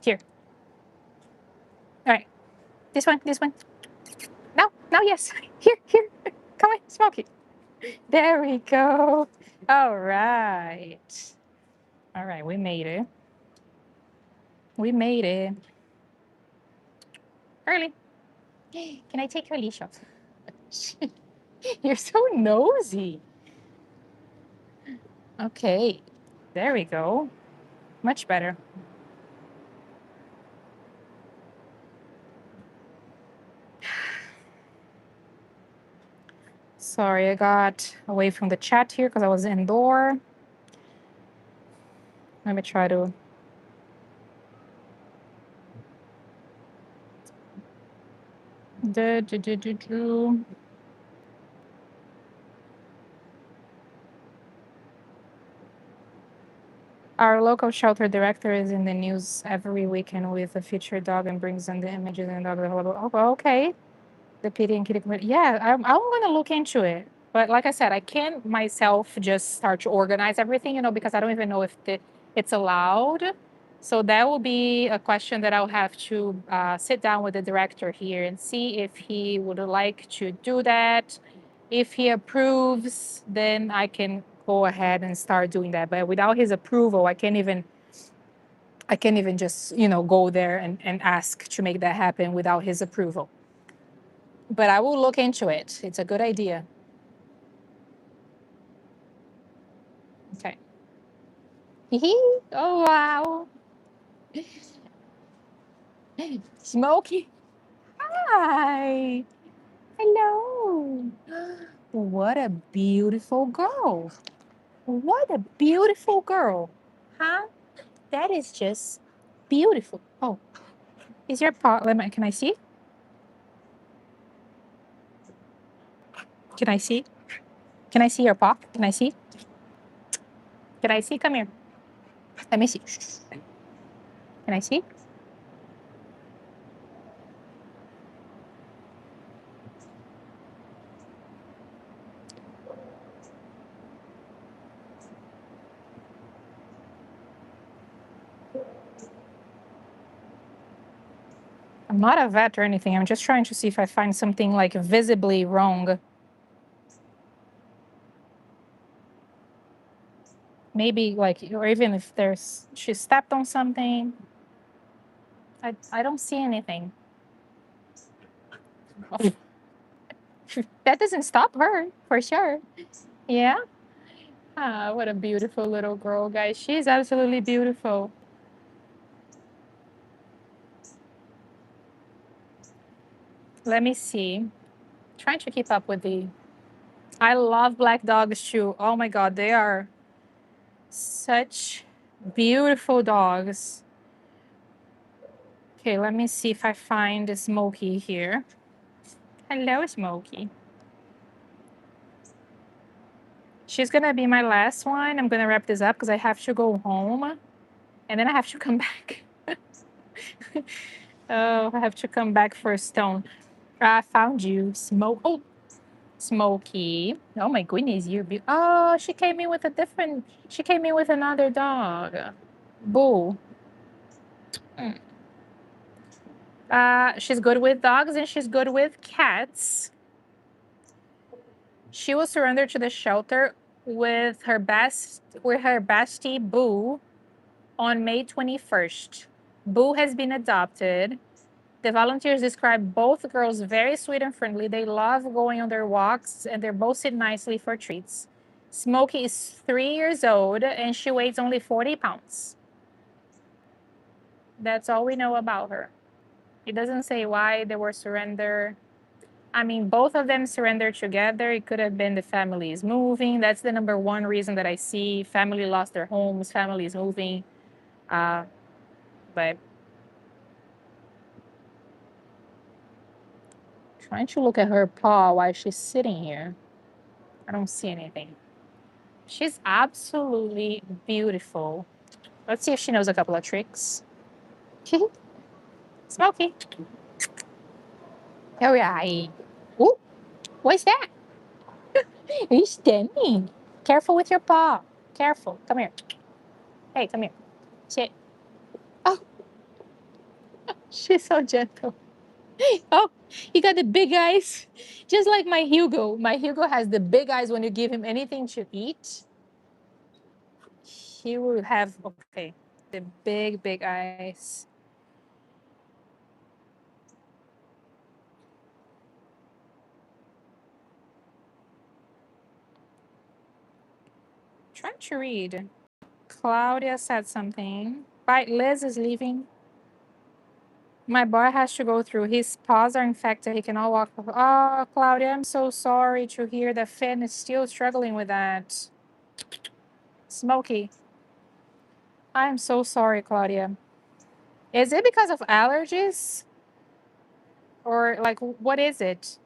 Here. All right. This one, this one. No, no, yes. Here, here. Come on, Smokey. There we go. All right. All right, we made it. We made it. Early. Can I take your leash off? You're so nosy. Okay. There we go. Much better. Sorry, I got away from the chat here because I was indoor. Let me try to. Our local shelter director is in the news every weekend with a featured dog and brings in the images and blah, blah, blah, blah. Oh, okay. The PD and kitty committee. Yeah, I'm going to look into it. But like I said, I can't myself just start to organize everything, because I don't even know if it's allowed. So that will be a question that I'll have to sit down with the director here and see if he would like to do that. If he approves, then I can go ahead and start doing that. But without his approval, I can't even just, go there and ask to make that happen without his approval. But I will look into it. It's a good idea. Okay. Oh, wow. Smokey. Hi. Hello. What a beautiful girl. What a beautiful girl. Huh? That is just beautiful. Oh, is your paw? Can I see? Can I see? Can I see your paw? Can I see? Can I see? Come here. Let me see. Can I see? I'm not a vet or anything. I'm just trying to see if I find something like visibly wrong. Maybe like, or even if she stepped on something. I don't see anything. Oh. That doesn't stop her, for sure. Yeah. Ah, what a beautiful little girl, guys. She's absolutely beautiful. Let me see. Trying to keep up with I love black dogs too. Oh my God, they are such beautiful dogs. Okay, let me see if I find Smokey here. Hello, Smokey. She's gonna be my last one. I'm gonna wrap this up because I have to go home and then I have to come back. Oh, I have to come back for a stone. I found you, Oh, Smokey. Oh my goodness, you're beautiful. Oh, she came in with a different. She came in with another dog. Boo. Mm. She's good with dogs and she's good with cats. She was surrendered to the shelter with her bestie Boo on May 21st. Boo has been adopted. The volunteers describe both girls very sweet and friendly. They love going on their walks and they both sit nicely for treats. Smokey is 3 years old and she weighs only 40 pounds. That's all we know about her. It doesn't say why they were surrendered. I mean, both of them surrendered together. It could have been the family is moving. That's the number one reason that I see. Family lost their homes, family is moving. But trying to look at her paw while she's sitting here. I don't see anything. She's absolutely beautiful. Let's see if she knows a couple of tricks. Smokey. All right. Ooh, what's that? He's standing. Careful with your paw. Careful. Come here. Hey, come here. Sit. Oh, she's so gentle. Oh, he got the big eyes. Just like my Hugo. My Hugo has the big eyes when you give him anything to eat. He will have, okay, the big, big eyes. Trying to read. Claudia said something. Right, Liz is leaving. My boy has to go through. His paws are infected. He cannot walk. Oh, Claudia, I'm so sorry to hear that Finn is still struggling with that. Smokey, I'm so sorry, Claudia. Is it because of allergies? Or like what is it?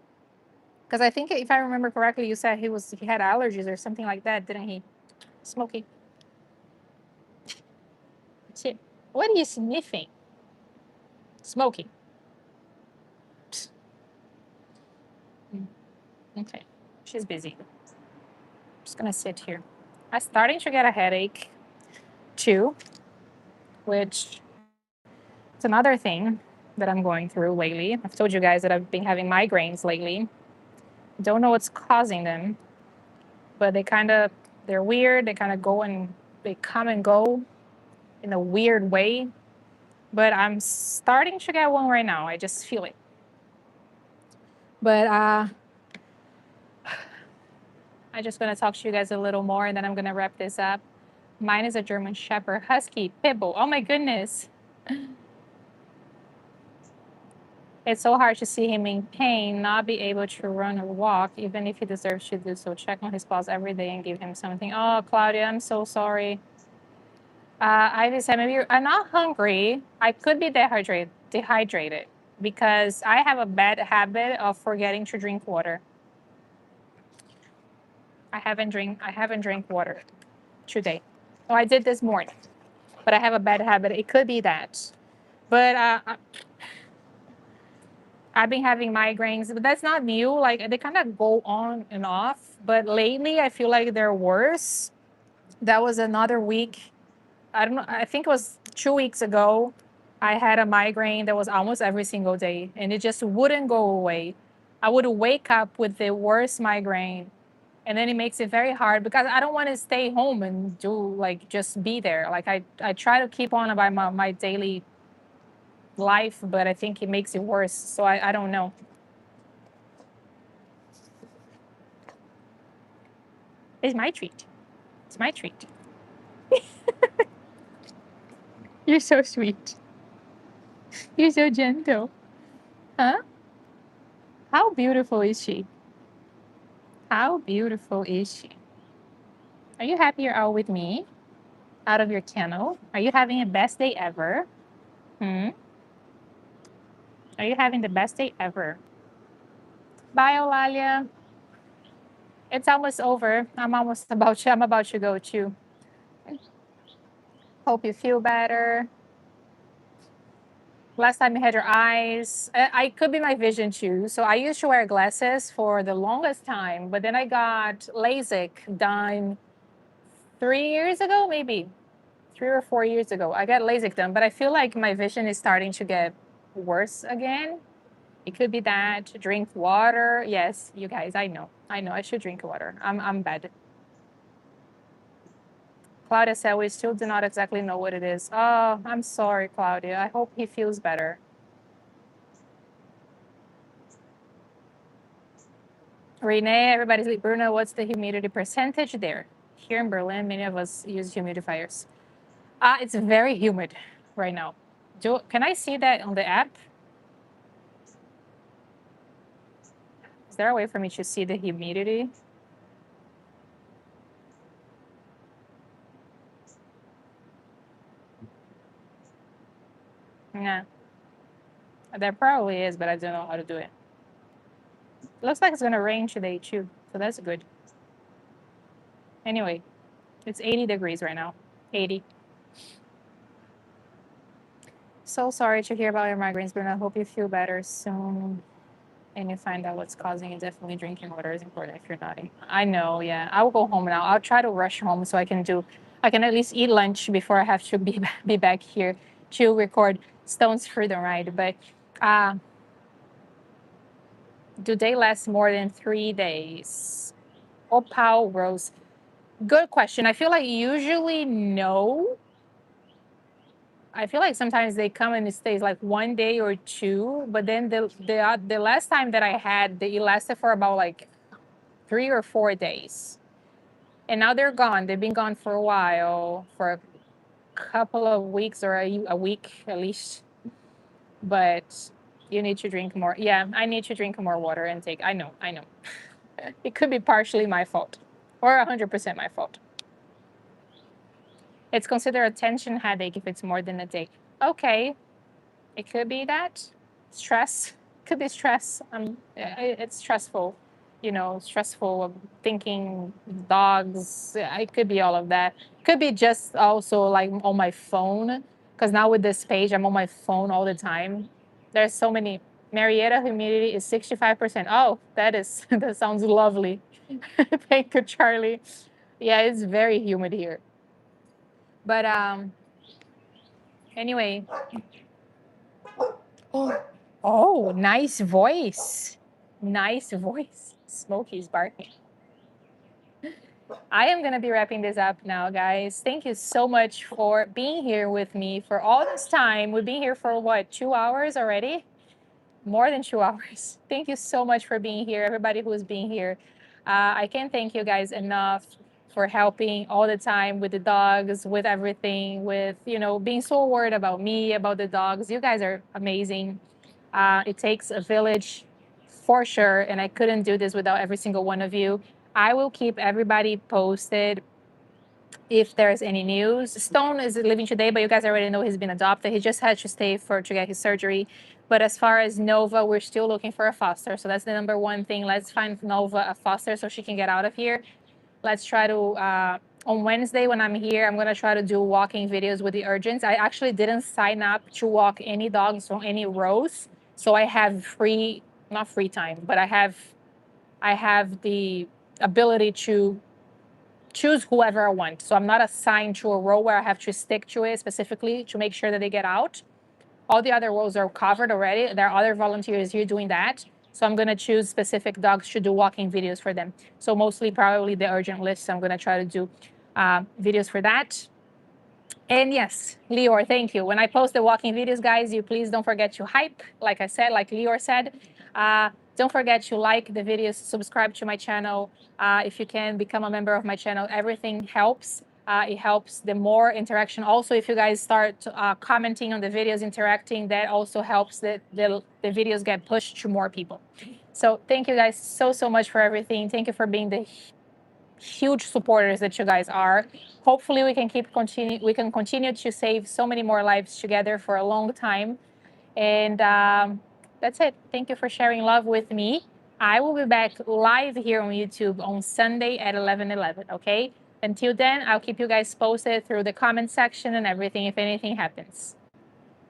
Because I think if I remember correctly, you said he had allergies or something like that, didn't he? Smokey. Shit. What are you sniffing? Smokey. Mm, okay. She's busy. Just gonna sit here. I'm starting to get a headache too, which is another thing that I'm going through lately. I've told you guys that I've been having migraines lately. Don't know what's causing them, but they're weird. They kind of go and they come and go in a weird way. But I'm starting to get one right now. I just feel it. But I'm just gonna talk to you guys a little more, and then I'm gonna wrap this up. Mine is a German Shepherd Husky Pitbull. Oh my goodness. It's so hard to see him in pain, not be able to run or walk, even if he deserves to do so. Check on his paws every day and give him something. Oh, Claudia, I'm so sorry. Ivy said, maybe I'm not hungry. I could be dehydrated because I have a bad habit of forgetting to drink water. I haven't drank water today. Oh, I did this morning, but I have a bad habit. It could be that. But I've been having migraines, but that's not new. Like they kind of go on and off. But lately, I feel like they're worse. That was another week. I don't know. I think it was 2 weeks ago. I had a migraine that was almost every single day, and it just wouldn't go away. I would wake up with the worst migraine, and then it makes it very hard because I don't want to stay home and do like just be there. Like I try to keep on by my daily life, but I think it makes it worse. So I don't know. It's my treat. It's my treat. You're so sweet. You're so gentle. Huh? How beautiful is she? How beautiful is she? Are you happy you're out with me? Out of your kennel? Are you having a best day ever? Hmm? Are you having the best day ever? Bye, Olalia. It's almost over. I'm about to go too. Hope you feel better. Last time you had your eyes. I could be my vision too. So I used to wear glasses for the longest time, but then I got LASIK done 3 years ago, maybe 3 or 4 years ago. I got LASIK done, but I feel like my vision is starting to get worse again. It could be that. Drink water. Yes, you guys, I know. I should drink water. I'm bad. Claudia said we still do not exactly know what it is. Oh, I'm sorry, Claudia. I hope he feels better. Renee, everybody's like, Bruno, what's the humidity percentage there? Here in Berlin, many of us use humidifiers. It's very humid right now. Can I see that on the app? Is there a way for me to see the humidity? Yeah, there probably is, but I don't know how to do it. Looks like it's gonna rain today too, so that's good. Anyway, it's 80 degrees right now. 80. So sorry to hear about your migraines, but I hope you feel better soon and you find out what's causing it. Definitely drinking water is important if you're not. I know, yeah. I will go home now. I'll try to rush home so I can at least eat lunch before I have to be back here to record Stones Freedom Ride. But uh, do they last more than 3 days? Opal Rose. Good question. I feel like usually no. I feel like sometimes they come and it stays like 1 day or two, but then the last time that I had, it lasted for about like 3 or 4 days, and now they're gone. They've been gone for a while, for a couple of weeks or a week at least. But you need to drink more. Yeah, I need to drink more water and take. I know. It could be partially my fault, or 100% my fault. It's considered a tension headache if it's more than a day. Okay, it could be that stress. Could be stress. It's stressful. Stressful of thinking dogs. It could be all of that. Could be just also like on my phone. Because now with this page, I'm on my phone all the time. There's so many. Marietta humidity is 65%. Oh, that sounds lovely. Thank you, Charlie. Yeah, it's very humid here. But anyway, oh, nice voice. Nice voice. Smokey's barking. I am going to be wrapping this up now, guys. Thank you so much for being here with me for all this time. We've been here for what, 2 hours already? More than 2 hours. Thank you so much for being here, everybody who's being here. I can't thank you guys enough for helping all the time with the dogs, with everything, with, being so worried about me, about the dogs. You guys are amazing. It takes a village for sure, and I couldn't do this without every single one of you. I will keep everybody posted if there's any news. Stone is living today, but you guys already know he's been adopted. He just had to stay to get his surgery. But as far as Nova, we're still looking for a foster. So that's the number one thing. Let's find Nova a foster so she can get out of here. Let's try to on Wednesday when I'm here, I'm gonna try to do walking videos with the urgents. I actually didn't sign up to walk any dogs from any rows, so I have not free time, but I have the ability to choose whoever I want. So I'm not assigned to a row where I have to stick to it specifically to make sure that they get out. All the other roles are covered already. There are other volunteers here doing that. So I'm going to choose specific dogs to do walking videos for them. So mostly probably the urgent list. I'm going to try to do videos for that. And yes, Lior, thank you. When I post the walking videos, guys, you please don't forget to hype. Like I said, like Lior said, don't forget to like the videos, subscribe to my channel. If you can become a member of my channel, everything helps. It helps the more interaction. Also, if you guys start commenting on the videos, interacting, that also helps the videos get pushed to more people. So thank you guys so much for everything. Thank you for being the huge supporters that you guys are. Hopefully we can continue to save so many more lives together for a long time. And That's it. Thank you for sharing love with me. I will be back live here on YouTube on Sunday at 11:11. Okay. Until then, I'll keep you guys posted through the comment section and everything if anything happens.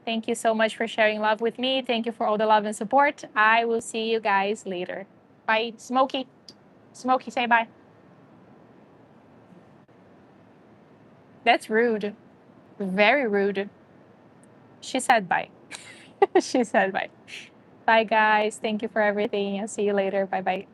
Thank you so much for sharing love with me. Thank you for all the love and support. I will see you guys later. Bye. Smokey. Smokey, say bye. That's rude. Very rude. She said bye. She said bye. Bye, guys. Thank you for everything. I'll see you later. Bye bye.